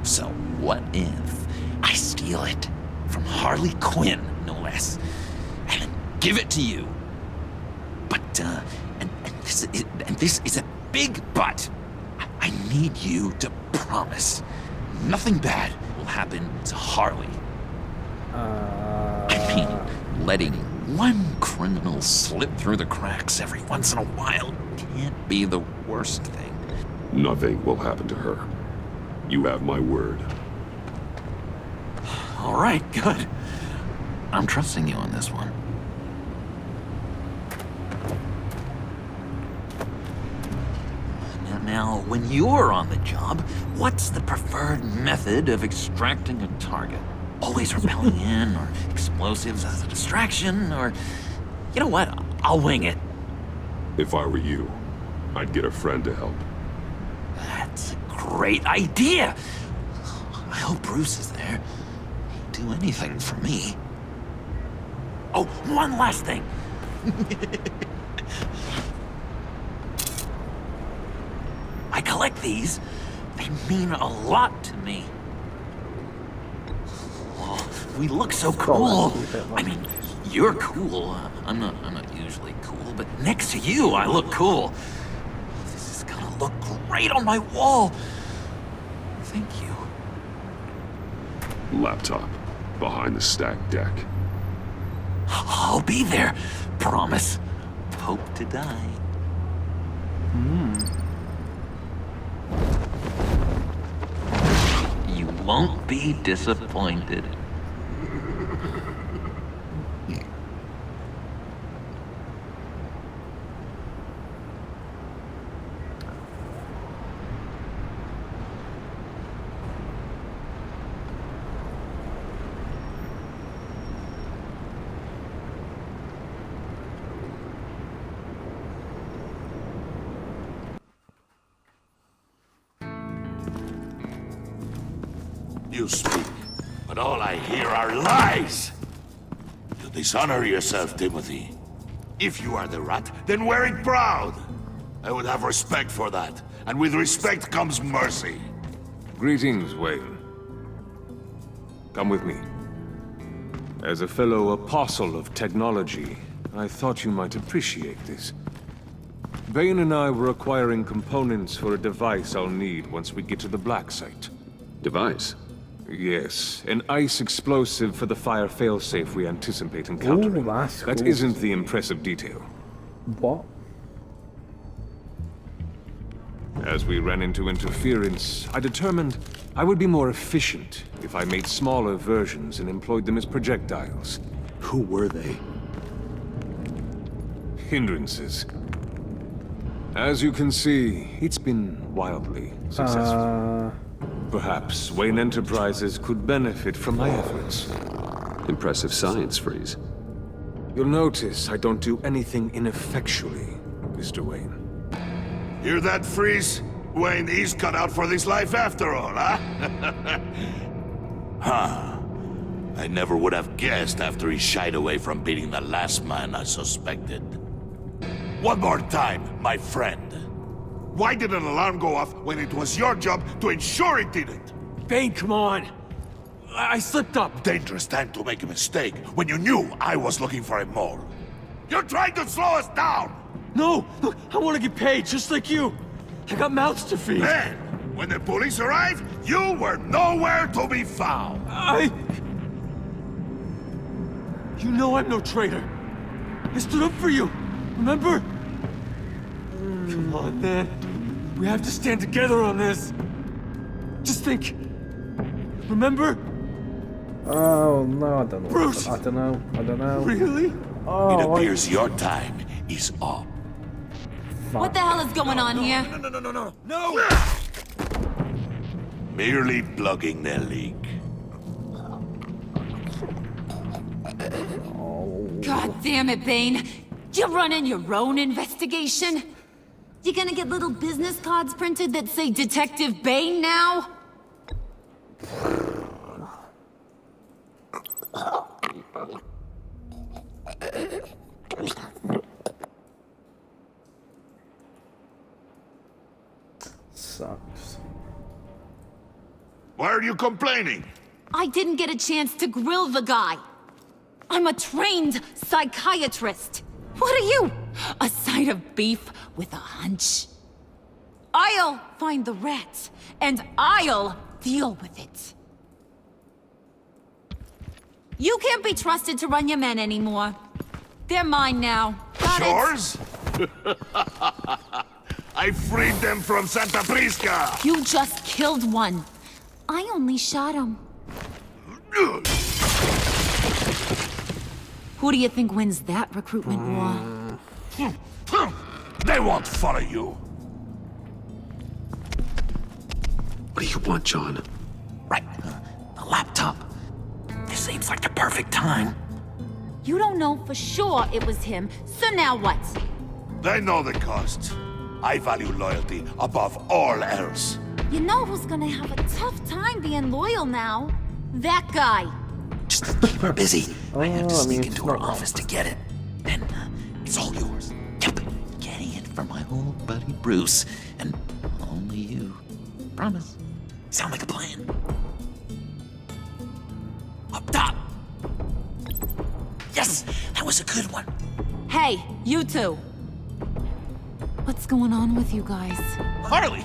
So what if I steal it from Harley Quinn, no less, and then give it to you? But, and this is a big but. I need you to promise nothing bad will happen to Harley. I mean, letting one criminal slip through the cracks every once in a while can't be the worst thing. Nothing will happen to her. You have my word. All right, good. I'm trusting you on this one. Now, when you're on the job, what's the preferred method of extracting a target? Always repelling in, or explosives as a distraction, or... You know what? I'll wing it. If I were you, I'd get a friend to help. That's a great idea! I hope Bruce is there. He'd do anything for me. Oh, one last thing! I collect these. They mean a lot to me. Oh, we look so cool. I mean, you're cool. I'm not usually cool, but next to you, I look cool. This is gonna look great on my wall. Thank you. Laptop. Behind the stacked deck. I'll be there. Promise. Hope to die. You won't be disappointed. You speak, but all I hear are lies! You dishonor yourself, Timothy. If you are the rat, then wear it proud! I would have respect for that, and with respect comes mercy. Greetings, Wayne. Come with me. As a fellow apostle of technology, I thought you might appreciate this. Bane and I were acquiring components for a device I'll need once we get to the Black Site. Device? Yes, an ice explosive for the fire failsafe we anticipate encountering. That cool. isn't the impressive detail. What? As we ran into interference, I determined I would be more efficient if I made smaller versions and employed them as projectiles. Who were they? Hindrances. As you can see, it's been wildly successful. Perhaps Wayne Enterprises could benefit from my efforts. Impressive science, Freeze. You'll notice I don't do anything ineffectually, Mr. Wayne. Hear that, Freeze? Wayne is cut out for this life after all, huh? Huh. I never would have guessed after he shied away from beating the last man I suspected. One more time, my friend. Why did an alarm go off when it was your job to ensure it didn't? Bane, come on! I slipped up! Dangerous time to make a mistake when you knew I was looking for a mole. You're trying to slow us down! No! Look, I want to get paid, just like you! I got mouths to feed! Then, when the police arrived, you were nowhere to be found! You know I'm no traitor! I stood up for you, remember? Come on, man. We have to stand together on this. Just think. Remember? Oh no, I don't know. Bruce! I don't know. Really? Oh, It appears your time is up. What the hell is going on here? No! Merely plugging the leak. God damn it, Bane. You're running your own investigation? You gonna get little business cards printed that say Detective Bane now? Sucks. Why are you complaining? I didn't get a chance to grill the guy. I'm a trained psychiatrist. What are you? A side of beef with a hunch? I'll find the rat, and I'll deal with it. You can't be trusted to run your men anymore. They're mine now. Got it? Yours? I freed them from Santa Prisca! You just killed one. I only shot him. Who do you think wins that recruitment war? They won't follow you. What do you want, John? Right. The laptop. This seems like the perfect time. You don't know for sure it was him, so now what? They know the cost. I value loyalty above all else. You know who's gonna have a tough time being loyal now? That guy. Just keep her busy. I have to sneak into her not office to get it. Then it's all yours. Yep. Getting it from my old buddy Bruce. And only you. Promise. Sound like a plan? Up top! Yes! That was a good one. Hey, you two. What's going on with you guys? Harley!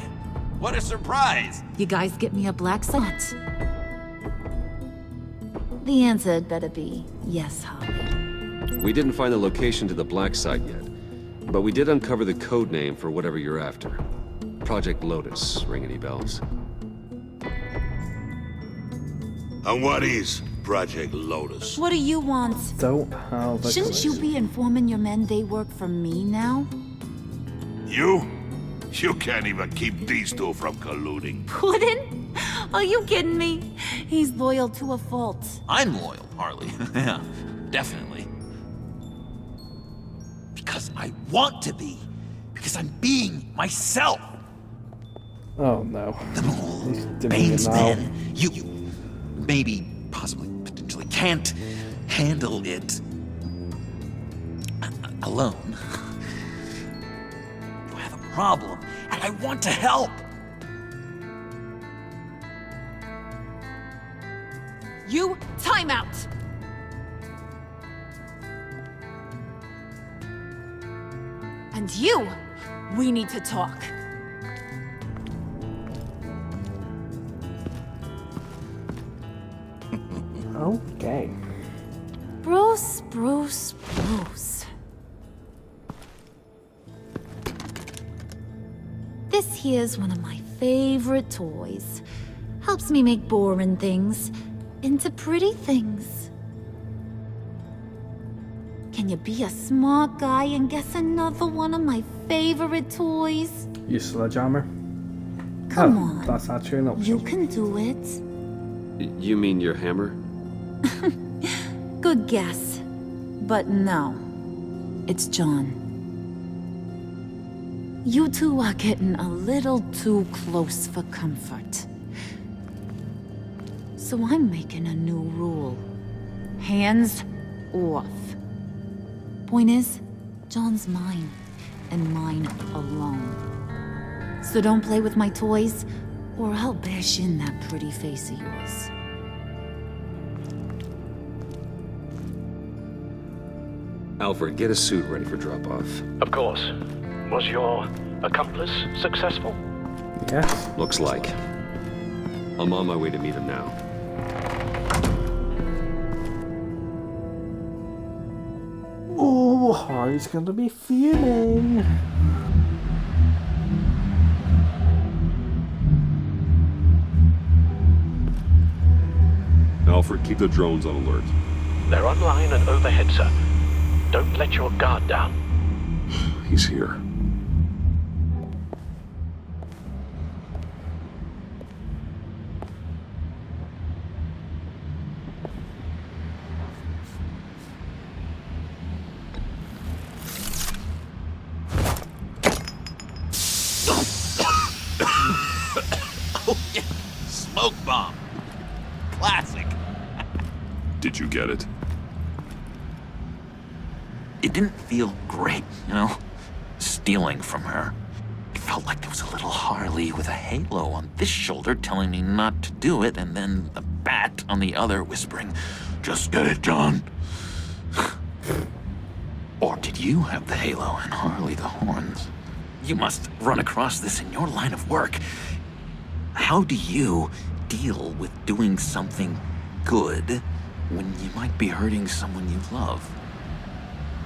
What a surprise! You guys get me a black spot. The answer had better be yes, Holly. We didn't find the location to the black site yet, but we did uncover the code name for whatever you're after. Project Lotus. Ring any bells? And what is Project Lotus? What do you want? Don't have a Shouldn't you be informing your men they work for me now? You? You can't even keep these two from colluding. Puddin'? Are you kidding me? He's loyal to a fault. I'm loyal, Harley. Yeah, definitely. Because I want to be. Because I'm being myself. Oh no. Bane's men. You maybe, possibly, potentially can't handle it alone. You have a problem, and I want to help. You, time out! And you, we need to talk. Okay. Bruce. This here's one of my favorite toys. Helps me make boring things into pretty things. Can you be a smart guy and guess another one of my favorite toys? You sledgehammer? Come on. That's actually an option. You can do it. You mean your hammer? Good guess. But no. It's John. You two are getting a little too close for comfort. So I'm making a new rule. Hands off. Point is, John's mine, and mine alone. So don't play with my toys, or I'll bash in that pretty face of yours. Alfred, get a suit ready for drop-off. Of course. Was your accomplice successful? Yes. Looks like. I'm on my way to meet him now. Oh, Harry's gonna be fuming. Alfred, keep the drones on alert. They're online and overhead, sir. Don't let your guard down. He's here. Oh, yeah. Smoke bomb. Classic. Did you get it? It didn't feel great, you know? Stealing from her. It felt like there was a little Harley with a halo on this shoulder telling me not to do it, and then a bat on the other whispering, "Just get it done." Or did you have the halo and Harley the horns? You must run across this in your line of work. How do you deal with doing something good when you might be hurting someone you love?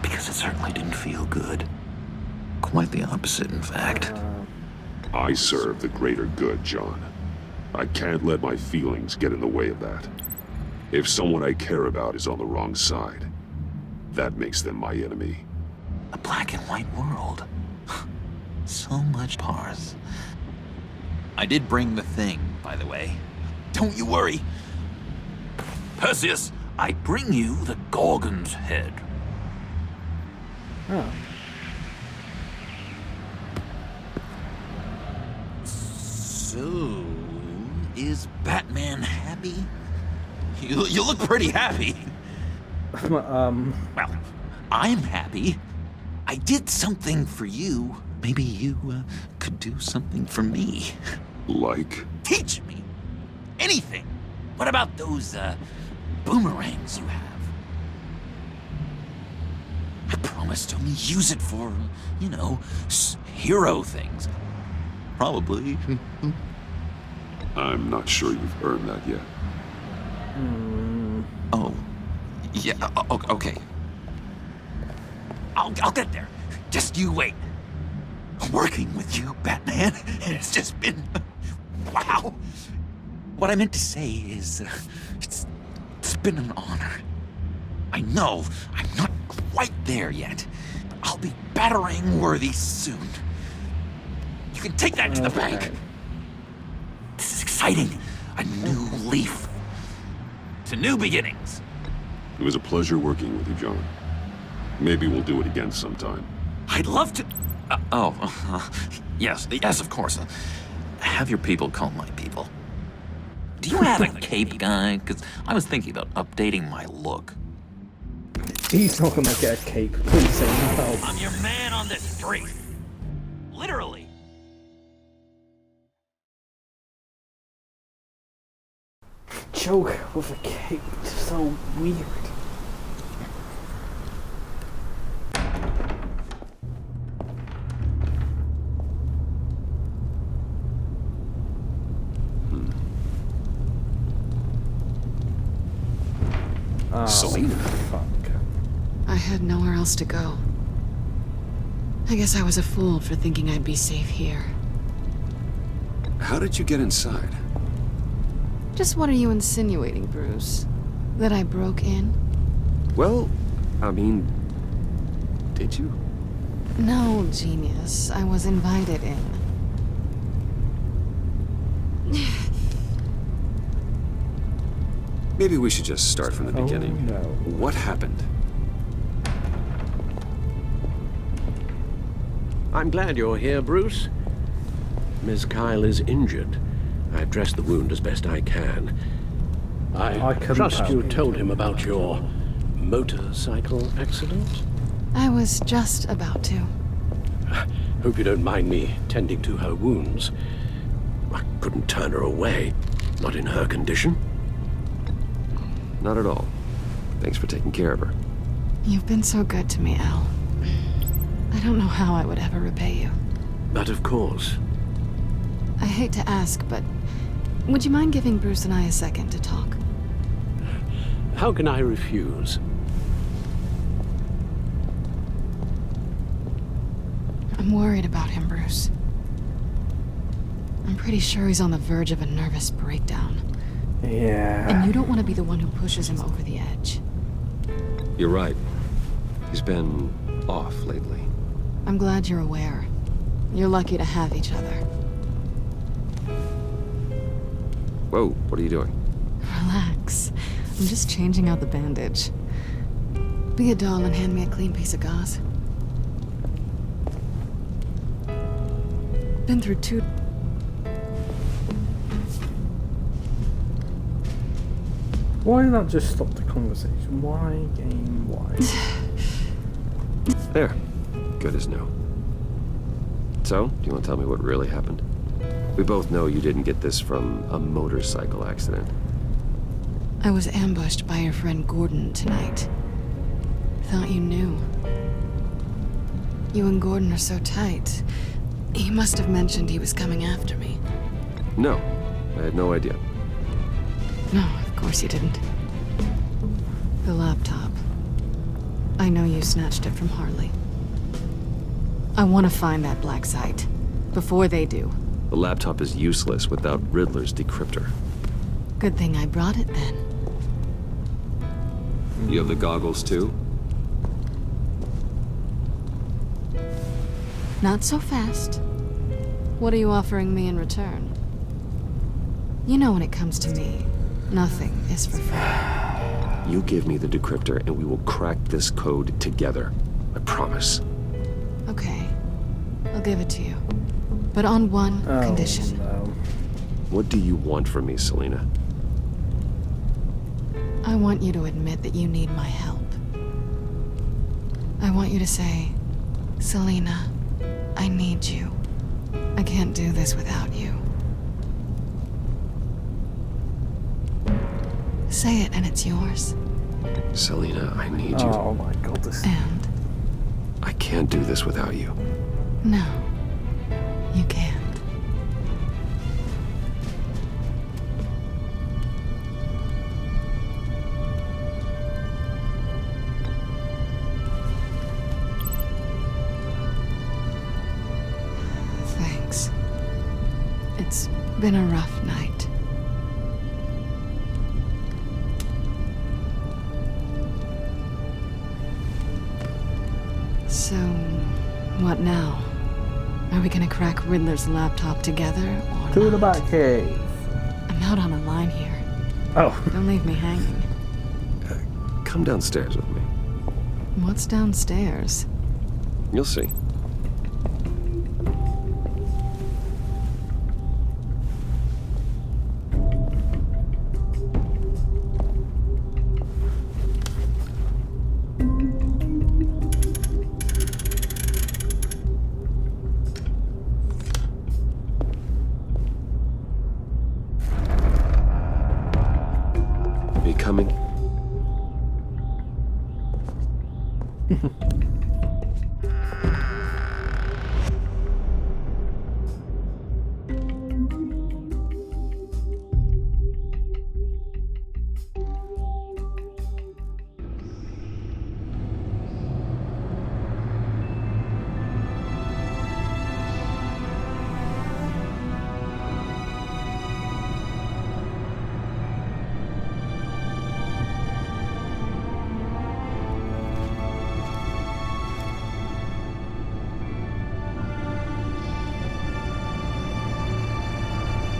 Because it certainly didn't feel good. Quite the opposite, in fact. I serve the greater good, John. I can't let my feelings get in the way of that. If someone I care about is on the wrong side, that makes them my enemy. A black and white world. So much parse. I did bring the thing, by the way. Don't you worry. Perseus, I bring you the Gorgon's head. Oh. So, is Batman happy? You look pretty happy. Well, I'm happy. I did something for you. Maybe you could do something for me. Like? Teach me. Anything. What about those boomerangs you have? I promise to only use it for, you know, hero things. Probably. I'm not sure you've earned that yet. Oh. Yeah, okay. I'll get there. Just you wait. Working with you, Batman, it's just been... wow. What I meant to say is, it's been an honor. I know I'm not quite there yet. I'll be battering worthy soon. You can take that to the bank. This is exciting. A new leaf. To new beginnings. It was a pleasure working with you, John. Maybe we'll do it again sometime. I'd love to... yes, of course. Have your people call my people. Do you have a cape, guy? Because I was thinking about updating my look. He's not gonna get a cape. Please say no. I'm your man on the street. Literally. Joke with a cape. It's so weird. Selina. Fuck. I had nowhere else to go. I guess I was a fool for thinking I'd be safe here. How did you get inside? Just what are you insinuating, Bruce? That I broke in? Well, I mean, did you? No, genius. I was invited in. Maybe we should just start from the beginning. No. What happened? I'm glad you're here, Bruce. Ms. Kyle is injured. I've dressed the wound as best I can. I trust you told him about your motorcycle accident? I was just about to. Hope you don't mind me tending to her wounds. I couldn't turn her away, not in her condition. Not at all. Thanks for taking care of her. You've been so good to me, Al. I don't know how I would ever repay you. But of course. I hate to ask, but would you mind giving Bruce and I a second to talk? How can I refuse? I'm worried about him, Bruce. I'm pretty sure he's on the verge of a nervous breakdown. Yeah. And you don't want to be the one who pushes him over the edge. You're right. He's been off lately. I'm glad you're aware. You're lucky to have each other. Whoa, what are you doing? Relax. I'm just changing out the bandage. Be a doll and hand me a clean piece of gauze. Been through 2... Why not just stop the conversation? Why, game, why? There. Good as new. So, do you want to tell me what really happened? We both know you didn't get this from a motorcycle accident. I was ambushed by your friend Gordon tonight. Thought you knew. You and Gordon are so tight. He must have mentioned he was coming after me. No, I had no idea. No, of course you didn't. The laptop. I know you snatched it from Harley. I want to find that black site. Before they do. The laptop is useless without Riddler's decryptor. Good thing I brought it then. You have the goggles too? Not so fast. What are you offering me in return? You know when it comes to me, nothing is for free. You give me the decryptor and we will crack this code together. I promise. Okay. I'll give it to you. But on one condition. No. What do you want from me, Selina? I want you to admit that you need my help. I want you to say, Selina, I need you. I can't do this without you. Say it and it's yours. Selina, I need you. Oh my god, this... And? I can't do this without you. No, you can't. Thanks. It's been a rough night. So, what now? Are we gonna crack Riddler's laptop together, or To the not? Batcave. I'm out on a line here. Oh. Don't leave me hanging. Come downstairs with me. What's downstairs? You'll see. You coming?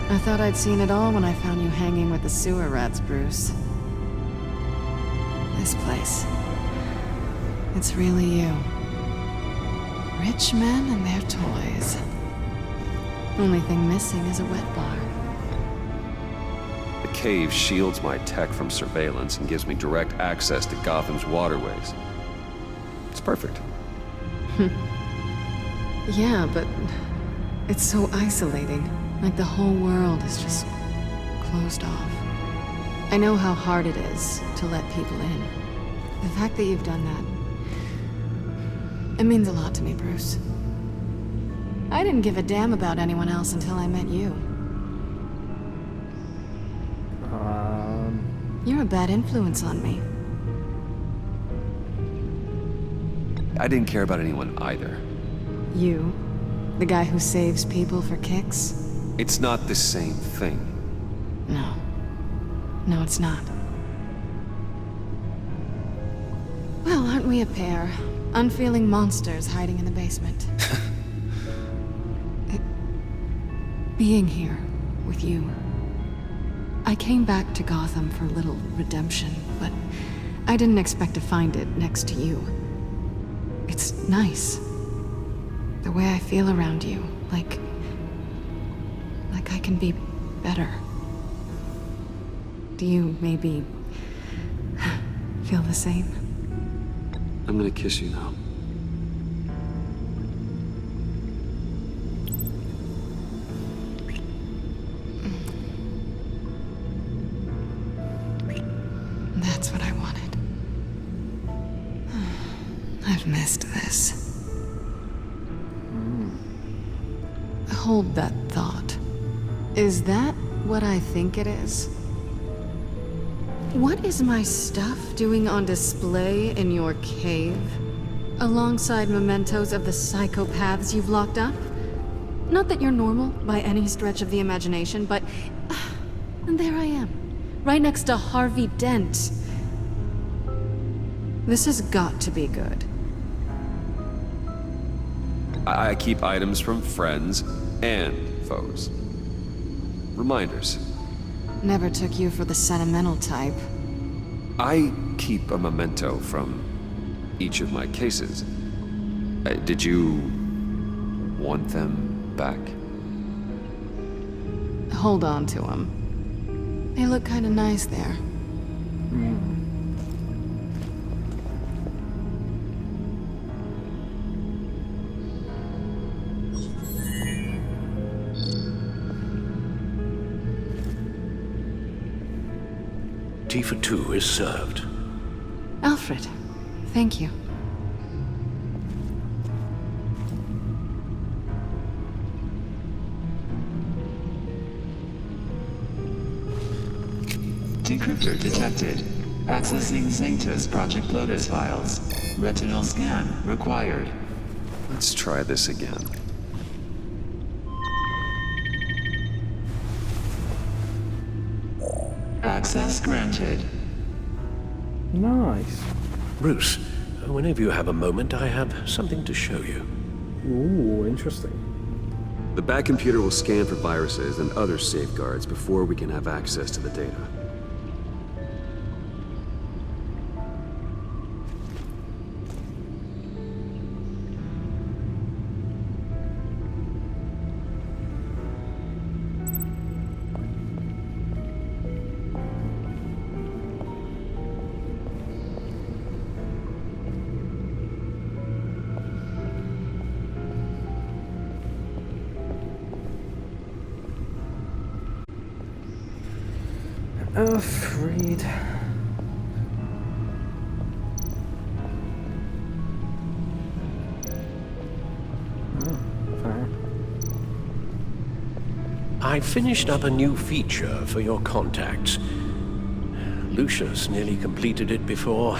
I thought I'd seen it all when I found you hanging with the sewer rats, Bruce. This place. It's really you. Rich men and their toys. Only thing missing is a wet bar. The cave shields my tech from surveillance and gives me direct access to Gotham's waterways. It's perfect. Yeah, but it's so isolating. Like the whole world is just closed off. I know how hard it is to let people in. The fact that you've done that, it means a lot to me, Bruce. I didn't give a damn about anyone else until I met you. You're a bad influence on me. I didn't care about anyone either. You? The guy who saves people for kicks? It's not the same thing. No. No, it's not. Well, aren't we a pair? Unfeeling monsters hiding in the basement. Being here with you. I came back to Gotham for a little redemption, but I didn't expect to find it next to you. It's nice. The way I feel around you, like I can be better. Do you maybe feel the same? I'm gonna kiss you now. That's what I wanted. I've missed this. Hold that thought. Is that what I think it is? What is my stuff doing on display in your cave? Alongside mementos of the psychopaths you've locked up? Not that you're normal by any stretch of the imagination, but... and there I am, right next to Harvey Dent. This has got to be good. I keep items from friends and foes. Reminders. Never took you for the sentimental type. I keep a memento from each of my cases. Did you want them back? Hold on to them. They look kind of nice there. Tea for two is served. Alfred, thank you. Decryptor detected. Accessing Sanctus Project Lotus files. Retinal scan required. Let's try this again. Access granted. Nice. Bruce, whenever you have a moment, I have something to show you. Ooh, interesting. The Bat computer will scan for viruses and other safeguards before we can have access to the data. Freed. I finished up a new feature for your contacts. Lucius nearly completed it before.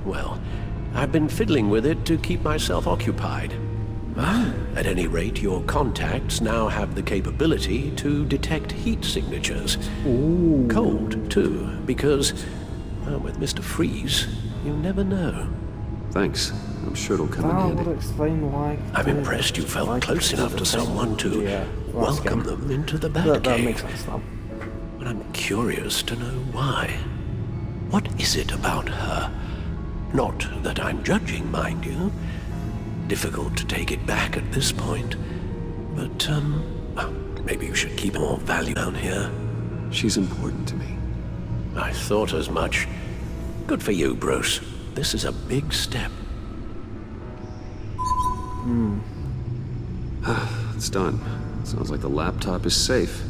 Well, I've been fiddling with it to keep myself occupied. At any rate, your contacts now have the capability to detect heat signatures. Ooh. Cold, too, because, well, with Mr. Freeze, you never know. Thanks. I'm sure it'll come in That handy. would explain why. I'm impressed you felt close enough to someone to welcome them into the Batcave. That makes sense now. But I'm curious to know why. What is it about her? Not that I'm judging, mind you. Difficult to take it back at this point. But, well, maybe you should keep more value down here. She's important to me. I thought as much. Good for you, Bruce. This is a big step. It's done. Sounds like the laptop is safe.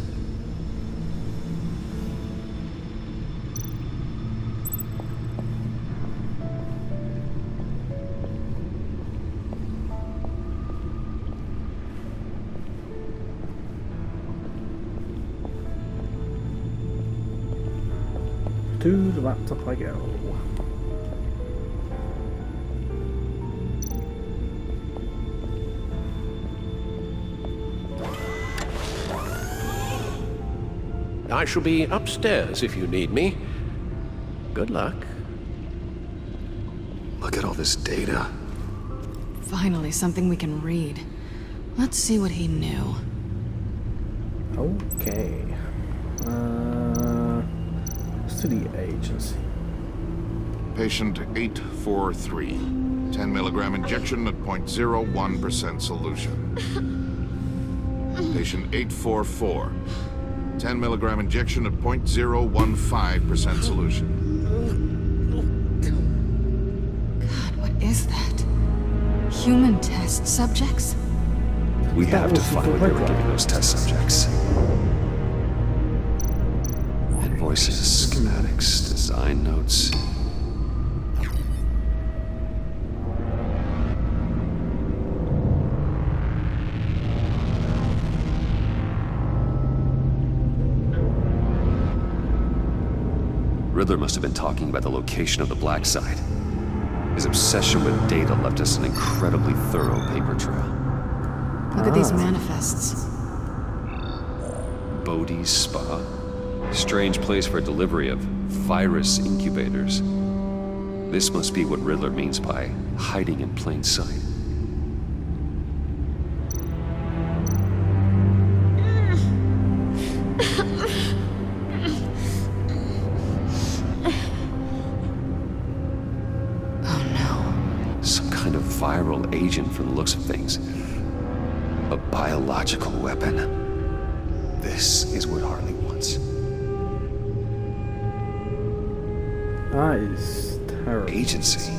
To the laptop I go. I shall be upstairs if you need me. Good luck. Look at all this data. Finally, something we can read. Let's see what he knew. Okay. Let's do the agency. Patient 843. 10 milligram injection at 0.01% solution. Patient 844. 10 milligram injection at 0.015% solution. God, what is that? Human test subjects? We have to find where they were giving those test subjects. Invoices, schematics, design notes. Riddler must have been talking about the location of the Black Site. His obsession with data left us an incredibly thorough paper trail. Look at these manifests. Bodhi's Spa. Strange place for delivery of virus incubators. This must be what Riddler means by hiding in plain sight. Viral agent from the looks of things. A biological weapon. This is what Harley wants. That is terrible. Agency.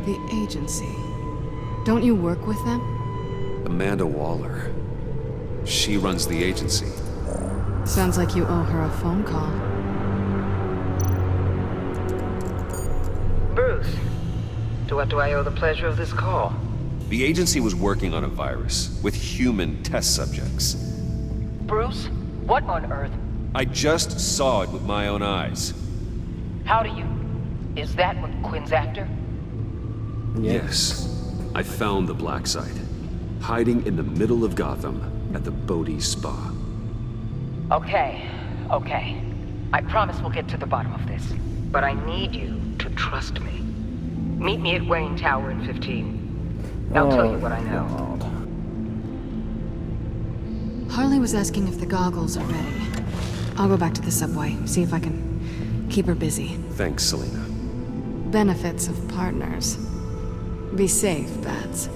The agency. Don't you work with them? Amanda Waller. She runs the agency. Sounds like you owe her a phone call. Bruce. To what do I owe the pleasure of this call? The agency was working on a virus with human test subjects. Bruce? What on earth? I just saw it with my own eyes. How do you... Is that what Quinn's after? Yes. I found the Black Site. Hiding in the middle of Gotham at the Bodhi Spa. Okay. I promise we'll get to the bottom of this. But I need you to trust me. Meet me at Wayne Tower in 15. I'll tell you what I know. Harley was asking if the goggles are ready. I'll go back to the subway, see if I can keep her busy. Thanks, Selina. Benefits of partners. Be safe, Bats.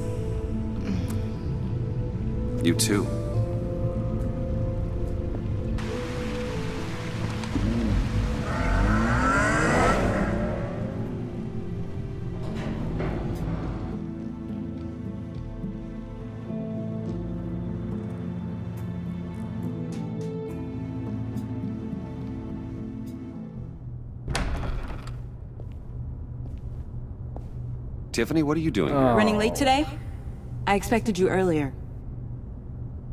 You too. Tiffany, what are you doing here? Running late today? I expected you earlier.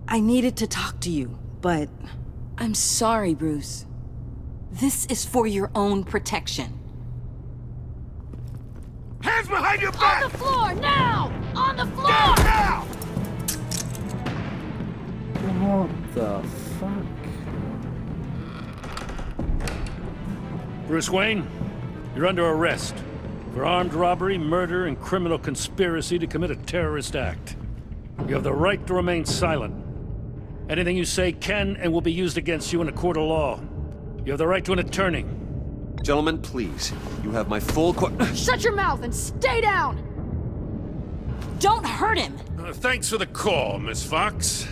I needed to talk to you, but I'm sorry, Bruce. This is for your own protection. Hands behind your back! On the floor, now! On the floor! Down now! What the fuck? Bruce Wayne, you're under arrest for armed robbery, murder, and criminal conspiracy to commit a terrorist act. You have the right to remain silent. Anything you say can and will be used against you in a court of law. You have the right to an attorney. Gentlemen, please. You have my full Shut your mouth and stay down! Don't hurt him! Thanks for the call, Miss Fox.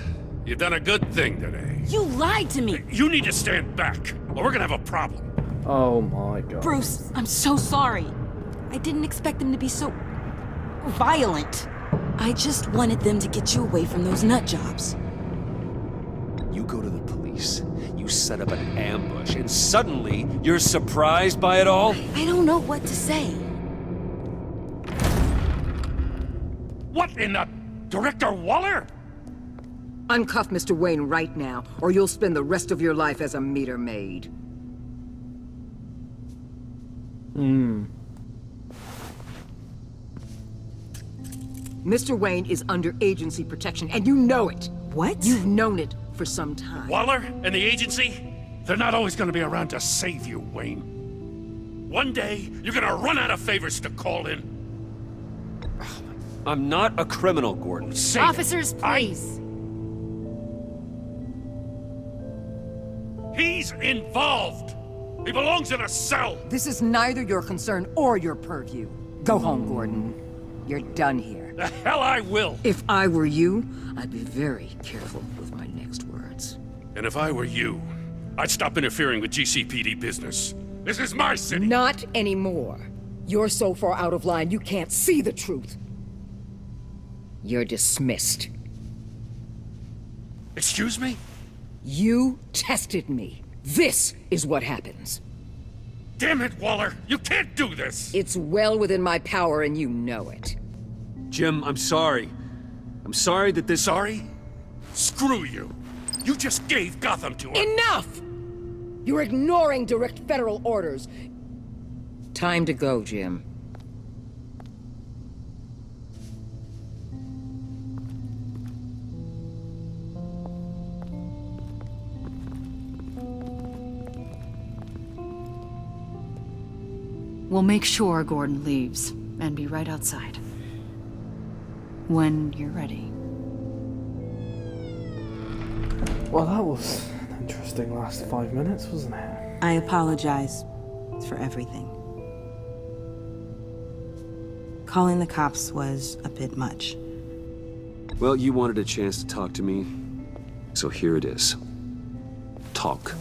You've done a good thing today. You lied to me! You need to stand back, or we're gonna have a problem. Oh my god. Bruce, I'm so sorry. I didn't expect them to be so... violent. I just wanted them to get you away from those nut jobs. You go to the police, you set up an ambush, and suddenly you're surprised by it all? I don't know what to say. What in the... Director Waller? Uncuff Mr. Wayne right now, or you'll spend the rest of your life as a meter maid. Mr. Wayne is under agency protection, and you know it. What? You've known it for some time. Waller and the agency? They're not always gonna be around to save you, Wayne. One day, you're gonna run out of favors to call in. I'm not a criminal, Gordon. Officers, please. He's involved! He belongs in a cell! This is neither your concern or your purview. Go home, Gordon. You're done here. The hell I will! If I were you, I'd be very careful with my next words. And if I were you, I'd stop interfering with GCPD business. This is my city! Not anymore. You're so far out of line, you can't see the truth. You're dismissed. Excuse me? You tested me. This is what happens. Damn it, Waller! You can't do this! It's well within my power and you know it. Jim, I'm sorry. I'm sorry that this... Sorry? Screw you! You just gave Gotham to her! Enough! You're ignoring direct federal orders. Time to go, Jim. We'll make sure Gordon leaves, and be right outside. When you're ready. Well, that was an interesting last 5 minutes, wasn't it? I apologize for everything. Calling the cops was a bit much. Well, you wanted a chance to talk to me, so here it is. Talk.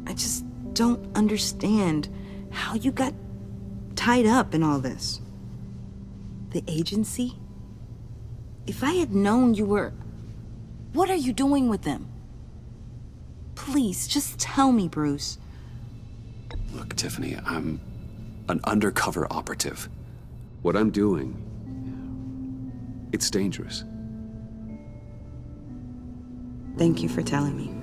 I just don't understand how you got tied up in all this. The agency? If I had known you were... What are you doing with them? Please, just tell me, Bruce. Look, Tiffany, I'm an undercover operative. What I'm doing, it's dangerous. Thank you for telling me.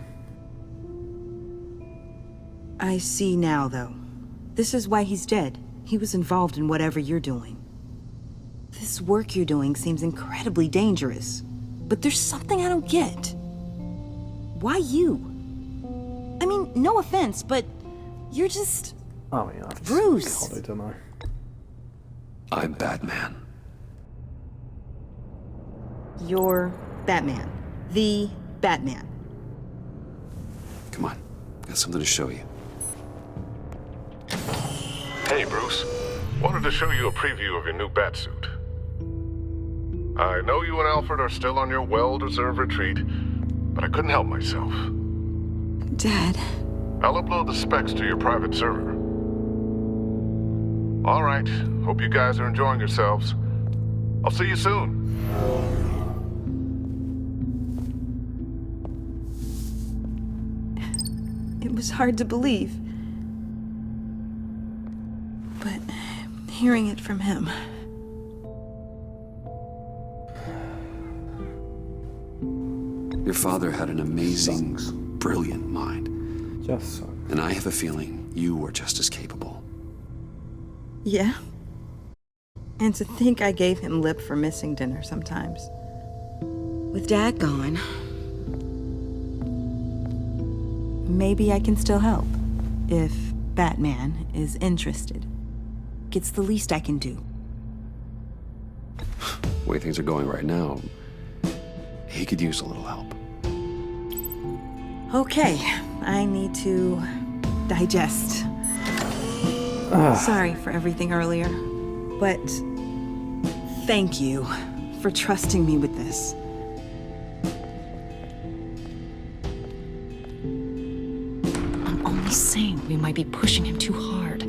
I see now, though. This is why he's dead. He was involved in whatever you're doing. This work you're doing seems incredibly dangerous. But there's something I don't get. Why you? I mean, no offense, but you're just... I mean, I've Bruce! God, I don't know. I'm Batman. You're Batman. The Batman. Come on, got something to show you. Hey, Bruce. Wanted to show you a preview of your new Batsuit. I know you and Alfred are still on your well-deserved retreat, but I couldn't help myself. Dad. I'll upload the specs to your private server. All right. Hope you guys are enjoying yourselves. I'll see you soon. It was hard to believe. But hearing it from him... Your father had an amazing, brilliant mind. Just so. And I have a feeling you were just as capable. Yeah? And to think I gave him lip for missing dinner sometimes. With Dad gone... maybe I can still help. If Batman is interested. It's the least I can do. The way things are going right now, he could use a little help. Okay, I need to digest. Sorry for everything earlier, but thank you for trusting me with this. I'm only saying we might be pushing him too hard.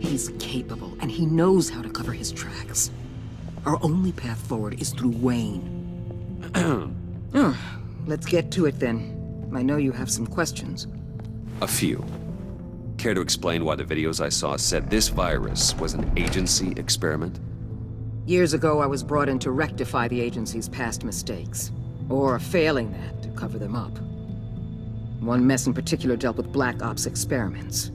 He's capable, and he knows how to cover his tracks. Our only path forward is through Wayne. Let's get to it then. I know you have some questions. A few. Care to explain why the videos I saw said this virus was an agency experiment? Years ago, I was brought in to rectify the agency's past mistakes. Or, failing that, to cover them up. One mess in particular dealt with Black Ops experiments.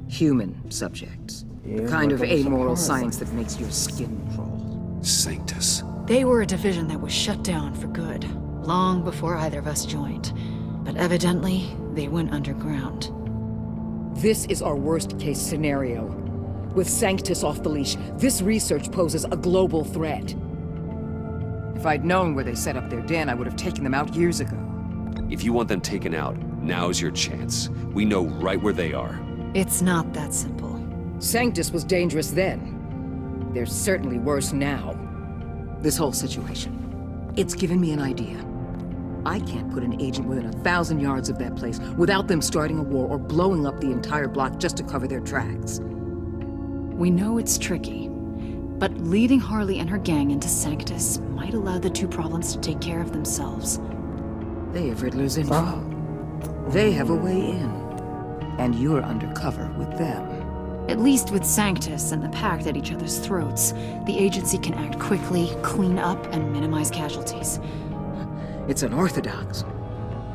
Human subjects. The kind of amoral science that makes your skin crawl. Sanctus. They were a division that was shut down for good, long before either of us joined. But evidently, they went underground. This is our worst-case scenario. With Sanctus off the leash, this research poses a global threat. If I'd known where they set up their den, I would have taken them out years ago. If you want them taken out, now's your chance. We know right where they are. It's not that simple. Sanctus was dangerous then. They're certainly worse now. This whole situation, it's given me an idea. I can't put an agent within 1,000 yards of that place without them starting a war or blowing up the entire block just to cover their tracks. We know it's tricky, but leading Harley and her gang into Sanctus might allow the two problems to take care of themselves. They have Riddler's info. They have a way in. And you're undercover with them. At least with Sanctus and the Pact at each other's throats, the agency can act quickly, clean up, and minimize casualties. It's unorthodox.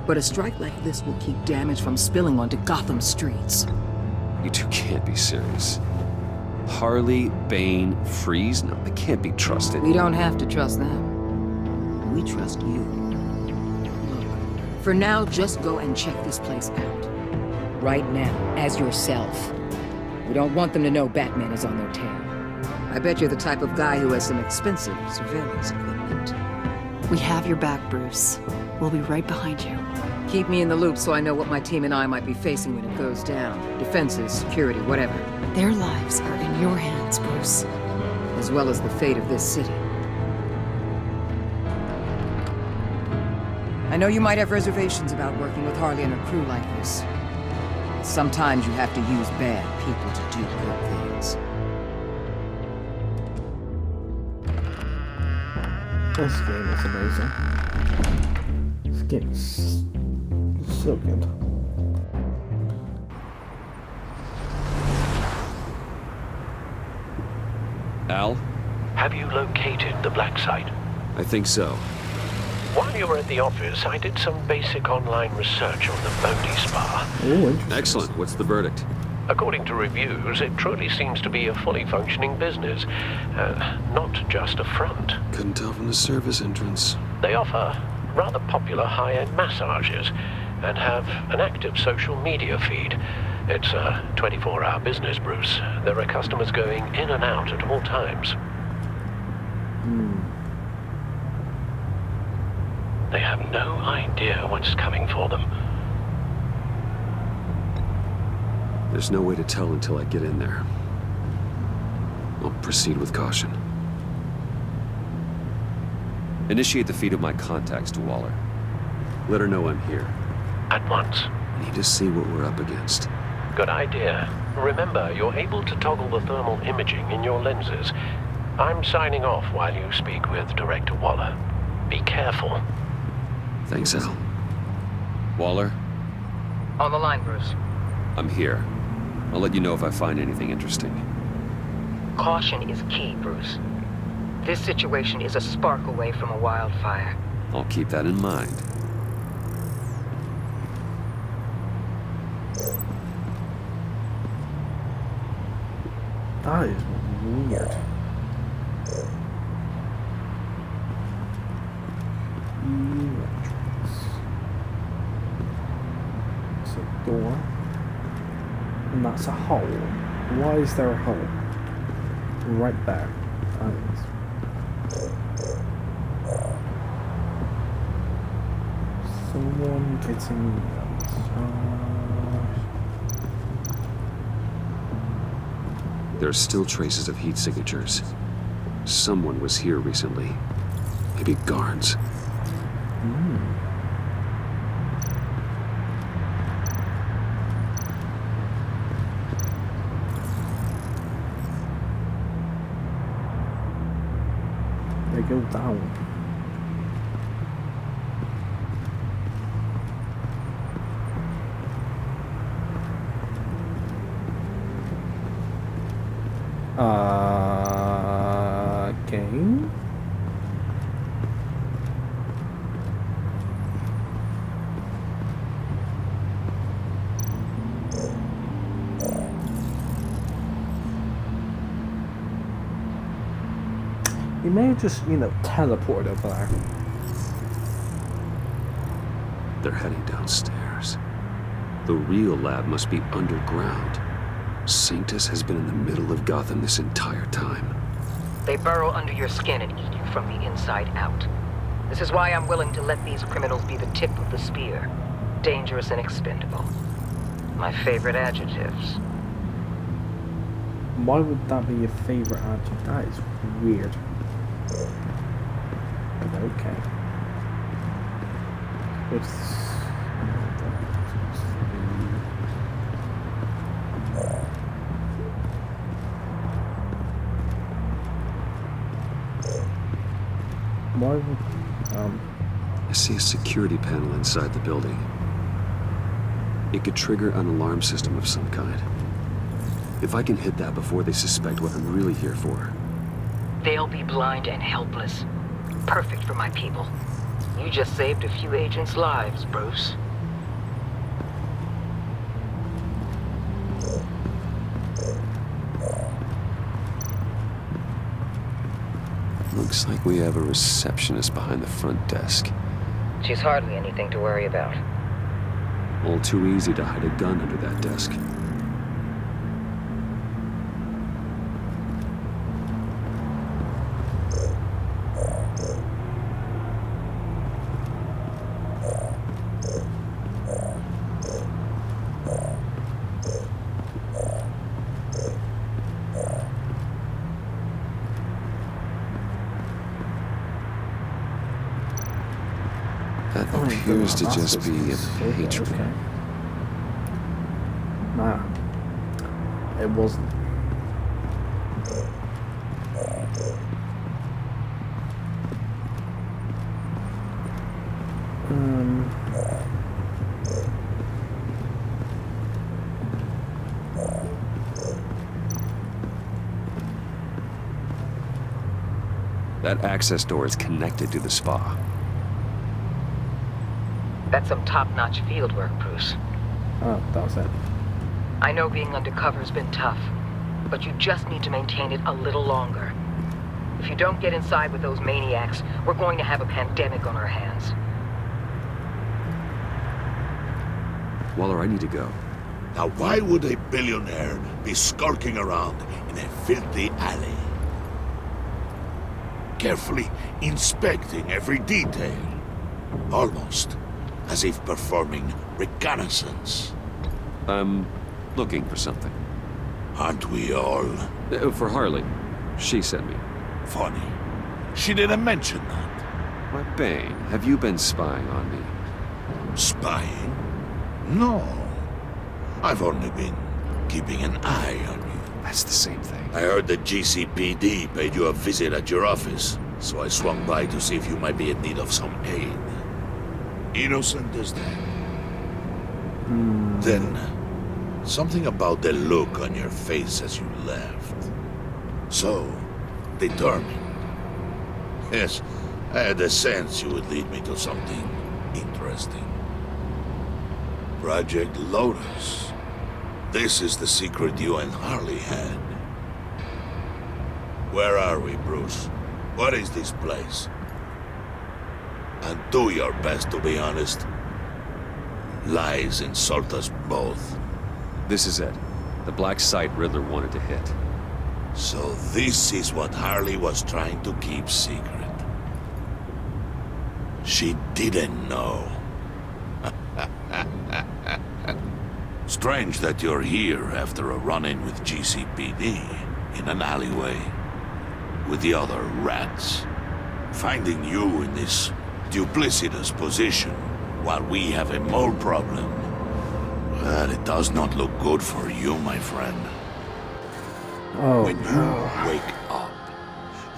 But a strike like this will keep damage from spilling onto Gotham streets. You two can't be serious. Harley, Bane, Freeze? No, they can't be trusted. We don't have to trust them. We trust you. Look, for now, just go and check this place out. Right now, as yourself. We don't want them to know Batman is on their tail. I bet you're the type of guy who has some expensive surveillance equipment. We have your back, Bruce. We'll be right behind you. Keep me in the loop so I know what my team and I might be facing when it goes down. Defenses, security, whatever. Their lives are in your hands, Bruce. As well as the fate of this city. I know you might have reservations about working with Harley and her crew like this. Sometimes you have to use bad people to do good things. This game is amazing. This game is so good. Al? Have you located the black site? I think so. While you were at the office, I did some basic online research on the Bodhi Spa. Oh, interesting. Excellent. What's the verdict? According to reviews, it truly seems to be a fully functioning business, not just a front. Couldn't tell from the service entrance. They offer rather popular high-end massages and have an active social media feed. It's a 24-hour business, Bruce. There are customers going in and out at all times. They have no idea what's coming for them. There's no way to tell until I get in there. I'll proceed with caution. Initiate the feed of my contacts to Waller. Let her know I'm here. At once. I need to see what we're up against. Good idea. Remember, you're able to toggle the thermal imaging in your lenses. I'm signing off while you speak with Director Waller. Be careful. Thanks, Al. Waller? On the line, Bruce. I'm here. I'll let you know if I find anything interesting. Caution is key, Bruce. This situation is a spark away from a wildfire. I'll keep that in mind. That is weird. It's a door. And that's a hole. Why is there a hole? Right there. That is. Someone getting There are still traces of heat signatures. Someone was here recently. Maybe guards. They go down. Game? He may have just, teleported over there. they're heading downstairs. The real lab must be underground. Sanctus has been in the middle of Gotham this entire time. They burrow under your skin and eat you from the inside out. This is why I'm willing to let these criminals be the tip of the spear. Dangerous and expendable. My favorite adjectives. Why would that be your favorite adjective? That is weird. But okay. Why would, I see a security panel inside the building. It could trigger an alarm system of some kind. If I can hit that before they suspect what I'm really here for. They'll be blind and helpless. Perfect for my people. You just saved a few agents' lives, Bruce. Looks like we have a receptionist behind the front desk. She's hardly anything to worry about. All too easy to hide a gun under that desk. That appears to just be a patron. Okay. Nah. It wasn't. That access door is connected to the spa. That's some top-notch field work, Bruce. Oh, that was it. I know being undercover's been tough, but you just need to maintain it a little longer. If you don't get inside with those maniacs, we're going to have a pandemic on our hands. Waller, I need to go. Now why would a billionaire be skulking around in a filthy alley? Carefully inspecting every detail. Almost as if performing reconnaissance. I'm looking for something. Aren't we all? For Harley. She sent me. Funny. She didn't mention that. Why, Bane, have you been spying on me? Spying? No. I've only been keeping an eye on you. That's the same thing. I heard the GCPD paid you a visit at your office, so I swung by to see if you might be in need of some aid. Innocent as that. Then, something about the look on your face as you left. So, determined. Yes, I had a sense you would lead me to something interesting. Project Lotus. This is the secret you and Harley had. Where are we, Bruce? What is this place? And do your best to be honest. Lies insult us both. This is it. The black site Riddler wanted to hit. So this is what Harley was trying to keep secret. She didn't know. Strange that you're here after a run-in with GCPD in an alleyway with the other rats. Finding you in this duplicitous position while we have a mole problem. Well, it does not look good for you, my friend. Oh, when you wake up,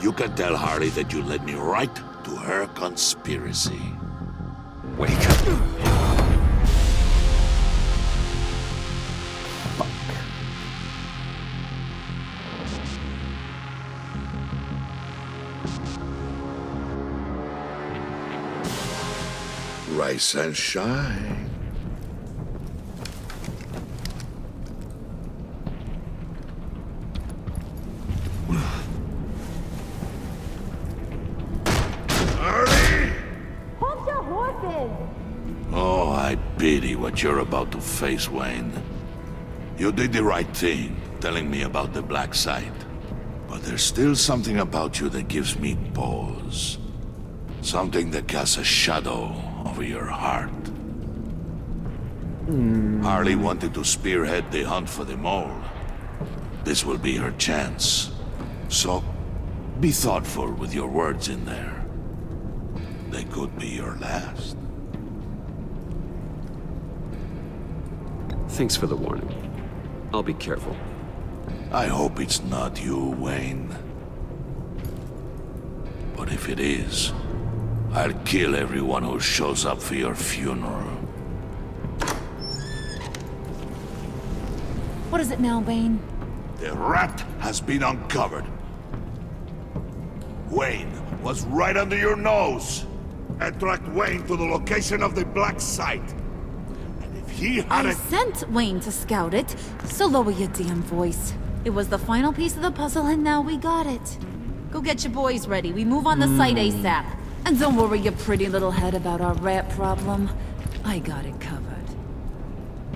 you can tell Harley that you led me right to her conspiracy. Wake up. Rise and shine. Hold your horses! Oh, what you're about to face, Wayne. You did the right thing, telling me about the black site. But there's still something about you that gives me pause. Something that casts a shadow over your heart. Harley wanted to spearhead the hunt for the mole. This will be her chance. So, be thoughtful with your words in there. They could be your last. Thanks for the warning. I'll be careful. I hope it's not you, Wayne. But if it is, I'll kill everyone who shows up for your funeral. What is it now, Wayne? The rat has been uncovered. Wayne was right under your nose. I tracked Wayne to the location of the black site. And if he had I sent Wayne to scout it, so lower your damn voice. It was the final piece of the puzzle, and now we got it. Go get your boys ready. We move on the site ASAP. And don't worry your pretty little head about our rat problem. I got it covered.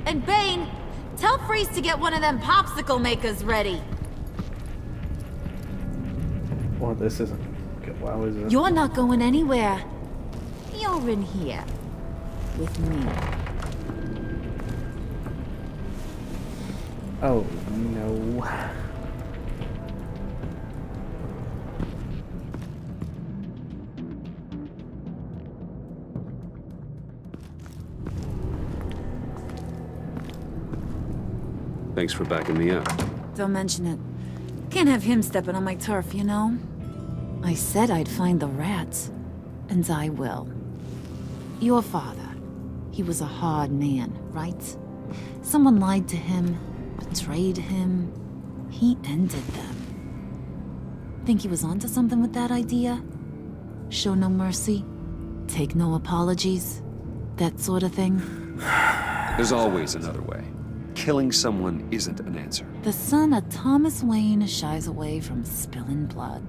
And Bane, tell Freeze to get one of them popsicle makers ready. Well, this isn't good. Wow, is it? You're not going anywhere. You're in here. With me. Oh, no. Thanks for backing me up. Don't mention it. Can't have him stepping on my turf, you know? I said I'd find the rats. And I will. Your father. He was a hard man, right? Someone lied to him, betrayed him. He ended them. Think he was onto something with that idea? Show no mercy? Take no apologies? That sort of thing? There's always another way. Killing someone isn't an answer. The son of Thomas Wayne shies away from spilling blood.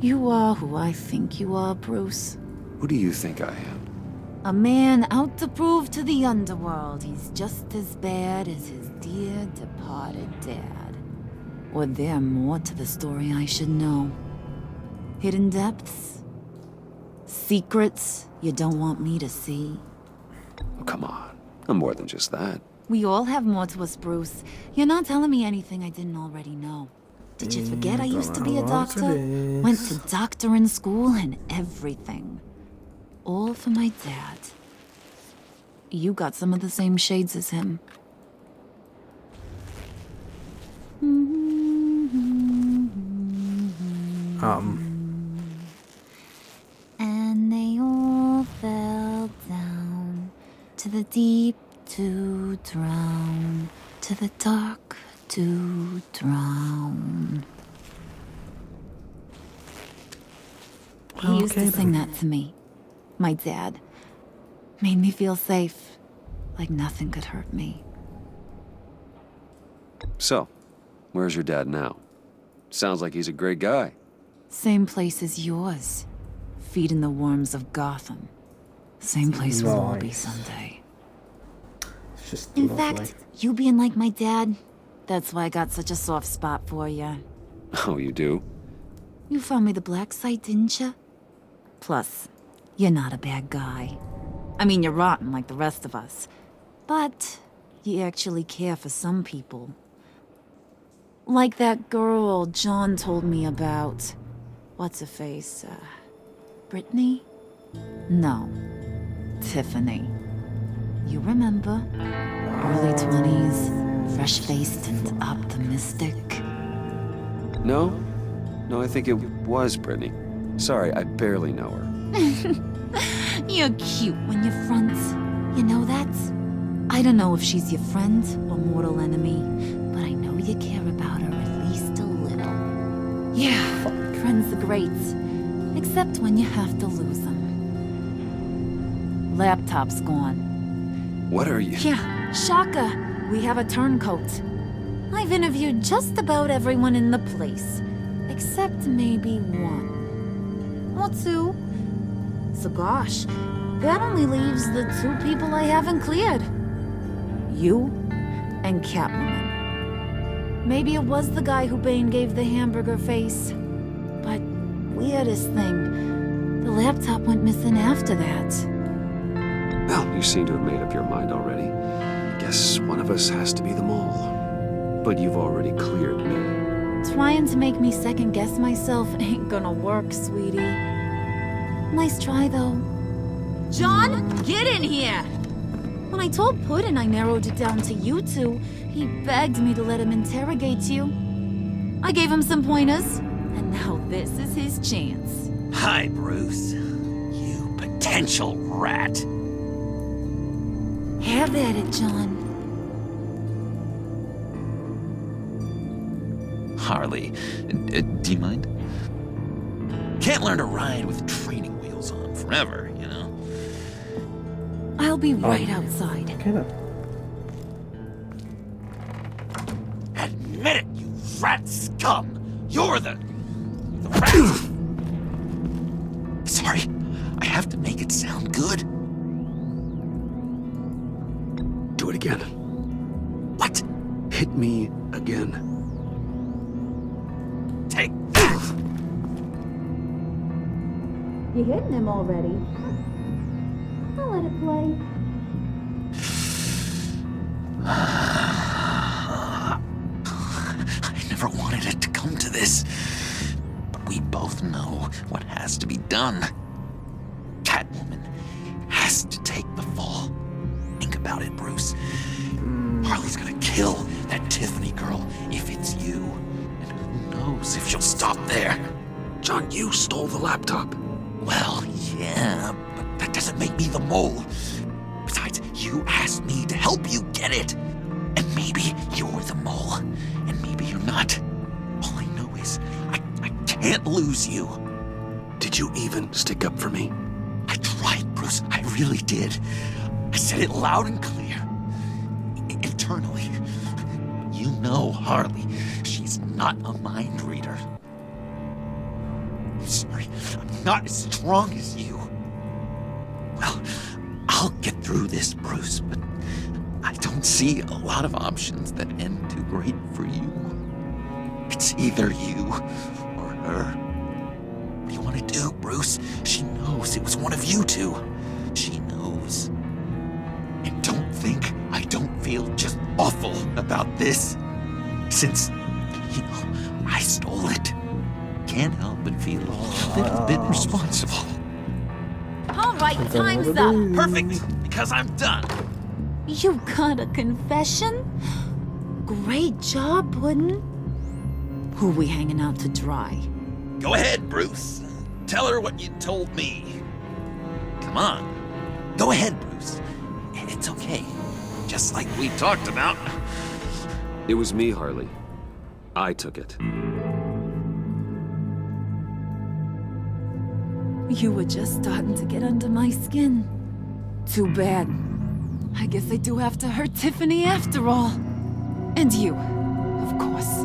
You are who I think you are, Bruce. Who do you think I am? A man out to prove to the underworld he's just as bad as his dear departed dad. Or there more to the story I should know. Hidden depths? Secrets you don't want me to see? Oh, come on. I'm more than just that. We all have more to us, Bruce. You're not telling me anything I didn't already know. Did you forget I used to be a doctor? Went to doctoring school and everything. All for my dad. You got some of the same shades as him. And they all fell down to the deep to drown, to the dark to drown. He used to sing that to me. My dad. Made me feel safe. Like nothing could hurt me. So, where's your dad now? Sounds like he's a great guy. Same place as yours. Feeding the worms of Gotham. Same place we'll all be someday. It's just In lovely. fact, you being like my dad, that's why I got such a soft spot for you. Oh, you do? You found me the black site, didn't you? Plus, you're not a bad guy. I mean, you're rotten like the rest of us. But you actually care for some people. Like that girl John told me about. What's her face? Brittany? No. Tiffany. You remember? Early 20s, fresh-faced and optimistic. No? No, I think it was Brittany. Sorry, I barely know her. You're cute when you're friends. You know that? I don't know if she's your friend or mortal enemy, but I know you care about her at least a little. Yeah, friends are great. Except when you have to lose them. Laptop's gone. What are you? Yeah, shocker. We have a turncoat. I've interviewed just about everyone in the place. Except maybe one. Or two. So gosh, That only leaves the two people I haven't cleared. You and Catwoman. Maybe it was the guy who Bane gave the hamburger face. But weirdest thing, the laptop went missing after that. Well, you seem to have made up your mind already. Guess one of us has to be the mole. But you've already cleared me. Trying to make me second guess myself ain't gonna work, sweetie. Nice try, though. John, get in here! When I told Puddin' I narrowed it down to you two, he begged me to let him interrogate you. I gave him some pointers, and now this is his chance. Hi, Bruce. You potential rat. Have at it, John. Harley, do you mind? Can't learn to ride with training wheels on forever, you know? I'll be right outside. Okay then. Admit it, you rat scum! You're the rat! Sorry, I have to make it sound good. Do it again. What? Hit me again. Take that! You hitting him already? I'll let it play. I never wanted it to come to this. But we both know what has to be done. Catwoman has to take the fall. Think about it, Bruce. Harley's gonna kill that Tiffany girl if it's you. And who knows if she'll stop there. John, you stole the laptop. Well, yeah, but that doesn't make me the mole. Besides, you asked me to help you get it. And maybe you're the mole, and maybe you're not. All I know is I can't lose you. Did you even stick up for me? I tried, Bruce. I really did. I said it loud and clear. Internally. You know Harley. She's not a mind reader. I'm sorry. I'm not as strong as you. Well, I'll get through this, Bruce, but I don't see a lot of options that end too great for you. It's either you or her. What do you want to do, Bruce? She knows it was one of you two. She knows. And don't think I don't feel just awful about this. Since, you know, I stole it. Can't help but feel a little bit responsible. All right, time's up. Perfect, because I'm done. You got a confession? Great job, Puddin'. Who we hanging out to dry? Go ahead, Bruce. Tell her what you told me. Come on. Go ahead, Bruce. It's okay. Just like we talked about. It was me, Harley. I took it. You were just starting to get under my skin. Too bad. I guess I do have to hurt Tiffany after all. And you, of course.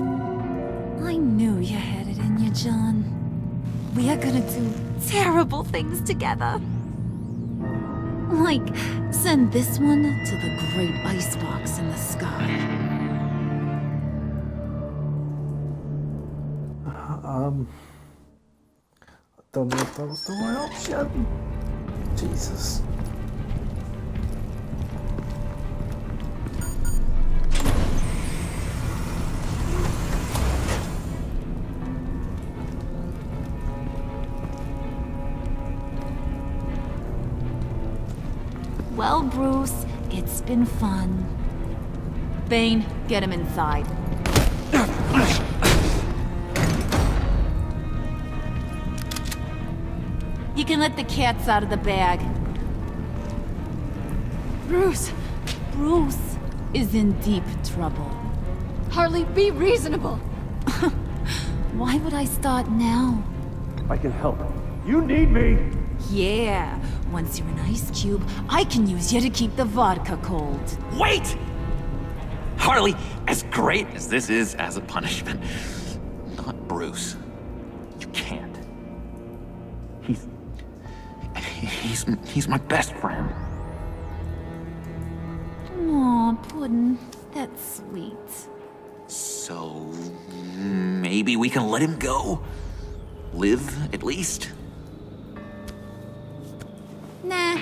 I knew you had it in you, John. We are gonna do terrible things together. Like, send this one to the great icebox in the sky. I don't know if that was the right option. Jesus. Well, Bruce, it's been fun. Bane, get him inside. You can let the cats out of the bag. Bruce is in deep trouble. Harley, be reasonable. Why would I start now? I can help. You need me! Yeah, once you're an ice cube, I can use you to keep the vodka cold. Wait! Harley, as great as this is as a punishment, not Bruce. You can't. He's my best friend. Aw, Puddin', that's sweet. So maybe we can let him go? Live, at least? Nah.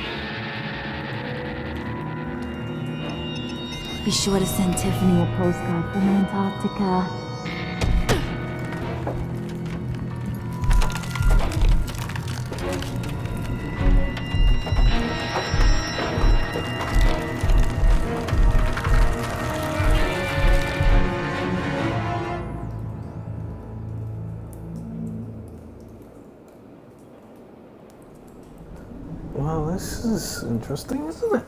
Be sure to send Tiffany a postcard from Antarctica. Wow, this is interesting, isn't it?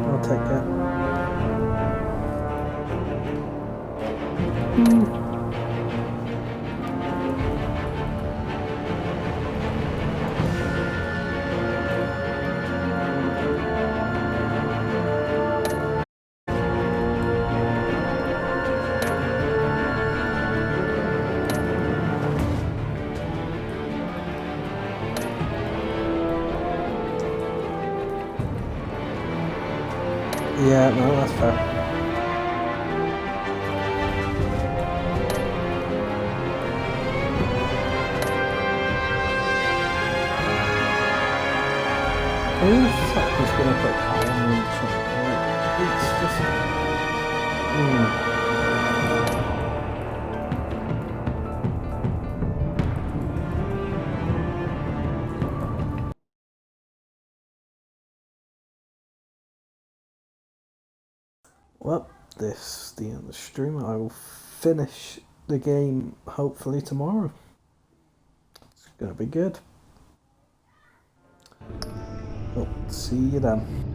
I'll take that. Yeah, no, that's fair. I mean, it's just like he's gonna put Colin in something. It's just. Well, this is the end of the stream. I will finish the game hopefully tomorrow. It's gonna be good. Well, see you then.